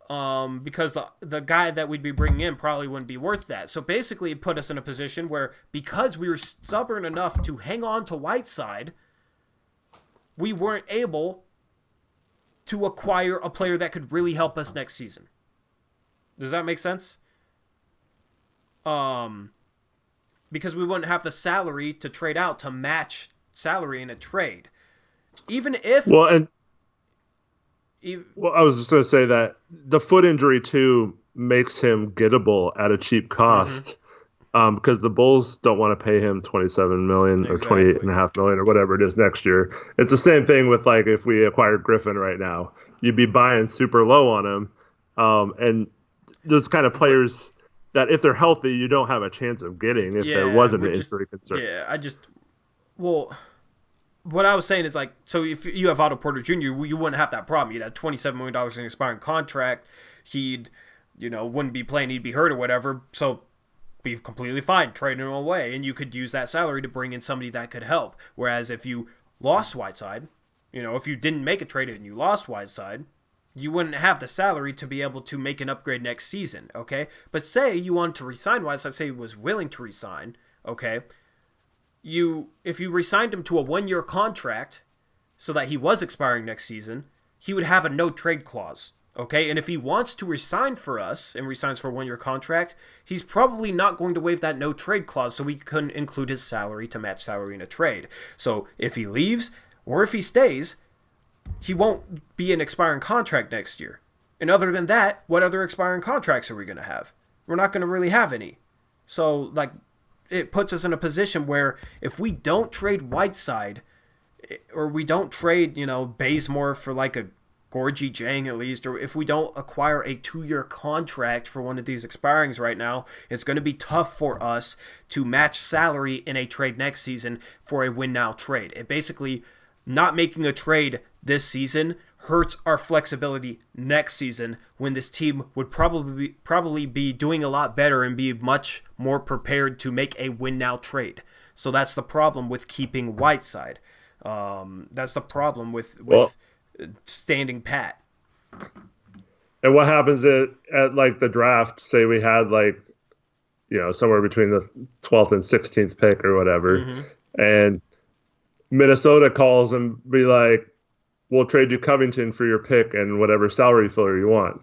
Speaker 1: because the guy that we'd be bringing in probably wouldn't be worth that. So basically it put us in a position where because we were stubborn enough to hang on to Whiteside, we weren't able to acquire a player that could really help us next season. Does that make sense? Because we wouldn't have the salary to trade out to match salary in a trade. Even if...
Speaker 2: Well, I was just going to say that the foot injury, too, makes him gettable at a cheap cost because the Bulls don't want to pay him $27 million or $28.5 million or whatever it is next year. It's the same thing with, like, if we acquired Griffin right now. You'd be buying super low on him. And those kind of players that if they're healthy, you don't have a chance of getting if there wasn't an injury concern.
Speaker 1: Yeah, what I was saying is like, so if you have Otto Porter Jr., you wouldn't have that problem. You'd have $27 million in expiring contract. He'd, wouldn't be playing. He'd be hurt or whatever. So be completely fine trading him away. And you could use that salary to bring in somebody that could help. Whereas if you lost Whiteside, if you didn't make a trade and you lost Whiteside, you wouldn't have the salary to be able to make an upgrade next season, okay? But say you wanted to resign Whiteside, say he was willing to resign, okay? if you re-signed him to a 1-year contract so that he was expiring next season, he would have a no trade clause. Okay, and if he wants to resign for us and resigns for a 1-year contract, he's probably not going to waive that no trade clause, so we couldn't include his salary to match salary in a trade. So if he leaves or if he stays, he won't be an expiring contract next year. And other than that, what other expiring contracts are we going to have? We're not going to really have any. So, like, it puts us in a position where if we don't trade Whiteside, or we don't trade, Bazemore for like a Gorgie Jang at least, or if we don't acquire a 2-year contract for one of these expirings right now, it's going to be tough for us to match salary in a trade next season for a win-now trade. It basically, not making a trade this season hurts our flexibility next season when this team would probably be doing a lot better and be much more prepared to make a win-now trade. So that's the problem with keeping Whiteside. That's the problem with standing pat.
Speaker 2: And what happens at like the draft, say we had like, somewhere between the 12th and 16th pick or whatever, and Minnesota calls and be like, we'll trade you Covington for your pick and whatever salary filler you want.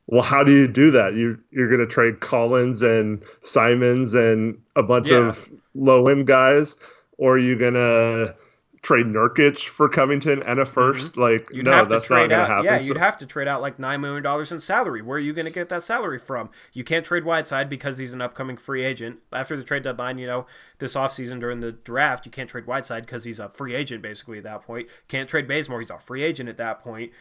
Speaker 2: Well, how do you do that? You're going to trade Collins and Simons and a bunch of low-end guys, or are you going to trade Nurkic for Covington and a first? Like,
Speaker 1: You'd
Speaker 2: no,
Speaker 1: have
Speaker 2: that's
Speaker 1: to
Speaker 2: not
Speaker 1: trade
Speaker 2: going to
Speaker 1: out.
Speaker 2: happen.
Speaker 1: Yeah, you'd have to trade out like $9 million in salary. Where are you going to get that salary from? You can't trade Whiteside because he's an upcoming free agent. After the trade deadline, this offseason during the draft, you can't trade Whiteside because he's a free agent basically at that point. Can't trade Bazemore. He's a free agent at that point.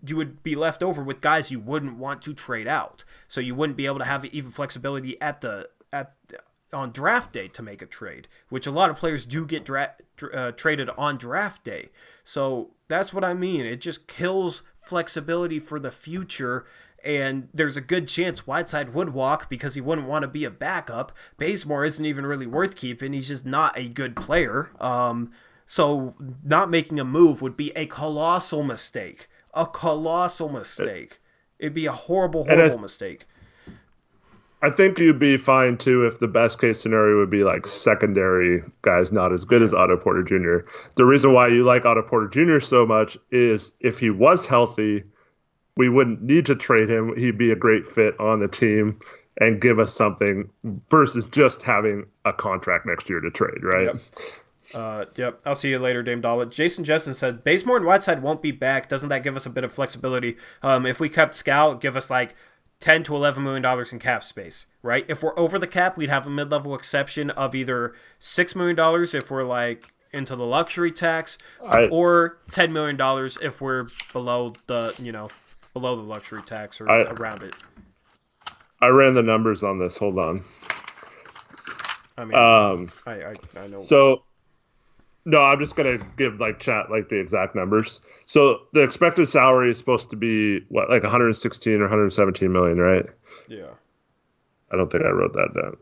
Speaker 1: You would be left over with guys you wouldn't want to trade out. So you wouldn't be able to have even flexibility on draft day to make a trade, which a lot of players do get traded on draft day. So that's what I mean. It just kills flexibility for the future, and there's a good chance Whiteside would walk because he wouldn't want to be a backup. Bazemore isn't even really worth keeping. He's just not a good player. So not making a move would be a colossal mistake. It'd be a horrible mistake.
Speaker 2: I think you'd be fine too if the best case scenario would be like secondary guys not as good as Otto Porter Jr. The reason why you like Otto Porter Jr. so much is if he was healthy, we wouldn't need to trade him. He'd be a great fit on the team and give us something versus just having a contract next year to trade, right?
Speaker 1: Yep. I'll see you later, Dame Dollar. Jason Jessen said, Bazemore and Whiteside won't be back. Doesn't that give us a bit of flexibility? If we kept Scal, give us like $10 to $11 million in cap space, right? If we're over the cap, we'd have a mid-level exception of either $6 million if we're like into the luxury tax, or $10 million if we're below the luxury tax or around it.
Speaker 2: I ran the numbers on this. Hold on.
Speaker 1: I mean, I know.
Speaker 2: So, no, I'm just gonna give like chat like the exact numbers. So the expected salary is supposed to be what, like 116 or 117 million, right?
Speaker 1: Yeah.
Speaker 2: I don't think I wrote that down.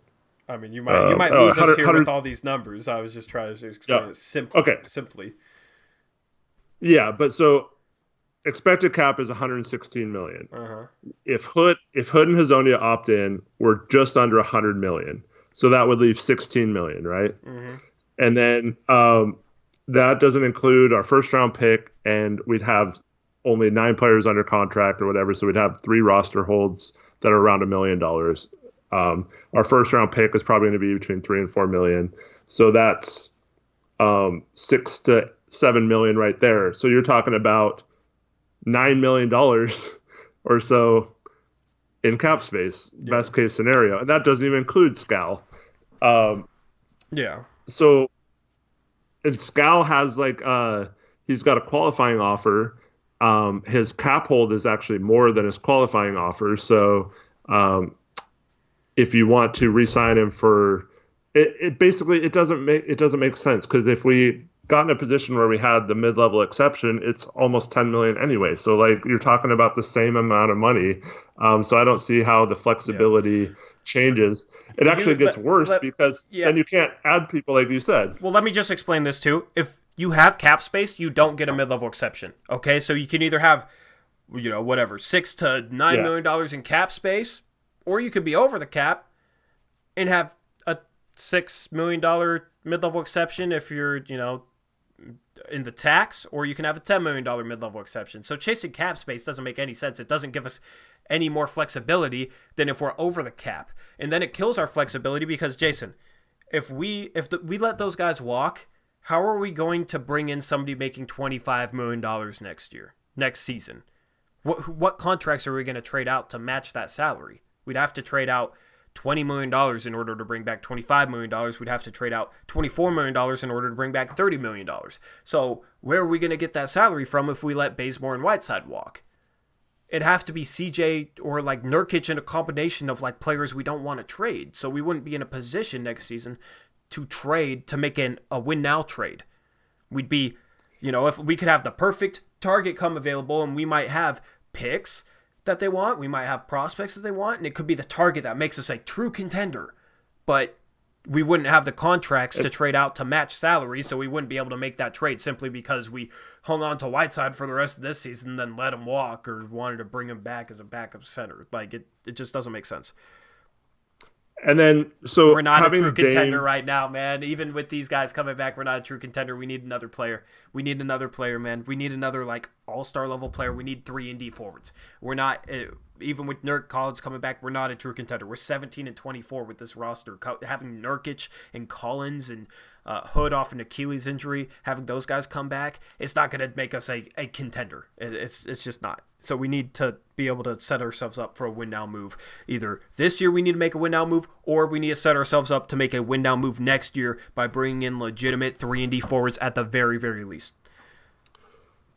Speaker 1: I mean, you might lose us here with all these numbers. I was just trying to explain it simply.
Speaker 2: Yeah, but so expected cap is 116 million. If Hood and Hazonia opt in, we're just under 100 million. So that would leave 16 million, right? And then that doesn't include our first round pick, and we'd have only 9 players under contract or whatever. So we'd have 3 roster holds that are around $1 million. Our first round pick is probably going to be between 3 and 4 million. So that's 6 to 7 million right there. So you're talking about $9 million or so in cap space, best case scenario. And that doesn't even include Scal. So, and Scal has like, he's got a qualifying offer. His cap hold is actually more than his qualifying offer. So, if you want to re-sign him for it basically, it doesn't make sense. Cause if we got in a position where we had the mid-level exception, it's almost 10 million anyway. So like you're talking about the same amount of money. So I don't see how the flexibility changes. It actually gets worse because then you can't add people like you said.
Speaker 1: Well, let me just explain this too. If you have cap space, you don't get a mid-level exception. Okay, so you can either have, whatever, $6 to $9 million in cap space, or you could be over the cap and have a $6 million mid-level exception if you're, in the tax, or you can have a $10 million mid-level exception. So chasing cap space doesn't make any sense. It doesn't give us any more flexibility than if we're over the cap. And then it kills our flexibility because, Jason, if we let those guys walk, how are we going to bring in somebody making $25 million next season? What contracts are we going to trade out to match that salary? We'd have to trade out $20 million in order to bring back $25 million. We'd have to trade out $24 million in order to bring back $30 million. So where are we going to get that salary from if we let Bazemore and Whiteside walk? It'd have to be CJ or like Nurkic in a combination of like players we don't want to trade. So we wouldn't be in a position next season to trade, to make a win now trade. We'd be, if we could have the perfect target come available, and we might have picks that they want, we might have prospects that they want, and it could be the target that makes us a true contender, but we wouldn't have the contracts to trade out to match salary, so we wouldn't be able to make that trade simply because we hung on to Whiteside for the rest of this season, then let him walk, or wanted to bring him back as a backup center. Like, it just doesn't make sense.
Speaker 2: And then, so
Speaker 1: we're not a true contender right now, man. Even with these guys coming back, we're not a true contender. We need another player. We need another player, man. We need another like all-star level player. We need 3-and-D forwards. We're not, even with Nurk Collins coming back, we're not a true contender. We're 17-24 with this roster. Having Nurkic and Collins and Hood off an Achilles injury, having those guys come back, it's not going to make us a contender. It's just not. So we need to be able to set ourselves up for a win-now move. Either this year we need to make a win-now move, or we need to set ourselves up to make a win-now move next year by bringing in legitimate 3-and-D forwards at the very, very least.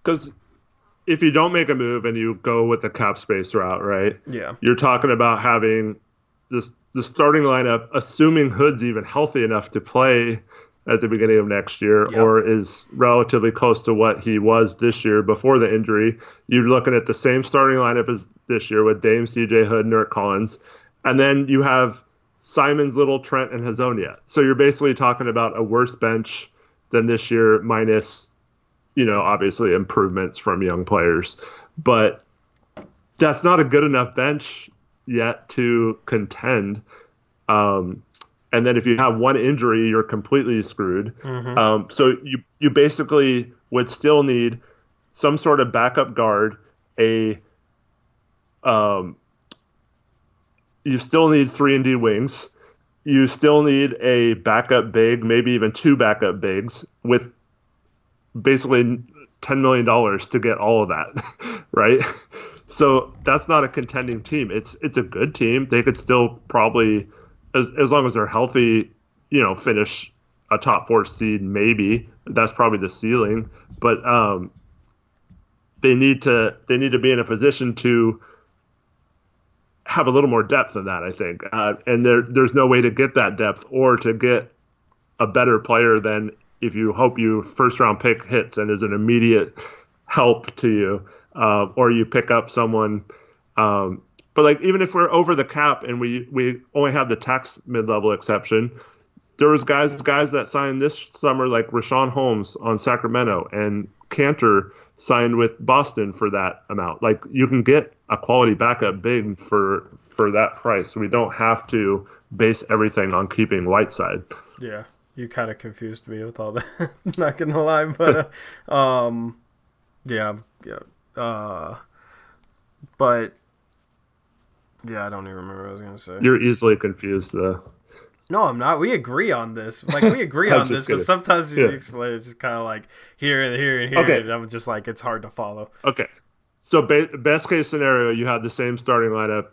Speaker 2: Because if you don't make a move and you go with the cap space route, right?
Speaker 1: Yeah.
Speaker 2: You're talking about having the starting lineup, assuming Hood's even healthy enough to play at the beginning of next year,
Speaker 1: yep,
Speaker 2: or is relatively close to what he was this year before the injury. You're looking at the same starting lineup as this year with Dame, CJ Hood, Nurk Collins. And then you have Simons, Little, Trent, and Hazonia. So you're basically talking about a worse bench than this year, minus, obviously improvements from young players. But that's not a good enough bench yet to contend. And then if you have one injury, you're completely screwed.
Speaker 1: Mm-hmm.
Speaker 2: So you basically would still need some sort of backup guard. You still need 3-and-D wings. You still need a backup big, maybe even two backup bigs, with basically $10 million to get all of that, right? So that's not a contending team. It's a good team. They could still probably, as long as they're healthy, finish a top 4 seed, maybe. That's probably the ceiling. But they need to be in a position to have a little more depth than that, I think. And there's no way to get that depth or to get a better player than if you hope you first-round pick hits and is an immediate help to you, or you pick up someone. But like, even if we're over the cap and we only have the tax mid-level exception, there was guys that signed this summer, like Rashawn Holmes on Sacramento, and Cantor signed with Boston for that amount. Like, you can get a quality backup big for that price. We don't have to base everything on keeping Whiteside.
Speaker 1: Yeah, you kind of confused me with all that. Not gonna lie, but but. Yeah, I don't even remember what I was going to say.
Speaker 2: You're easily confused, though.
Speaker 1: No, I'm not. We agree on this. Like, we agree on this, but sometimes you explain it's just kind of like here and here and here, okay, and I'm just like, it's hard to follow.
Speaker 2: Okay. So best case scenario, you have the same starting lineup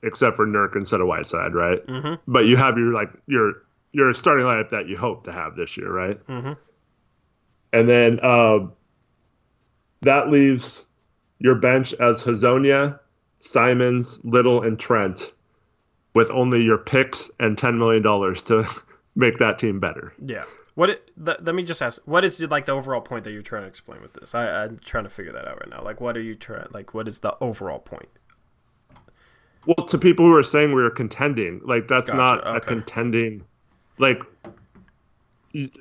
Speaker 2: except for Nurk instead of Whiteside, right?
Speaker 1: Mm-hmm.
Speaker 2: But you have your starting lineup that you hope to have this year, right?
Speaker 1: Mm-hmm.
Speaker 2: And then that leaves your bench as Hazonia, Simons, Little, and Trent, with only your picks and $10 million to make that team better.
Speaker 1: Yeah. Let me just ask, what is like the overall point that you're trying to explain with this? I'm trying to figure that out right now. Like, what is the overall point?
Speaker 2: Well, to people who are saying we were contending, like, that's not a contending, like,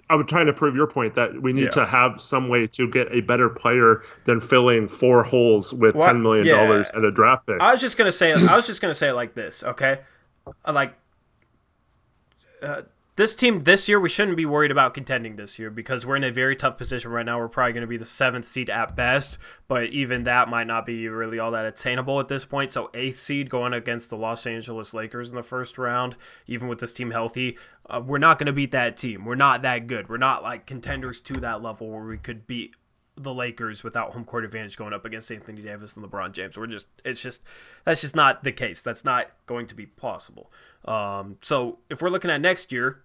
Speaker 2: I'm trying to prove your point that we need to have some way to get a better player than filling 4 holes with $10 million and a draft pick.
Speaker 1: I was just gonna say it like this, okay? this team this year, we shouldn't be worried about contending this year because we're in a very tough position right now. We're probably going to be the 7th seed at best, but even that might not be really all that attainable at this point. So 8th seed going against the Los Angeles Lakers in the first round, even with this team healthy, we're not going to beat that team. We're not that good. We're not like contenders to that level where we could beat the Lakers without home court advantage going up against Anthony Davis and LeBron James. That's just not the case. That's not going to be possible. So if we're looking at next year,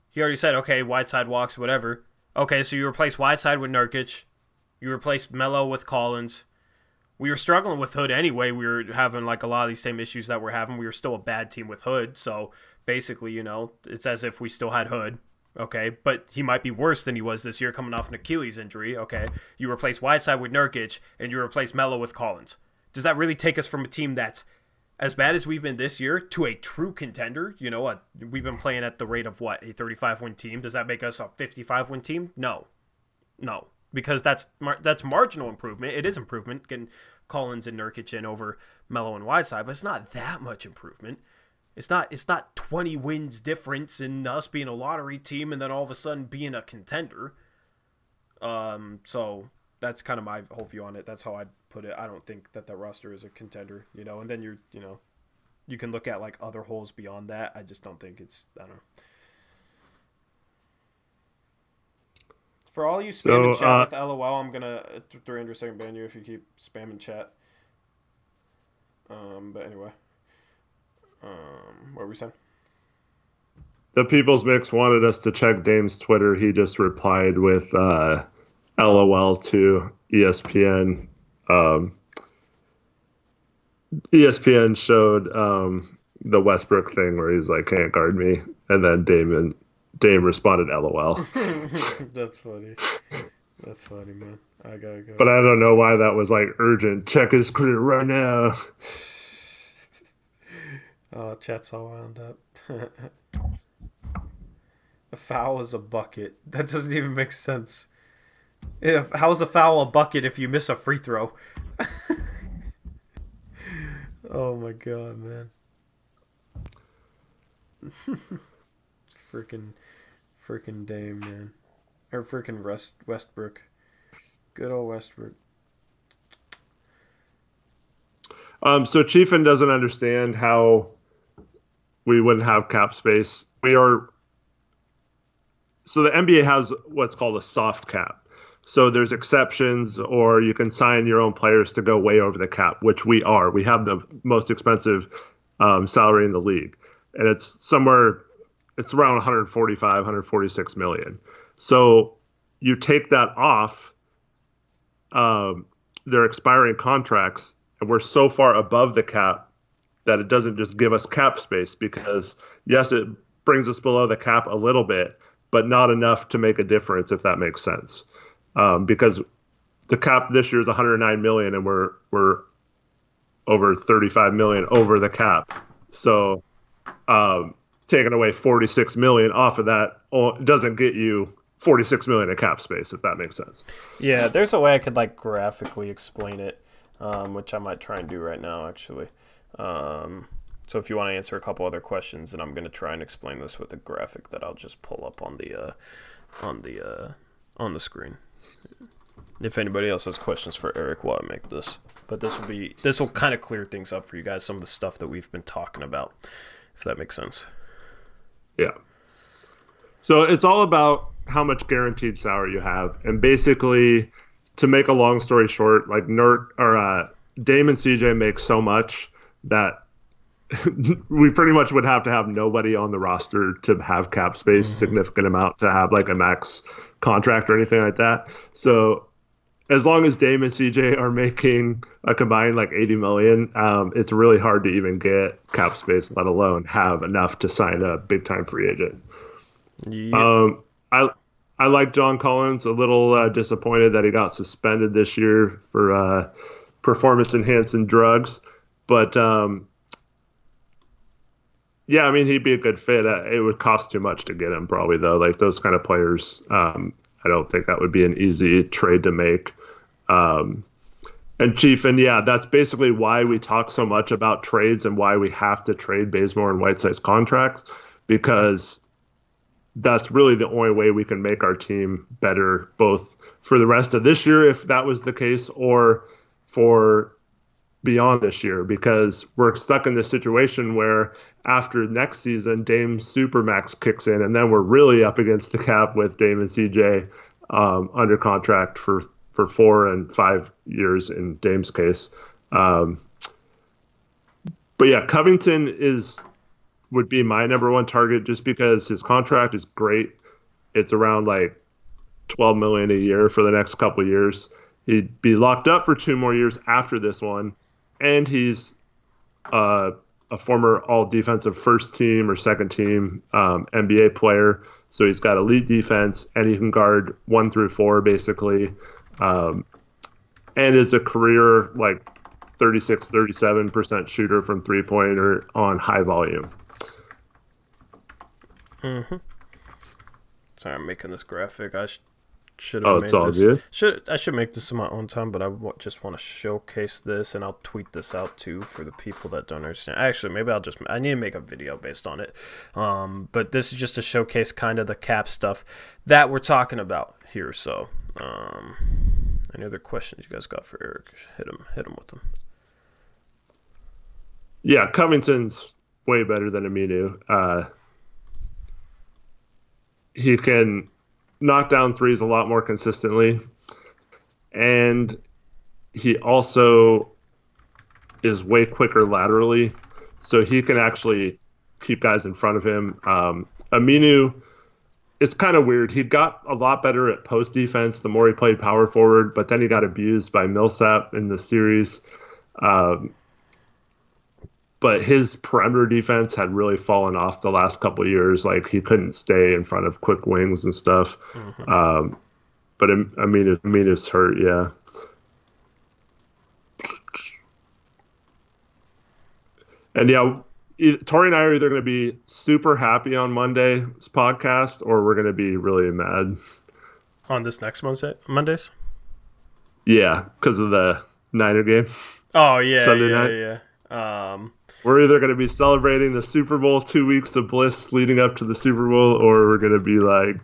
Speaker 1: he already said, okay, Whiteside walks, whatever. Okay, so you replace Whiteside with Nurkic. You replace Melo with Collins. We were struggling with Hood anyway. We were having like a lot of these same issues that we're having. We were still a bad team with Hood. So basically, it's as if we still had Hood. Okay, but he might be worse than he was this year coming off an Achilles injury. Okay, you replace Whiteside with Nurkic, and you replace Melo with Collins. Does that really take us from a team that's as bad as we've been this year to a true contender? We've been playing at the rate of what, a 35-win team? Does that make us a 55-win team? No, because that's marginal improvement. It is improvement getting Collins and Nurkic in over Melo and Whiteside, but it's not that much improvement. It's not 20 wins difference in us being a lottery team and then all of a sudden being a contender. So that's kind of my whole view on it. That's how I'd put it. I don't think that roster is a contender, and then you can look at like other holes beyond that. I just don't think I don't know. For all you spamming chat with LOL, I'm gonna throw Andrew second ban you if you keep spamming chat. But anyway. What were we saying?
Speaker 2: The People's Mix wanted us to check Dame's Twitter. He just replied with LOL to ESPN. ESPN showed the Westbrook thing where he's like, can't guard me. And then Dame responded LOL.
Speaker 1: That's funny. That's funny, man. I gotta go.
Speaker 2: But I don't know why that was like urgent. Check his career right now.
Speaker 1: Oh, chat's all wound up. A foul is a bucket. That doesn't even make sense. How's a foul a bucket if you miss a free throw? Oh my god, man. Freaking Dame, man. Or freaking Westbrook. Good old Westbrook.
Speaker 2: So Chiefin doesn't understand how we wouldn't have cap space. So the NBA has what's called a soft cap. So there's exceptions, or you can sign your own players to go way over the cap, which we are. We have the most expensive salary in the league, and it's around 145, 146 million. So you take that off their expiring contracts, and we're so far above the cap that it doesn't just give us cap space, because yes, it brings us below the cap a little bit, but not enough to make a difference, if that makes sense. Because the cap this year is 109 million, and we're over 35 million over the cap. So taking away 46 million off of that doesn't get you 46 million in cap space, if that makes sense.
Speaker 1: Yeah, there's a way I could like graphically explain it, which I might try and do right now, actually. So if you want to answer a couple other questions, then I'm going to try and explain this with a graphic that I'll just pull up on the screen. If anybody else has questions for Eric while I make this, but this will kind of clear things up for you guys, some of the stuff that we've been talking about, if that makes sense.
Speaker 2: Yeah. So it's all about how much guaranteed salary you have, and basically, to make a long story short, like Dame and CJ make so much that we pretty much would have to have nobody on the roster to have cap space, significant amount to have like a max contract or anything like that. So as long as Dame and CJ are making a combined like 80 million, it's really hard to even get cap space, let alone have enough to sign a big time free agent. Yeah. I like John Collins. A little disappointed that he got suspended this year for performance enhancing drugs, but yeah, I mean, he'd be a good fit. It would cost too much to get him, probably, though. Like those kind of players, I don't think that would be an easy trade to make. And Chief, and yeah, that's basically why we talk so much about trades and why we have to trade Bazemore and Whiteside's contracts, because that's really the only way we can make our team better, both for the rest of this year, if that was the case, or for beyond this year, because we're stuck in this situation where after next season, Dame Supermax kicks in, and then we're really up against the cap with Dame and CJ under contract for 4 and 5 years in Dame's case. But yeah, Covington would be my number one target just because his contract is great. It's around like 12 million a year for the next couple of years. He'd be locked up for 2 more years after this one, and he's a former all defensive first team or second team NBA player. So he's got elite defense, and he can guard 1 through 4 basically, and is a career like 36-37% shooter from 3-pointer on high volume.
Speaker 1: Mm-hmm. Sorry, I'm making this graphic. I should have made
Speaker 2: it's all
Speaker 1: this.
Speaker 2: good.
Speaker 1: I should make this in my own time, but I just want to showcase this, and I'll tweet this out too for the people that don't understand. Actually, maybe I need to make a video based on it. But this is just to showcase kind of the cap stuff that we're talking about here. So, any other questions you guys got for Eric? Hit him with them.
Speaker 2: Yeah, Covington's way better than Aminu. He can knock down threes a lot more consistently, and he also is way quicker laterally, so he can actually keep guys in front of him. Aminu, it's kind of weird. He got a lot better at post defense the more he played power forward, but then he got abused by Millsap in the series. But his perimeter defense had really fallen off the last couple of years. Like, he couldn't stay in front of quick wings and stuff. Mm-hmm. But Amina's hurt, yeah. And yeah, Tori and I are either going to be super happy on Monday's podcast, or we're going to be really mad
Speaker 1: on this next Mondays.
Speaker 2: Yeah, because of the Niner game.
Speaker 1: Oh yeah,
Speaker 2: Sunday night.
Speaker 1: Yeah.
Speaker 2: We're either going to be celebrating the Super Bowl, 2 weeks of bliss leading up to the Super Bowl, or we're going to be like,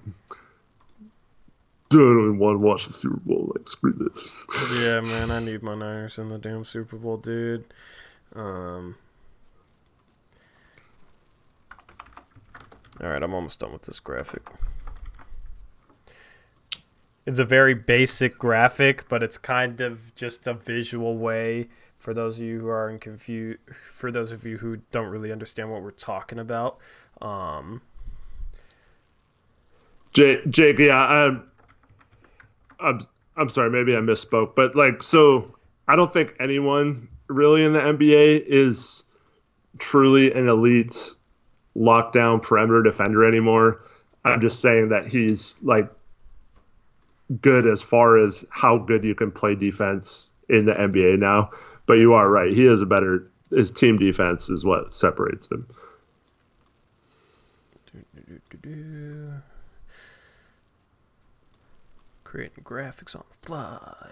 Speaker 2: don't even want to watch the Super Bowl. Like, screw this.
Speaker 1: Yeah, man, I need my Niners in the damn Super Bowl, dude. All right, I'm almost done with this graphic. It's a very basic graphic, but it's kind of just a visual way for those of you who are confused. For those of you who don't really understand what we're talking about.
Speaker 2: Jake, yeah, I'm sorry, maybe I misspoke, but like, so I don't think anyone really in the NBA is truly an elite lockdown perimeter defender anymore. I'm just saying that he's like good as far as how good you can play defense in the NBA now. But you are right. He is his team defense is what separates him.
Speaker 1: Creating graphics on the fly.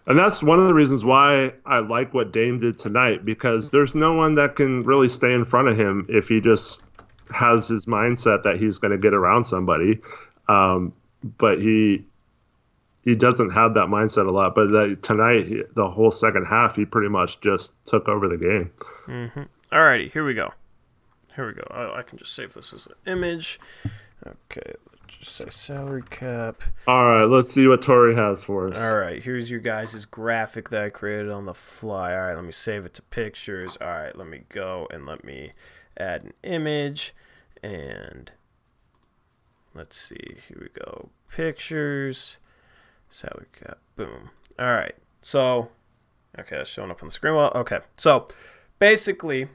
Speaker 2: And that's one of the reasons why I like what Dame did tonight, because there's no one that can really stay in front of him if he just has his mindset that he's going to get around somebody. But he doesn't have that mindset a lot. But tonight, the whole second half, he pretty much just took over the game.
Speaker 1: Mm-hmm. All righty, here we go. I can just save this as an image. Okay, let's just say salary cap.
Speaker 2: All right, let's see what Tori has for us.
Speaker 1: All right, here's your guys' graphic that I created on the fly. All right, let me save it to pictures. All right, let me go and let me add an image. And let's see, here we go. Pictures, salary cap, boom. All right, so, okay, that's showing up on the screen. Well, okay, so basically,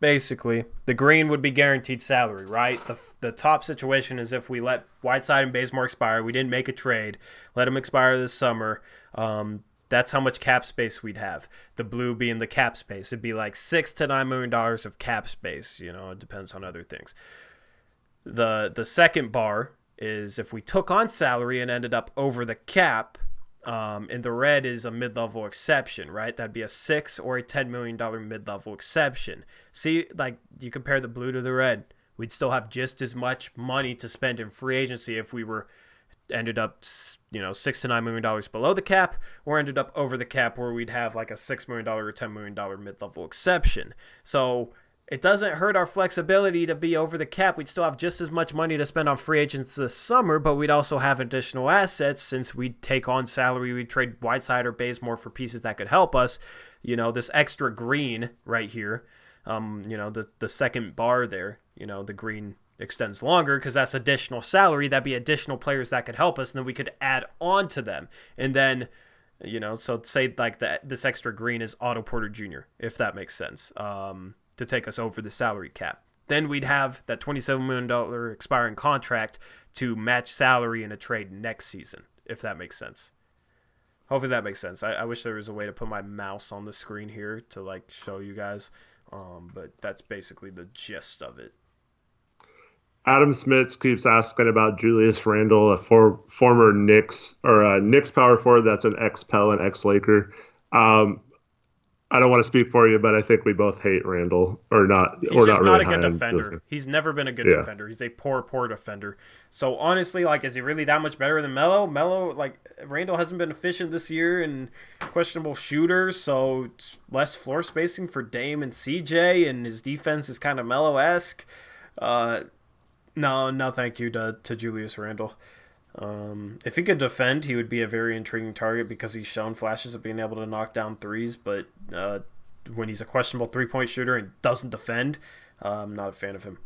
Speaker 1: the green would be guaranteed salary, right? The top situation is if we let Whiteside and Bazemore expire, we didn't make a trade, let them expire this summer, that's how much cap space we'd have. The blue being the cap space. It'd be like $6 to $9 million of cap space. You know, it depends on other things. The second bar is if we took on salary and ended up over the cap, and the red is a mid-level exception, right? That'd be a $6 or a $10 million mid-level exception. See, like, you compare the blue to the red. We'd still have just as much money to spend in free agency if we ended up, $6 to $9 million below the cap, or ended up over the cap where we'd have like a $6 million or $10 million mid-level exception. So it doesn't hurt our flexibility to be over the cap. We'd still have just as much money to spend on free agents this summer, but we'd also have additional assets since we'd take on salary. We'd trade Whiteside or Bazemore for pieces that could help us. This extra green right here, the second bar there, the green extends longer because that's additional salary. That'd be additional players that could help us, and then we could add on to them. And then, so say like this extra green is Otto Porter Jr., if that makes sense, to take us over the salary cap. Then we'd have that $27 million expiring contract to match salary in a trade next season, if that makes sense. Hopefully that makes sense. I wish there was a way to put my mouse on the screen here to like show you guys, but that's basically the gist of it.
Speaker 2: Adam Smith keeps asking about Julius Randle, a former Knicks or a Knicks power forward that's an ex-Pell and ex-Laker. I don't want to speak for you, but I think we both hate Randle, or not.
Speaker 1: He's just
Speaker 2: not
Speaker 1: a good defender. He's never been a good defender. He's a poor defender. So honestly, like, is he really that much better than Melo? Randle hasn't been efficient this year and questionable shooters, so it's less floor spacing for Dame and CJ, and his defense is kind of Melo-esque. No, thank you to Julius Randle. If he could defend, he would be a very intriguing target because he's shown flashes of being able to knock down threes, but when he's a questionable three-point shooter and doesn't defend, I'm not a fan of him.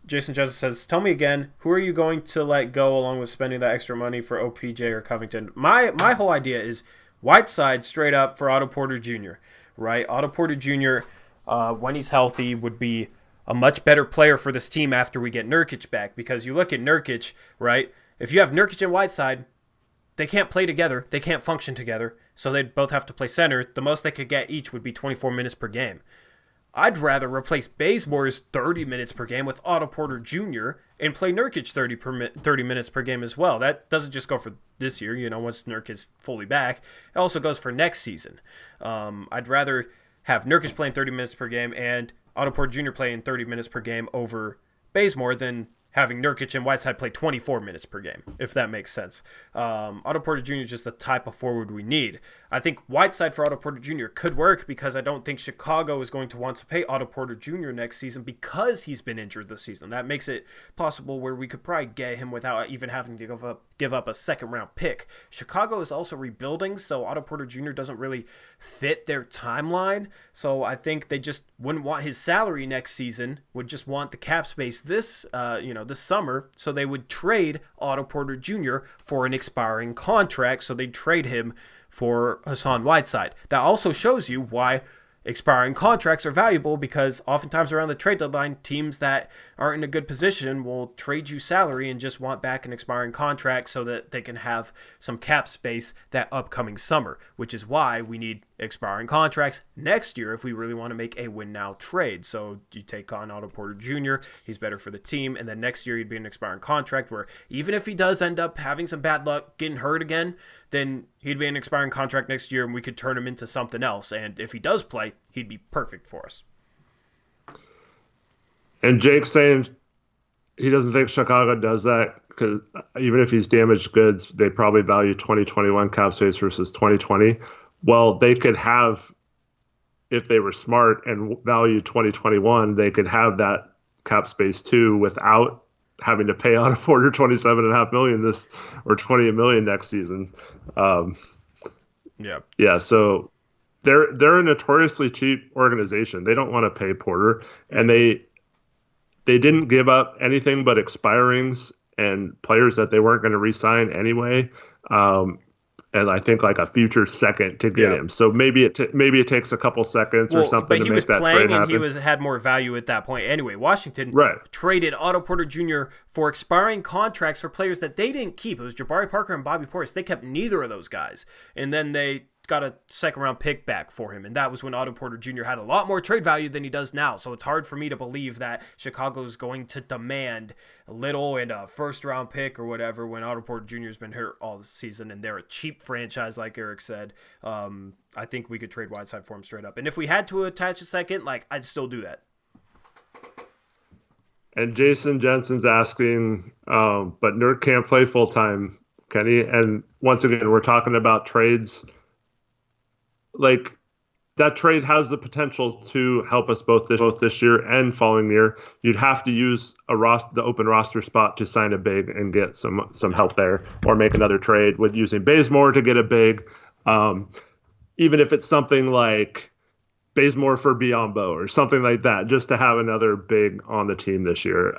Speaker 1: Jason Joseph says, tell me again, who are you going to let go along with spending that extra money for OPJ or Covington? My whole idea is Whiteside straight up for Otto Porter Jr., right? Otto Porter Jr., when he's healthy, would be a much better player for this team after we get Nurkic back, because you look at Nurkic, right? If you have Nurkic and Whiteside, they can't play together. They can't function together, so they'd both have to play center. The most they could get each would be 24 minutes per game. I'd rather replace Bazemore's 30 minutes per game with Otto Porter Jr. and play Nurkic 30 minutes per game as well. That doesn't just go for this year, once Nurkic's fully back. It also goes for next season. I'd rather have Nurkic playing 30 minutes per game and Otto Porter Jr. playing 30 minutes per game over Bazemore than having Nurkic and Whiteside play 24 minutes per game, if that makes sense. Otto Porter Jr. is just the type of forward we need. I think Whiteside for Otto Porter Jr. could work because I don't think Chicago is going to want to pay Otto Porter Jr. next season because he's been injured this season. That makes it possible where we could probably get him without even having to give up a second-round pick. Chicago is also rebuilding, so Otto Porter Jr. doesn't really fit their timeline. So I think they just wouldn't want his salary next season, would just want the cap space this summer, so they would trade Otto Porter Jr. for an expiring contract, so they'd trade him for Hassan Whiteside. That also shows you why expiring contracts are valuable, because oftentimes around the trade deadline, teams that aren't in a good position will trade you salary and just want back an expiring contract so that they can have some cap space that upcoming summer, which is why we need expiring contracts next year if we really want to make a win now trade. So you take on Otto Porter Jr., he's better for the team, and then next year he'd be an expiring contract where even if he does end up having some bad luck, getting hurt again, then he'd be an expiring contract next year and we could turn him into something else. And if he does play, he'd be perfect for us.
Speaker 2: And Jake's saying he doesn't think Chicago does that because even if he's damaged goods, they probably value 2021 cap space versus 2020. Well, they could have, if they were smart and value 2021, they could have that cap space too without having to pay out a Porter $27.5 million this or $28 million next season. Yeah. So they're a notoriously cheap organization. They don't want to pay Porter, and they didn't give up anything but expirings and players that they weren't going to re-sign anyway. And I think like a future second to get him. So maybe it takes a couple seconds or something to make that trade happen. But he was playing and he had
Speaker 1: more value at that point anyway. Washington traded Otto Porter Jr. for expiring contracts for players that they didn't keep. It was Jabari Parker and Bobby Portis. They kept neither of those guys. And then they got a second-round pick back for him, and that was when Otto Porter Jr. had a lot more trade value than he does now. So it's hard for me to believe that Chicago's going to demand a little and a first-round pick or whatever when Otto Porter Jr. has been hurt all the season, and they're a cheap franchise, like Eric said. I think we could trade Whiteside for him straight up. And if we had to attach a second, I'd still do that.
Speaker 2: And Jason Jensen's asking, but Nurk can't play full time, Kenny. And once again, we're talking about trades. Like that trade has the potential to help us both this year and following year. You'd have to use the open roster spot to sign a big and get some help there, or make another trade with using Bazemore to get a big. Even if it's something like Bazemore for Biombo or something like that, just to have another big on the team this year.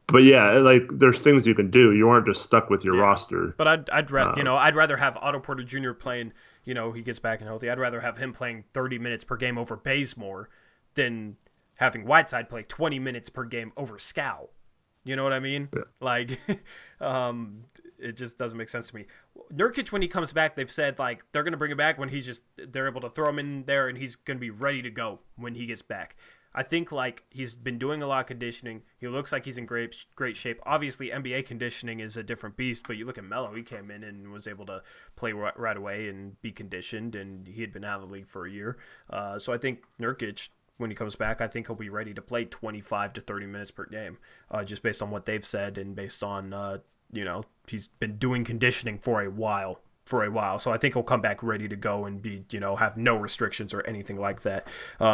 Speaker 2: But yeah, like there's things you can do. You aren't just stuck with your roster.
Speaker 1: But I'd rather have Otto Porter Jr. playing. He gets back and healthy. I'd rather have him playing 30 minutes per game over Bazemore than having Whiteside play 20 minutes per game over Scal. You know what I mean?
Speaker 2: Yeah.
Speaker 1: Like, it just doesn't make sense to me. Nurkic, when he comes back, they've said like they're going to bring him back when they're able to throw him in there and he's going to be ready to go when he gets back. I think like he's been doing a lot of conditioning. He looks like he's in great shape. Obviously, NBA conditioning is a different beast, but you look at Melo, he came in and was able to play right away and be conditioned, and he had been out of the league for a year. So I think Nurkic, when he comes back, I think he'll be ready to play 25 to 30 minutes per game, just based on what they've said and based on, he's been doing conditioning for a while. So I think he'll come back ready to go and be, have no restrictions or anything like that.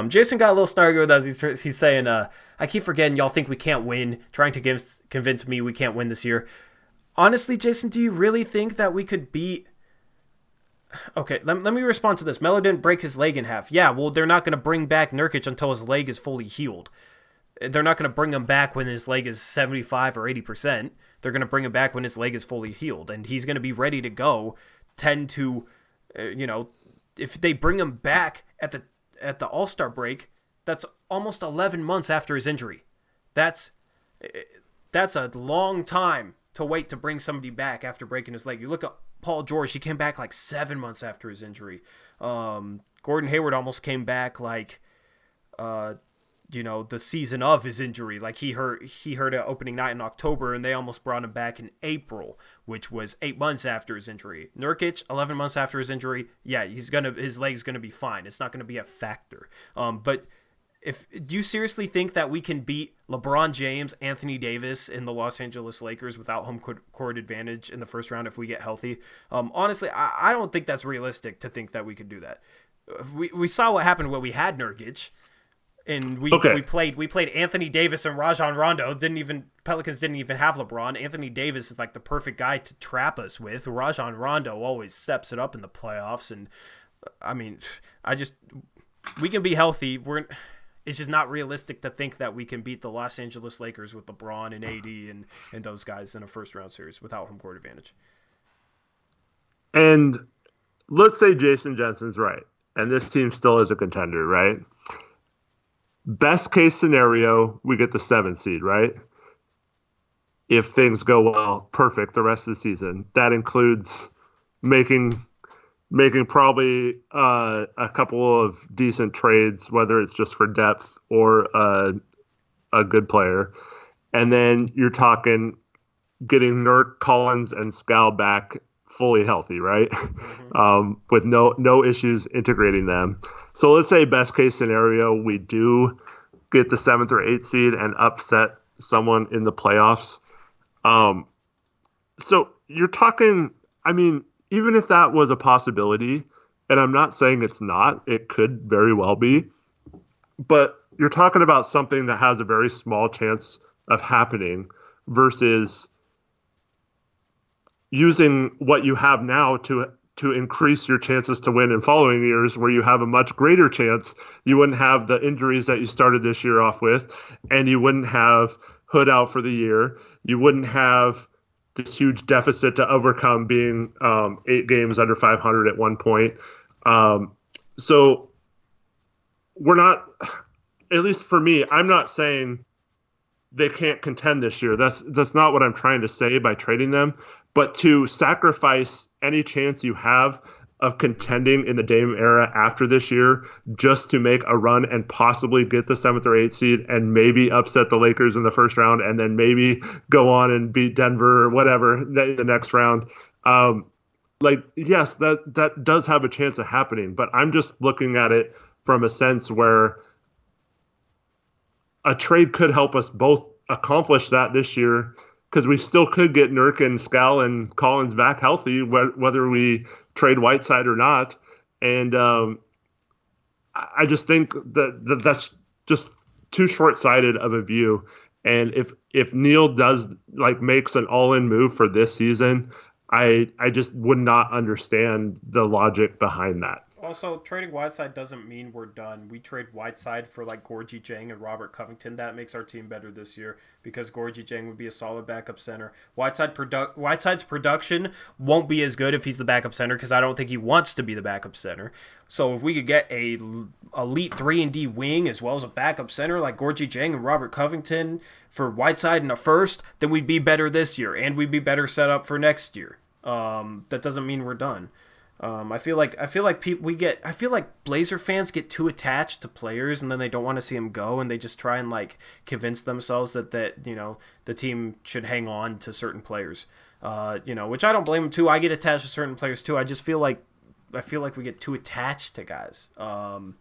Speaker 1: Jason got a little snarky with us. He's saying, I keep forgetting y'all think we can't win, trying to convince me we can't win this year. Honestly, Jason, do you really think that we could beat... Okay, let me respond to this. Melo didn't break his leg in half. Yeah, well, they're not going to bring back Nurkic until his leg is fully healed. They're not going to bring him back when his leg is 75 or 80%. They're going to bring him back when his leg is fully healed, and he's going to be ready to go. Tend to, if they bring him back at the All-Star break, that's almost 11 months after his injury. That's a long time to wait to bring somebody back after breaking his leg. You look at Paul George, he came back like 7 months after his injury. Gordon Hayward almost came back like, the season of his injury. Like he hurt it opening night in October, and they almost brought him back in April, which was 8 months after his injury. Nurkic, 11 months after his injury, yeah, his leg's gonna be fine. It's not gonna be a factor. But do you seriously think that we can beat LeBron James, Anthony Davis, and the Los Angeles Lakers without home court advantage in the first round if we get healthy? Honestly, I don't think that's realistic to think that we could do that. We saw what happened when we had Nurkic. And we played Anthony Davis and Rajon Rondo. Pelicans didn't even have LeBron. Anthony Davis is like the perfect guy to trap us with. Rajon Rondo always steps it up in the playoffs. And I mean, we can be healthy. It's just not realistic to think that we can beat the Los Angeles Lakers with LeBron and AD and those guys in a first round series without home court advantage.
Speaker 2: And let's say Jason Jensen's right, and this team still is a contender, right? Best case scenario, we get the 7th seed, right? If things go well, perfect the rest of the season. That includes making probably a couple of decent trades, whether it's just for depth or a good player. And then you're talking getting Nurk, Collins, and Scal back fully healthy, right? Mm-hmm. With no issues integrating them. So let's say best case scenario, we do get the 7th or 8th seed and upset someone in the playoffs. So you're talking, I mean, even if that was a possibility, and I'm not saying it's not, it could very well be, but you're talking about something that has a very small chance of happening versus using what you have now to increase your chances to win in following years, where you have a much greater chance. You wouldn't have the injuries that you started this year off with, and you wouldn't have Hood out for the year. You wouldn't have this huge deficit to overcome, being 8 games under 500 at one point. So we're not, at least for me, I'm not saying they can't contend this year. That's not what I'm trying to say by trading them. But to sacrifice any chance you have of contending in the Dame era after this year just to make a run and possibly get the 7th or 8th seed and maybe upset the Lakers in the first round and then maybe go on and beat Denver or whatever in the next round. Yes, that does have a chance of happening, but I'm just looking at it from a sense where a trade could help us both accomplish that this year because we still could get Nurk and Scal and Collins back healthy, whether we trade Whiteside or not. And I just think that's just too short-sighted of a view. And if Neil does makes an all-in move for this season, I just would not understand the logic behind that.
Speaker 1: Also, trading Whiteside doesn't mean we're done. We trade Whiteside for Gorgie Jang and Robert Covington. That makes our team better this year because Gorgie Jang would be a solid backup center. Whiteside's production won't be as good if he's the backup center because I don't think he wants to be the backup center. So if we could get a elite 3-and-D wing as well as a backup center like Gorgie Jang and Robert Covington for Whiteside in a first, then we'd be better this year and we'd be better set up for next year. That doesn't mean we're done. I feel like Blazer fans get too attached to players and then they don't want to see them go and they just try and convince themselves that the team should hang on to certain players. Which I don't blame them too. I get attached to certain players too. I just feel like we get too attached to guys.
Speaker 2: Well,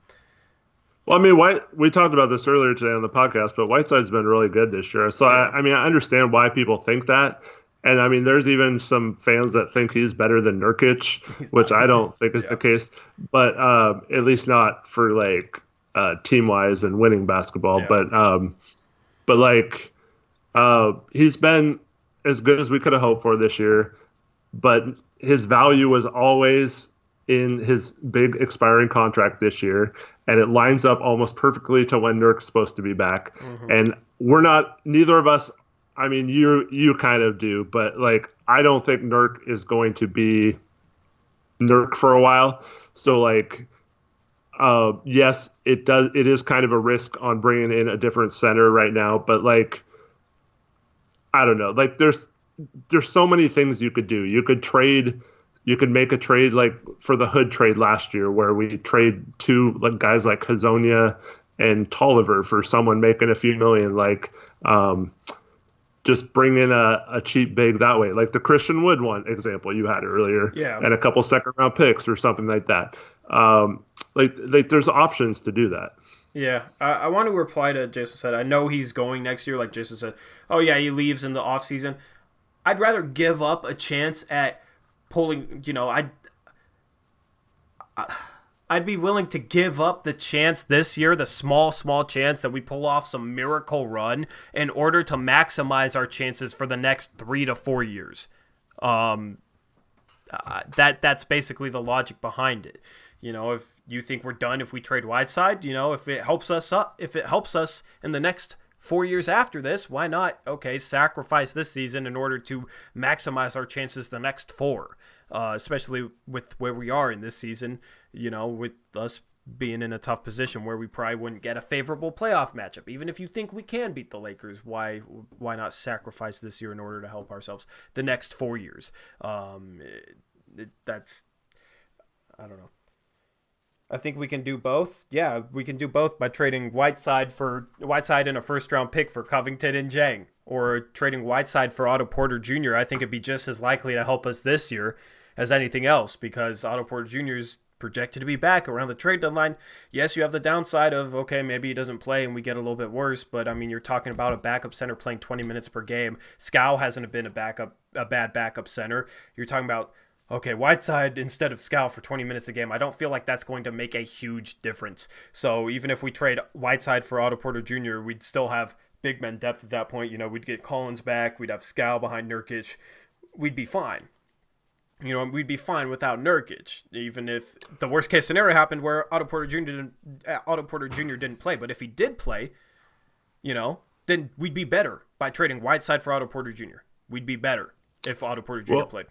Speaker 2: I mean, we talked about this earlier today on the podcast, but Whiteside's been really good this year. So I understand why people think that. And I mean, there's even some fans that think he's better than Nurkic, which I don't think is the case, but at least not for team wise and winning basketball. Yeah. But he's been as good as we could have hoped for this year. But his value was always in his big expiring contract this year, and it lines up almost perfectly to when Nurk's supposed to be back. Mm-hmm. And neither of us. I mean, you kind of do, but I don't think Nurk is going to be Nurk for a while. So yes, it is kind of a risk on bringing in a different center right now, but I don't know. There's so many things you could do. You could make a trade for the Hood trade last year where we trade two guys like Hazonia and Tolliver for someone making a few million, just bring in a cheap big that way, like the Christian Wood one example you had earlier, and a couple second-round picks or something like that. There's options to do that.
Speaker 1: Yeah, I want to reply to Jason said. I know he's going next year, like Jason said. Oh yeah, he leaves in the off season. I'd rather give up a chance at pulling. I'd be willing to give up the chance this year, the small chance that we pull off some miracle run in order to maximize our chances for the next 3 to 4 years. That's basically the logic behind it. If you think we're done if we trade Whiteside, if it helps us in the next 4 years after this, why not? Okay, sacrifice this season in order to maximize our chances the next 4. Especially with where we are in this season, with us being in a tough position where we probably wouldn't get a favorable playoff matchup. Even if you think we can beat the Lakers, why not sacrifice this year in order to help ourselves the next 4 years? That's, I don't know. I think we can do both. Yeah, we can do both by trading Whiteside and a first-round pick for Covington and Jang, or trading Whiteside for Otto Porter Jr. I think it'd be just as likely to help us this year as anything else because Otto Porter Jr. is projected to be back around the trade deadline. Yes, you have the downside of, okay, maybe he doesn't play and we get a little bit worse, but I mean, you're talking about a backup center playing 20 minutes per game. Scal hasn't been a bad backup center. You're talking about, okay, Whiteside instead of Scal for 20 minutes a game. I don't feel like that's going to make a huge difference. So even if we trade Whiteside for Otto Porter Jr., we'd still have big men depth at that point. We'd get Collins back. We'd have Scal behind Nurkic. We'd be fine. We'd be fine without Nurkic, even if the worst case scenario happened where Otto Porter Jr. didn't play. But if he did play, then we'd be better by trading Whiteside for Otto Porter Jr. We'd be better if Otto Porter Jr. played.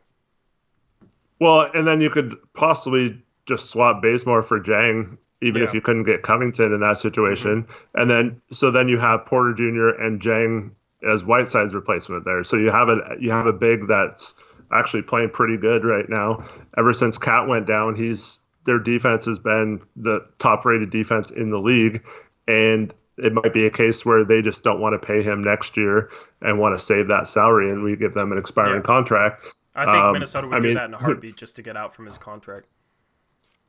Speaker 2: Well, and then you could possibly just swap Bazemore for Jang, even if you couldn't get Covington in that situation. Mm-hmm. And then you have Porter Jr. and Jang as Whiteside's replacement there. So you have a big that's actually playing pretty good right now. Ever since Cat went down, their defense has been the top-rated defense in the league, and it might be a case where they just don't want to pay him next year and want to save that salary, and we give them an expiring contract.
Speaker 1: I think Minnesota would do that in a heartbeat just to get out from his contract.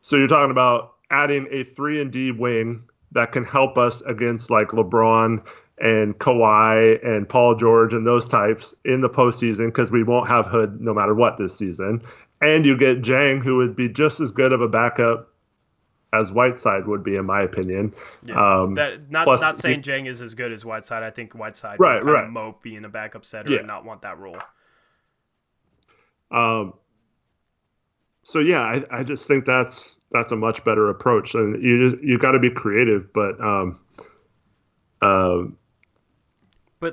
Speaker 2: So you're talking about adding a 3-and-D wing that can help us against like LeBron and Kawhi and Paul George and those types in the postseason, because we won't have Hood no matter what this season. And you get Jang, who would be just as good of a backup as Whiteside would be, in my opinion.
Speaker 1: Yeah. Not saying Jang is as good as Whiteside. I think Whiteside
Speaker 2: right,
Speaker 1: would kind
Speaker 2: right.
Speaker 1: of mope being a backup setter and not want that role.
Speaker 2: So yeah, I just think that's a much better approach, and you got to be creative. But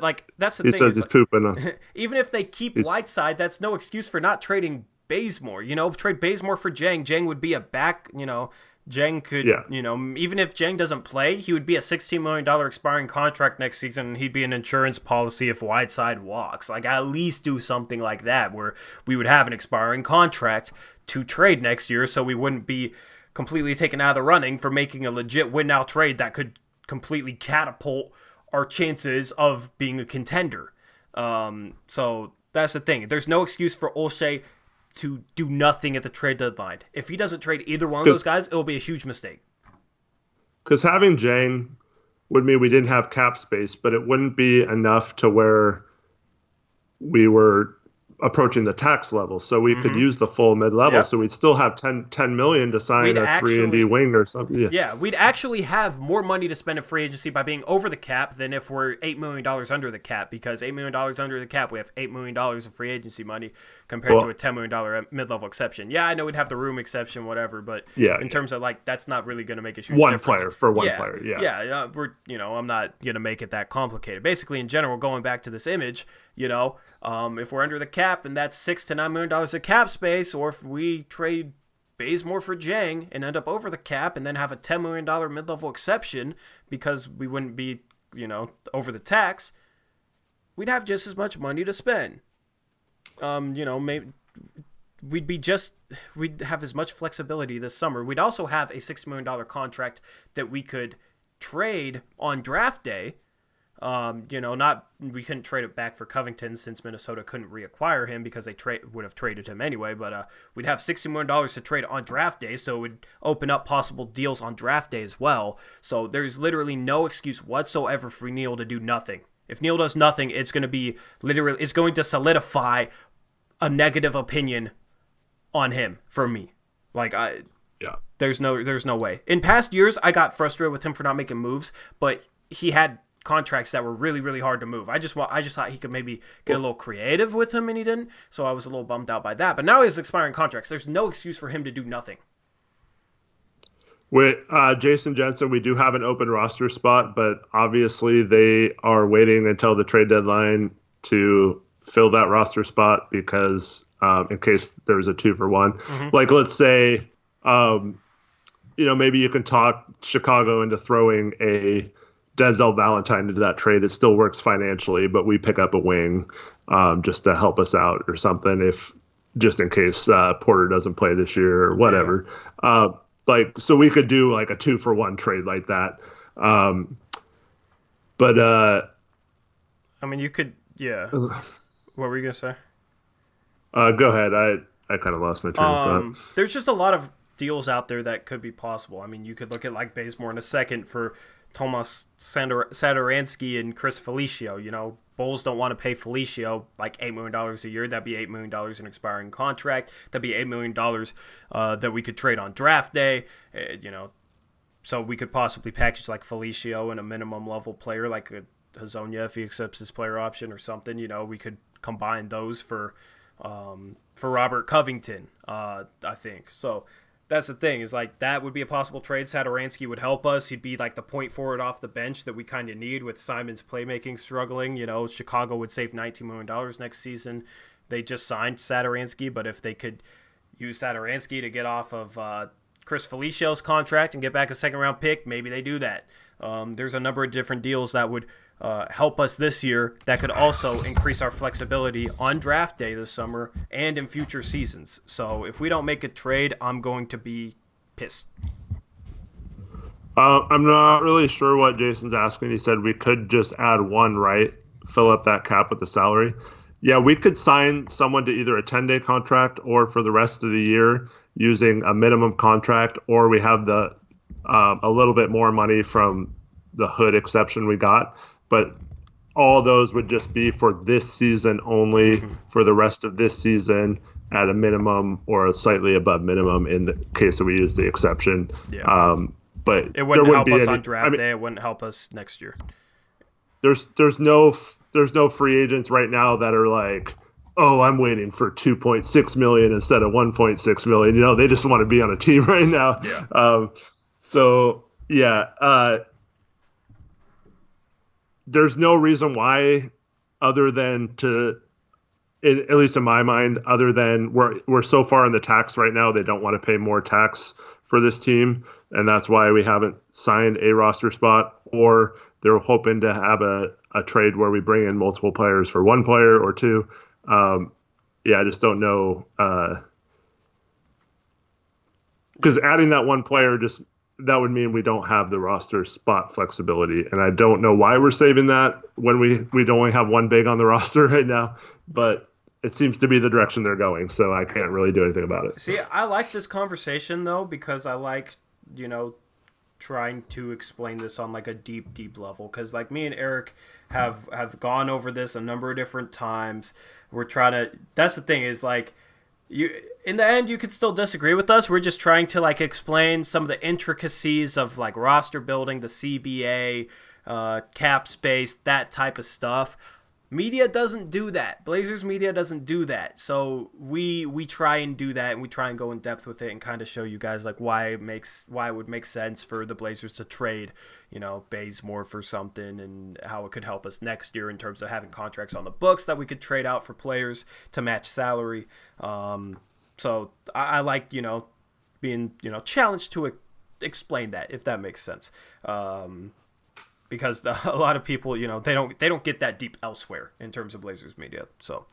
Speaker 1: like that's the
Speaker 2: he
Speaker 1: thing.
Speaker 2: says he's pooping.
Speaker 1: Even if they keep Whiteside, that's no excuse for not trading Bazemore. Trade Bazemore for Jang. Jang would be a back. Jang could, even if Jang doesn't play, he would be a $16 million expiring contract next season, and he'd be an insurance policy if Whiteside walks. Like, at least do something like that, where we would have an expiring contract to trade next year, so we wouldn't be completely taken out of the running for making a legit win-now trade that could completely catapult our chances of being a contender. So that's the thing. There's no excuse for Olshey to do nothing at the trade deadline. If he doesn't trade either one of those guys, it'll be a huge mistake.
Speaker 2: Because having Jang would mean we didn't have cap space, but it wouldn't be enough to where we were approaching the tax level, so we could use the full mid-level. Yep. So we'd still have 10 million to sign a 3-and-D wing or something.
Speaker 1: Yeah, we'd actually have more money to spend in free agency by being over the cap than if we're $8 million under the cap, because $8 million under the cap, we have $8 million of free agency money compared to a $10 million mid-level exception. Yeah, I know we'd have the room exception, whatever, but in terms of like, that's not really going to make a huge difference.
Speaker 2: One player for one player.
Speaker 1: Yeah, I'm not going to make it that complicated. Basically, in general, going back to this image, if we're under the cap and that's $6 to $9 million of cap space, or if we trade Bazemore for Jang and end up over the cap and then have a $10 million mid-level exception because we wouldn't be, over the tax, we'd have just as much money to spend. Maybe we'd have as much flexibility this summer. We'd also have a $6 million contract that we could trade on draft day. We couldn't trade it back for Covington since Minnesota couldn't reacquire him because they would have traded him anyway. But we'd have $60 million to trade on draft day, so it would open up possible deals on draft day as well. So there's literally no excuse whatsoever for Neil to do nothing. If Neil does nothing, it's going to solidify a negative opinion on him for me. There's no way. In past years, I got frustrated with him for not making moves, but he had contracts that were really, really hard to move. I just thought he could maybe get a little creative with him, and he didn't. So I was a little bummed out by that. But now he has expiring contracts. There's no excuse for him to do nothing.
Speaker 2: With Jason Jensen, we do have an open roster spot, but obviously they are waiting until the trade deadline to fill that roster spot because in case there's a 2-for-1. Mm-hmm. Like, let's say, maybe you can talk Chicago into throwing a Denzel Valentine into that trade. It still works financially, but we pick up a wing just to help us out or something, just in case Porter doesn't play this year or whatever. Yeah. So we could do like a 2-for-1 trade like that.
Speaker 1: You could, yeah. What were you gonna say?
Speaker 2: Go ahead. I kind of lost my train of thought.
Speaker 1: There's just a lot of deals out there that could be possible. You could look at like Bazemore in a second for Tomas Satoransky and Chris Felicio. Bulls don't want to pay Felicio like $8 million a year. That'd be $8 million in expiring contract. That'd be $8 million that we could trade on draft day. So we could possibly package like Felicio and a minimum level player like a Hazonia if he accepts his player option or something. We could combine those for Robert Covington, I think. So that's the thing, is like that would be a possible trade. Satoransky would help us. He'd be like the point forward off the bench that we kind of need with Simon's playmaking struggling. Chicago would save $19 million next season. They just signed Satoransky, but if they could use Satoransky to get off of Chris Felicio's contract and get back a second-round pick, maybe they do that. There's a number of different deals that would help us this year that could also increase our flexibility on draft day this summer and in future seasons. So if we don't make a trade, I'm going to be pissed.
Speaker 2: I'm not really sure what Jason's asking. He said we could just add one, right? Fill up that cap with the salary. Yeah, we could sign someone to either a 10-day contract or for the rest of the year using a minimum contract, or we have the a little bit more money from the Hood exception we got, but all those would just be for this season only, for the rest of this season at a minimum or a slightly above minimum in the case that we use the exception.
Speaker 1: Yeah.
Speaker 2: But
Speaker 1: It wouldn't help us
Speaker 2: any,
Speaker 1: on draft day. It wouldn't help us next year.
Speaker 2: There's no free agents right now that are like, oh, I'm waiting for 2.6 million instead of 1.6 million. You know, they just want to be on a team right now.
Speaker 1: Yeah.
Speaker 2: So yeah, there's no reason why, other than to, at least in my mind, other than we're so far in the tax right now, they don't want to pay more tax for this team, and that's why we haven't signed a roster spot. Or they're hoping to have a trade where we bring in multiple players for one player or two. Yeah, I just don't know, because adding that one player that would mean we don't have the roster spot flexibility, and I don't know why we're saving that when we'd only have one big on the roster right now, but it seems to be the direction they're going, so I can't really do anything about it.
Speaker 1: See, I like this conversation though, because I like, trying to explain this on like a deep level, because like me and Eric have gone over this a number of different times. We're trying to, that's the thing, is like, you, in the end, you could still disagree with us. We're just trying to like explain some of the intricacies of like roster building, the CBA, cap space, that type of stuff. Media doesn't do that. Blazers media doesn't do that. So we try and do that, and we try and go in depth with it and kind of show you guys like why it would make sense for the Blazers to trade, Bazemore for something, and how it could help us next year in terms of having contracts on the books that we could trade out for players to match salary. So I like, being, challenged to explain that, if that makes sense. Because a lot of people, they don't get that deep elsewhere in terms of Blazers media. So,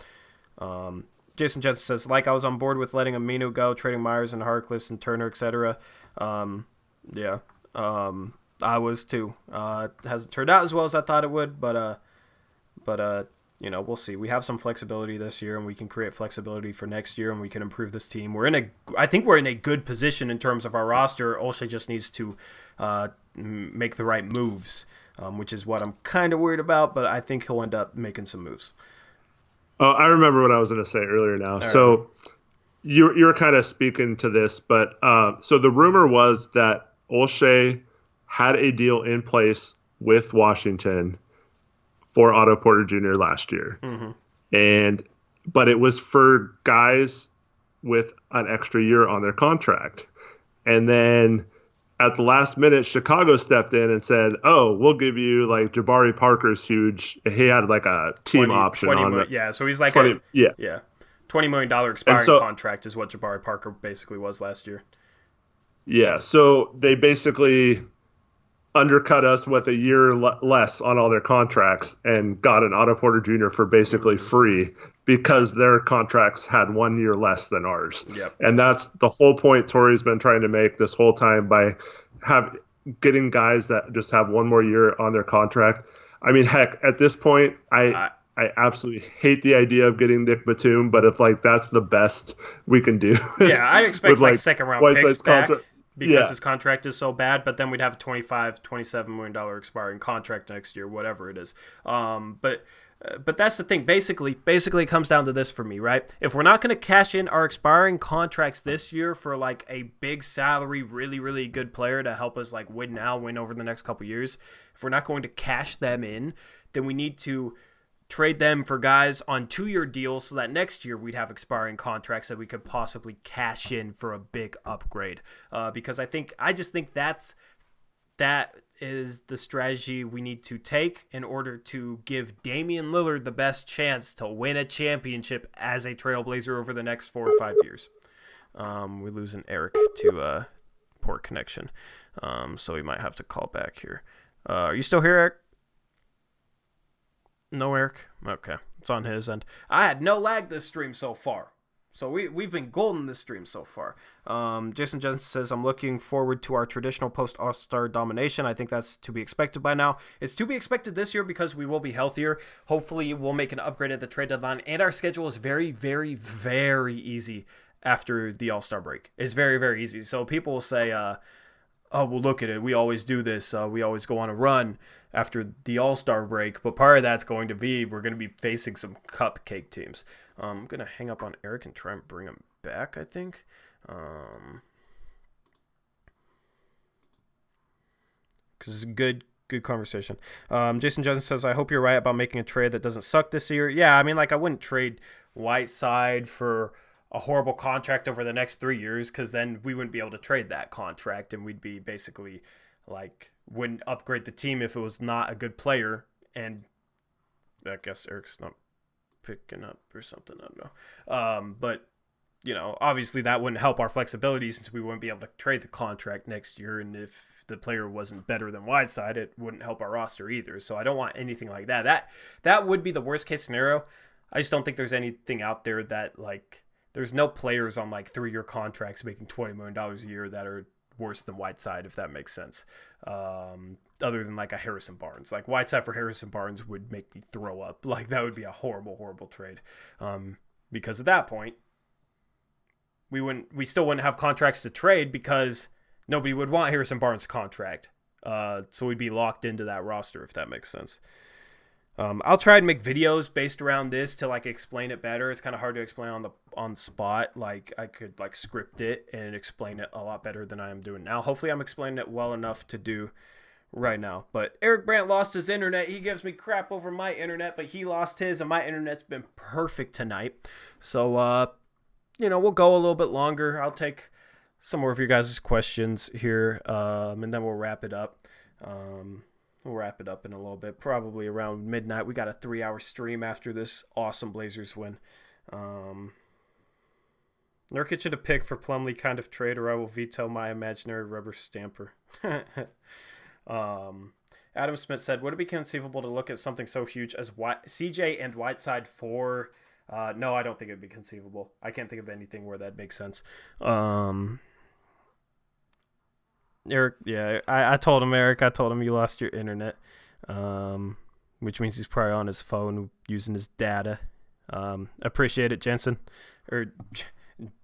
Speaker 1: Jason Jensen says, like, I was on board with letting Aminu go, trading Myers and Harkless and Turner, etc. Yeah, I was too. It hasn't turned out as well as I thought it would, but we'll see. We have some flexibility this year, and we can create flexibility for next year, and we can improve this team. I think we're in a good position in terms of our roster. Olshey just needs to make the right moves. Which is what I'm kind of worried about, but I think he'll end up making some moves.
Speaker 2: Oh, I remember what I was going to say earlier now. All so right. You're kind of speaking to this, but so the rumor was that Olshey had a deal in place with Washington for Otto Porter Jr. last year. Mm-hmm. But it was for guys with an extra year on their contract. And then at the last minute, Chicago stepped in and said, "Oh, we'll give you like Jabari Parker's huge." He had like a team option on it.
Speaker 1: Yeah, so he's like $20 million expiring contract is what Jabari Parker basically was last year.
Speaker 2: Yeah, so they basically undercut us with a year less on all their contracts and got an Otto Porter Jr. for basically free because their contracts had 1 year less than ours.
Speaker 1: Yep.
Speaker 2: And that's the whole point Torrey's been trying to make this whole time by getting guys that just have 1 more year on their contract. I mean, heck, at this point, I absolutely hate the idea of getting Nick Batum, but if like that's the best we can do.
Speaker 1: Yeah, I expect like second round picks back. Because his contract is so bad, but then we'd have a $27 million expiring contract next year, whatever it is. But that's the thing. Basically, it comes down to this for me, right? If we're not going to cash in our expiring contracts this year for like a big salary, really, really good player to help us like win over the next couple years, if we're not going to cash them in, then we need to trade them for guys on 2-year deals so that next year we'd have expiring contracts that we could possibly cash in for a big upgrade. Because I just think that is the strategy we need to take in order to give Damian Lillard the best chance to win a championship as a Trailblazer over the next 4 or 5 years. We're losing Eric to poor connection, so we might have to call back here. Are you still here, Eric? No, Eric? Okay. It's on his end. I had no lag this stream so far. So we've been golden this stream so far. Jason Jensen says, I'm looking forward to our traditional post-All-Star domination. I think that's to be expected by now. It's to be expected this year because we will be healthier. Hopefully we'll make an upgrade at the trade deadline. And our schedule is very, very, very easy after the All-Star break. It's very, very easy. So people will say, oh, well, look at it. We always do this. We always go on a run after the All-Star break. But part of that's going to be we're going to be facing some cupcake teams. I'm going to hang up on Eric and try and bring him back, I think. Because it's a good conversation. Jason Johnson says, I hope you're right about making a trade that doesn't suck this year. Yeah, I mean, like, I wouldn't trade Whiteside for a horrible contract over the next 3 years, because then we wouldn't be able to trade that contract, and we'd be basically like wouldn't upgrade the team if it was not a good player. And I guess Eric's not picking up or something. I don't know. But you know, obviously that wouldn't help our flexibility since we wouldn't be able to trade the contract next year. And if the player wasn't better than Whiteside, it wouldn't help our roster either. So I don't want anything like that. That would be the worst case scenario. I just don't think there's anything out there that like. There's no players on like 3-year contracts making $20 million a year that are worse than Whiteside, if that makes sense. Other than like a Harrison Barnes. Like Whiteside for Harrison Barnes would make me throw up. Like that would be a horrible, horrible trade. Because at that point, we still wouldn't have contracts to trade because nobody would want Harrison Barnes' contract. So we'd be locked into that roster, if that makes sense. I'll try and make videos based around this to like explain it better. It's kind of hard to explain on the spot. Like I could like script it and explain it a lot better than I am doing now. Hopefully I'm explaining it well enough to do right now. But Eric Brandt lost his internet. He gives me crap over my internet, but he lost his, and my internet's been perfect tonight. So we'll go a little bit longer. I'll take some more of your guys' questions here, and then we'll wrap it up. We'll wrap it up in a little bit, probably around midnight. We got a 3-hour stream after this awesome Blazers win. Nurkic should have picked for Plumlee kind of trade, or I will veto my imaginary rubber stamper. Adam Smith said, would it be conceivable to look at something so huge as CJ and Whiteside for... no, I don't think it would be conceivable. I can't think of anything where that makes sense. Eric, yeah, I told him, Eric, you lost your internet, which means he's probably on his phone using his data. Appreciate it, Jensen. Or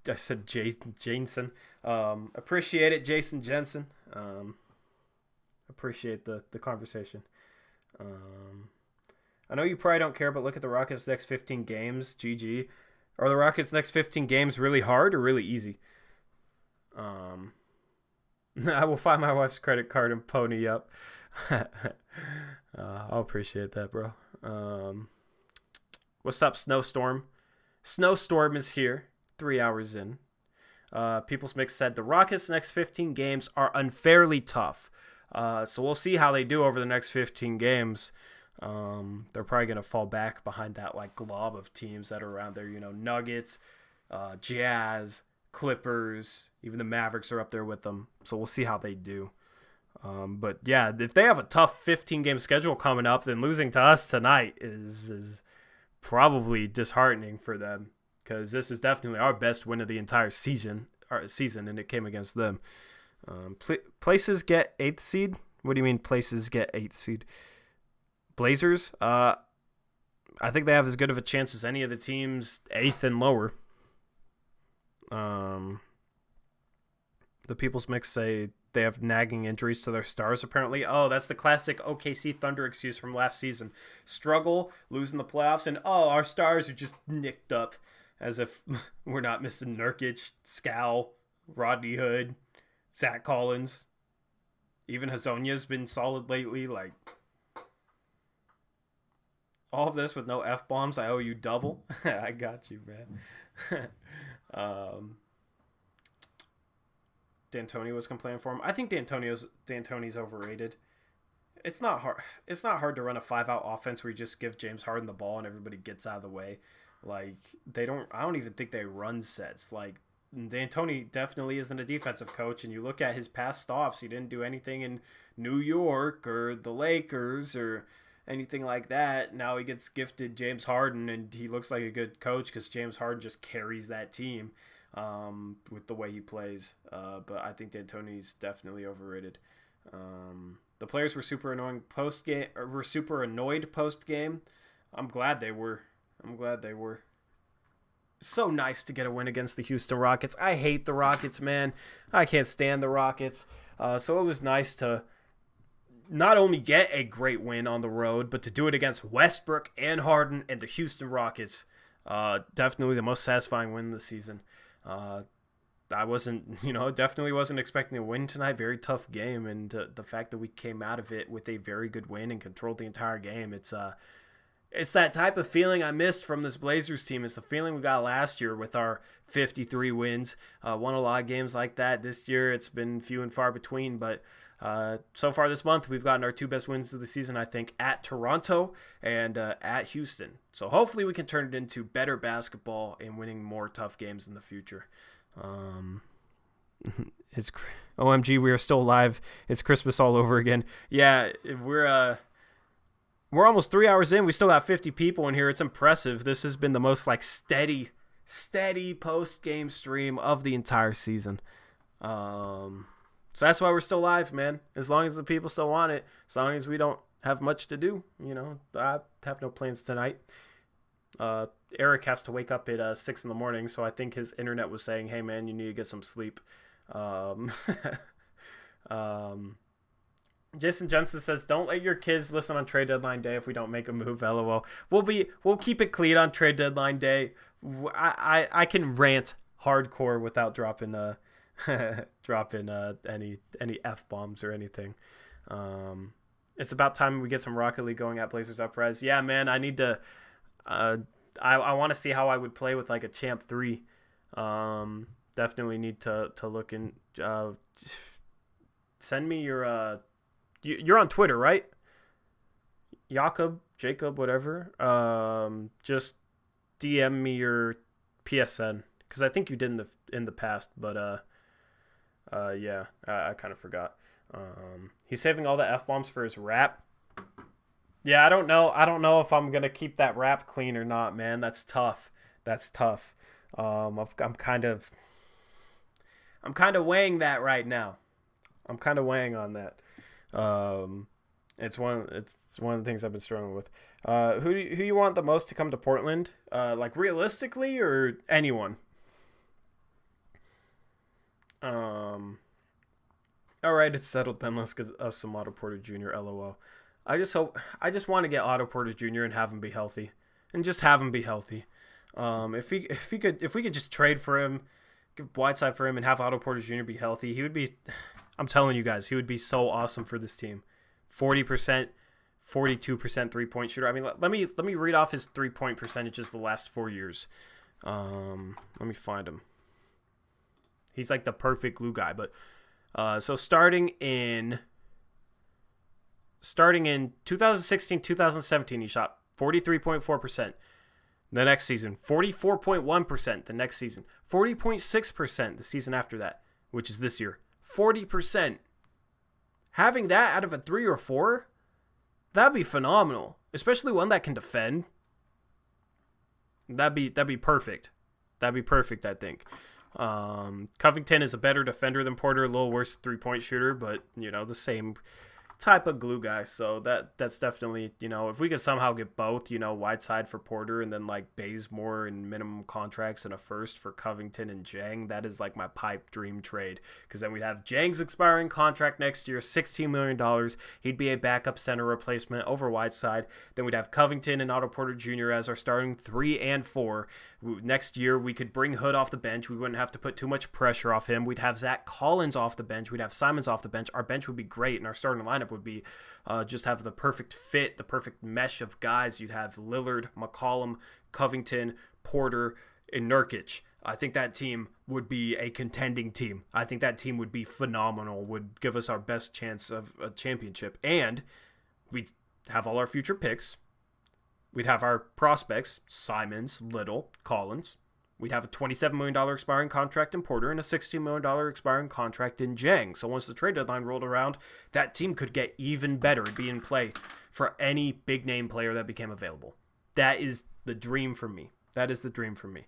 Speaker 1: I said Jensen. Appreciate it, Jason Jensen. Appreciate the conversation. I know you probably don't care, but look at the Rockets' next 15 games. GG. Are the Rockets' next 15 games really hard or really easy? I will find my wife's credit card and pony up. I'll appreciate that, bro. What's up, Snowstorm? Snowstorm is here, 3 hours in. People's Mix said, the Rockets' next 15 games are unfairly tough. So we'll see how they do over the next 15 games. They're probably going to fall back behind that like glob of teams that are around there. You know, Nuggets, Jazz, Clippers, even the Mavericks are up there with them. So we'll see how they do. But yeah, if they have a tough 15-game schedule coming up, then losing to us tonight is probably disheartening for them, because this is definitely our best win of the entire season, and it came against them. Places get 8th seed? What do you mean places get 8th seed? Blazers? I think they have as good of a chance as any of the teams 8th and lower. The People's Mix say they have nagging injuries to their stars, apparently. Oh, that's the classic OKC Thunder excuse from last season. Struggle, losing the playoffs, and our stars are just nicked up, as if we're not missing Nurkic, Scal, Rodney Hood, Zach Collins. Even Hazonia's been solid lately. Like, all of this with no F-bombs. I owe you double. I got you, man. D'Antoni was complaining for him. I think D'Antoni's overrated. It's not hard. It's not hard to run a 5-out offense where you just give James Harden the ball and everybody gets out of the way. Like I don't even think they run sets. Like D'Antoni definitely isn't a defensive coach, and you look at his past stops, he didn't do anything in New York or the Lakers or anything like that. Now he gets gifted James Harden, and he looks like a good coach because James Harden just carries that team with the way he plays. But I think D'Antoni's definitely overrated. The players were super annoying post-game. Were super annoyed post-game. I'm glad they were. So nice to get a win against the Houston Rockets. I hate the Rockets, man. I can't stand the Rockets. So it was nice to not only get a great win on the road, but to do it against Westbrook and Harden and the Houston Rockets. Definitely the most satisfying win of the season. I wasn't, definitely wasn't expecting a win tonight. Very tough game, and the fact that we came out of it with a very good win and controlled the entire game, it's that type of feeling I missed from this Blazers team. It's the feeling we got last year with our 53 wins. Won a lot of games like that. This year it's been few and far between, but so far this month we've gotten our two best wins of the season, I think, at Toronto and at Houston. So hopefully we can turn it into better basketball and winning more tough games in the future. It's OMG, we are still alive. It's Christmas all over again. Yeah, we're almost 3 hours in. We still got 50 people in here. It's impressive. This has been the most steady post-game stream of the entire season. So that's why we're still live, man. As long as the people still want it, as long as we don't have much to do, I have no plans tonight. Eric has to wake up at 6 in the morning, so I think his internet was saying, hey, man, you need to get some sleep. Jason Jensen says, don't let your kids listen on trade deadline day if we don't make a move, LOL. We'll keep it clean on trade deadline day. I can rant hardcore without dropping any F-bombs or anything. It's about time we get some Rocket League going at Blazers Uprise. Yeah, man, I need to I want to see how I would play with a Champ 3. Definitely need to look in. Send me your you're on Twitter, right? Jacob, whatever. Just DM me your PSN, because I think you did in the past, but yeah, I kind of forgot. He's saving all the F-bombs for his rap. Yeah, I don't know if I'm gonna keep that rap clean or not, man. That's tough. I'm kind of weighing that right now. I'm kind of weighing on that. It's one of the things I've been struggling with. Who you want the most to come to Portland? Realistically, or anyone? All right, it's settled then. Let's get us some Otto Porter Jr. LOL. I just want to get Otto Porter Jr. and have him be healthy, and just have him be healthy. If we could just trade for him, give Whiteside for him, and have Otto Porter Jr. be healthy, he would be. I'm telling you guys, he would be so awesome for this team. 40%, 42% 3-point shooter. I mean, let me read off his 3-point percentages the last 4 years. Let me find him. He's the perfect glue guy. But so starting in 2016, 2017, he shot 43.4%. The next season, 44.1%. The next season, 40.6%. The season after that, which is this year, 40%. Having that out of a 3 or 4, that'd be phenomenal. Especially one that can defend. That'd be perfect. That'd be perfect, I think. Covington is a better defender than Porter, a little worse 3-point shooter, but the same type of glue guy. So that's definitely, if we could somehow get both, Whiteside for Porter and then Bazemore and minimum contracts and a first for Covington and Jang, that is my pipe dream trade. Because then we'd have Jang's expiring contract next year, $16 million. He'd be a backup center replacement over Whiteside. Then we'd have Covington and Otto Porter Jr. as our starting 3 and 4. Next year, we could bring Hood off the bench. We wouldn't have to put too much pressure off him. We'd have Zach Collins off the bench. We'd have Simons off the bench. Our bench would be great, and our starting lineup would be just have the perfect fit, the perfect mesh of guys. You'd have Lillard, McCollum, Covington, Porter, and Nurkic. I think that team would be a contending team. I think that team would be phenomenal, would give us our best chance of a championship. And we'd have all our future picks. We'd have our prospects, Simons, Little, Collins. We'd have a $27 million expiring contract in Porter and a $16 million expiring contract in Jang. So once the trade deadline rolled around, that team could get even better and be in play for any big-name player that became available. That is the dream for me. That is the dream for me.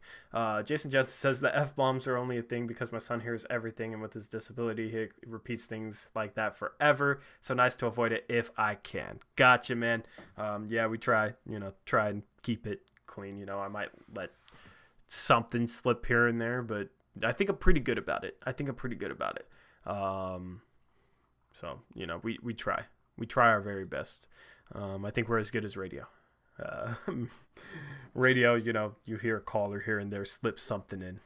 Speaker 1: Jason Justice says the F-bombs are only a thing because my son hears everything, and with his disability, he repeats things like that forever. So nice to avoid it if I can. Gotcha, man. Yeah, we try and keep it clean. I might let something slip here and there, but I think I'm pretty good about it. So, we try. We try our very best. I think we're as good as radio. Radio, you hear a caller here and there slip something in.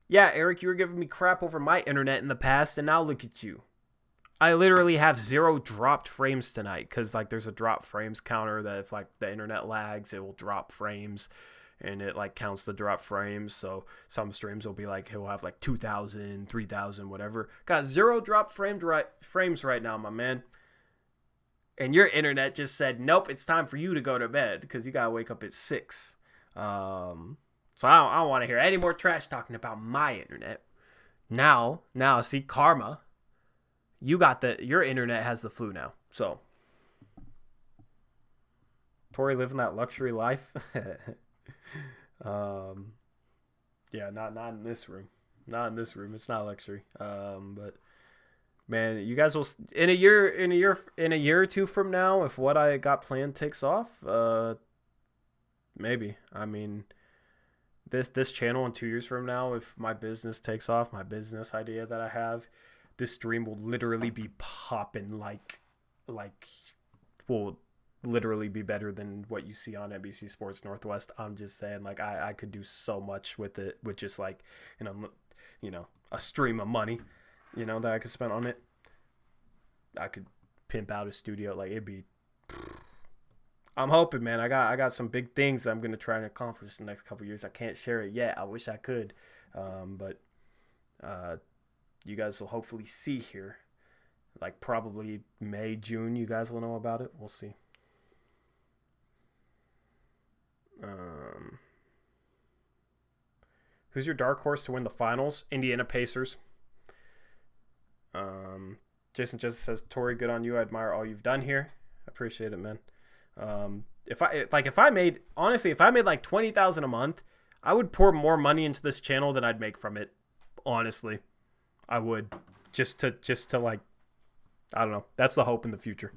Speaker 1: Yeah, Eric, you were giving me crap over my internet in the past, and now look at you. I literally have 0 dropped frames tonight because, there's a drop frames counter that if, the internet lags, it will drop frames, and it, counts the drop frames. So some streams will be he'll have, 2,000, 3,000, whatever. Got 0 drop frames right now, my man. And your internet just said, nope, it's time for you to go to bed because you got to wake up at 6. So I don't want to hear any more trash talking about my internet. Now, see, karma. Your internet has the flu now. So, Tori living that luxury life. Yeah, not in this room. Not in this room. It's not luxury. But man, you guys will in a year or two from now, if what I got planned takes off, maybe. I mean, this channel in 2 years from now, if my business takes off, my business idea that I have, this stream will literally be popping will literally be better than what you see on NBC Sports Northwest. I'm just saying, I could do so much with it, with just a stream of money, that I could spend on it. I could pimp out a studio, it'd be. I'm hoping, man. I got some big things that I'm gonna try and accomplish in the next couple of years. I can't share it yet. I wish I could, but you guys will hopefully see here, probably May, June. You guys will know about it. We'll see. Who's your dark horse to win the finals? Indiana Pacers. Jason says, Tori, good on you. I admire all you've done here. I appreciate it, man. If I made $20,000 a month, I would pour more money into this channel than I'd make from it. Honestly, I would just to I don't know. That's the hope in the future.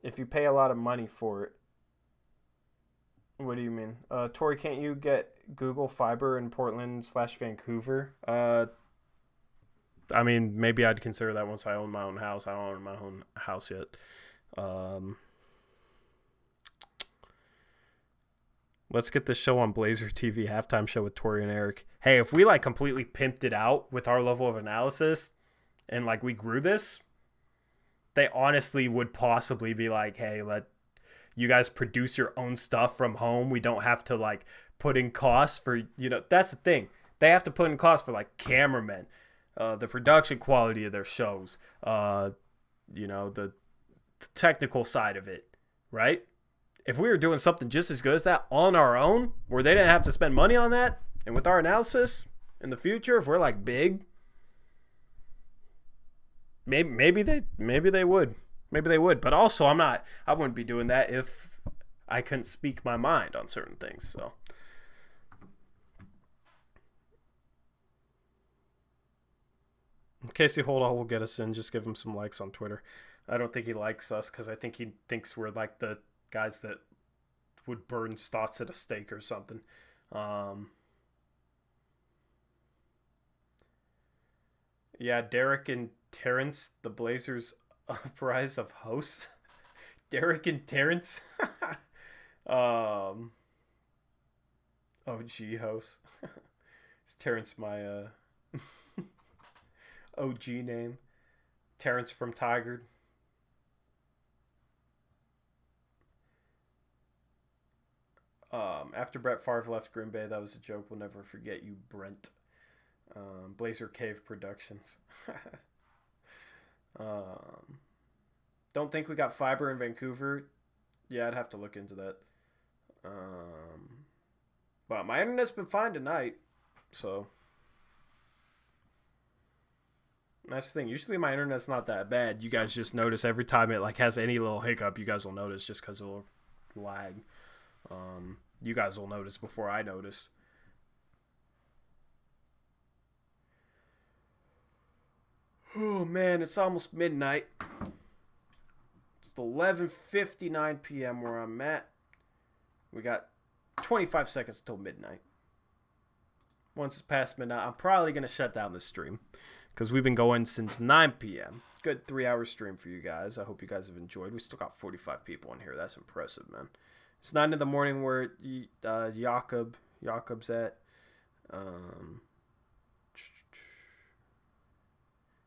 Speaker 1: If you pay a lot of money for it, what do you mean? Tori, can't you get Google Fiber in Portland/Vancouver? I mean, maybe I'd consider that once I own my own house. I don't own my own house yet. Let's get this show on Blazer TV, halftime show with Tori and Eric. Hey, if we completely pimped it out with our level of analysis and we grew this, they honestly would possibly be hey, let you guys produce your own stuff from home. We don't have to put in costs for, that's the thing. They have to put in costs for cameramen. The production quality of their shows, the technical side of it, right? If we were doing something just as good as that on our own, where they didn't have to spend money on that, and with our analysis in the future, if we're big, maybe they would. Maybe they would. But also, I wouldn't be doing that if I couldn't speak my mind on certain things. So. Casey Holdall will get us in. Just give him some likes on Twitter. I don't think he likes us because I think he thinks we're the guys that would burn Stotts at a stake or something. Yeah, Derek and Terrence, the Blazers' Uprise of hosts. Derek and Terrence. OG host. Is Terrence my OG name? Terrence from Tigard. After Brett Favre left Green Bay, that was a joke. We'll never forget you, Brent. Blazer Cave Productions. Don't think we got fiber in Vancouver. Yeah, I'd have to look into that. But my internet's been fine tonight, so. That's the thing. Usually my internet's not that bad. You guys just notice every time it has any little hiccup, you guys will notice just because it'll lag. You guys will notice before I notice. Oh man, it's almost midnight. It's 11:59 p.m. where I'm at. We got 25 seconds till midnight. once it's past midnight, I'm probably going to shut down the stream because we've been going since 9 p.m. Good 3-hour stream for you guys. I hope you guys have enjoyed. We still got 45 people in here. That's impressive, man. It's 9 in the morning where Jakob's at.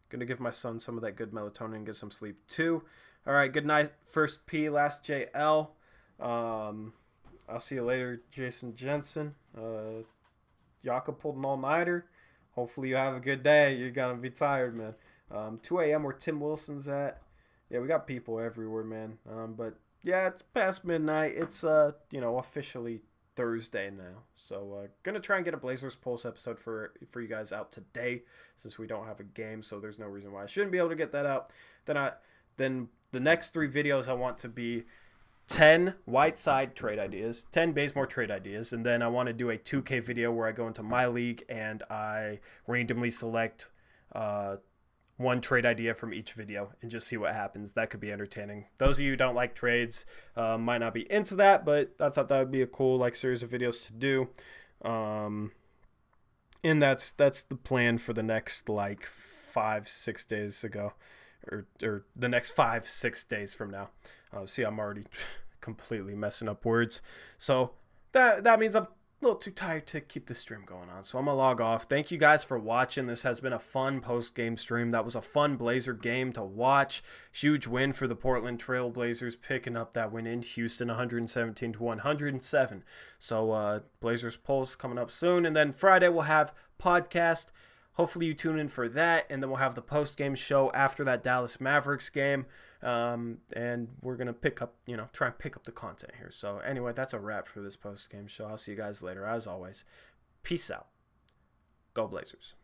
Speaker 1: Gonna give my son some of that good melatonin and get some sleep too. All right, good night. First P, last JL. I'll see you later, Jason Jensen. Jakob pulled an all-nighter. Hopefully you have a good day. You're gonna be tired, man. 2 a.m. where Tim Wilson's at. Yeah, we got people everywhere, man. But yeah, it's past midnight. It's officially Thursday now. So gonna try and get a Blazers Pulse episode for you guys out today, since we don't have a game. So there's no reason why I shouldn't be able to get that out. Then the next 3 videos I want to be 10 Whiteside trade ideas, 10 Bazemore trade ideas, and then I want to do a 2K video where I go into my league and I randomly select one trade idea from each video and just see what happens. That could be entertaining. Those of you who don't like trades might not be into that, but I thought that would be a cool series of videos to do. And that's the plan for the next 5-6 days ago. Or the next 5-6 days from now. See, I'm already completely messing up words. So that means I'm a little too tired to keep the stream going on. So I'm going to log off. Thank you guys for watching. This has been a fun post-game stream. That was a fun Blazer game to watch. Huge win for the Portland Trail Blazers, picking up that win in Houston, 117-107. So Blazers Pulse coming up soon. And then Friday we'll have podcast. Hopefully you tune in for that, and then we'll have the post-game show after that Dallas Mavericks game, and we're going to try and pick up the content here. So anyway, that's a wrap for this post-game show. I'll see you guys later. As always, peace out. Go Blazers.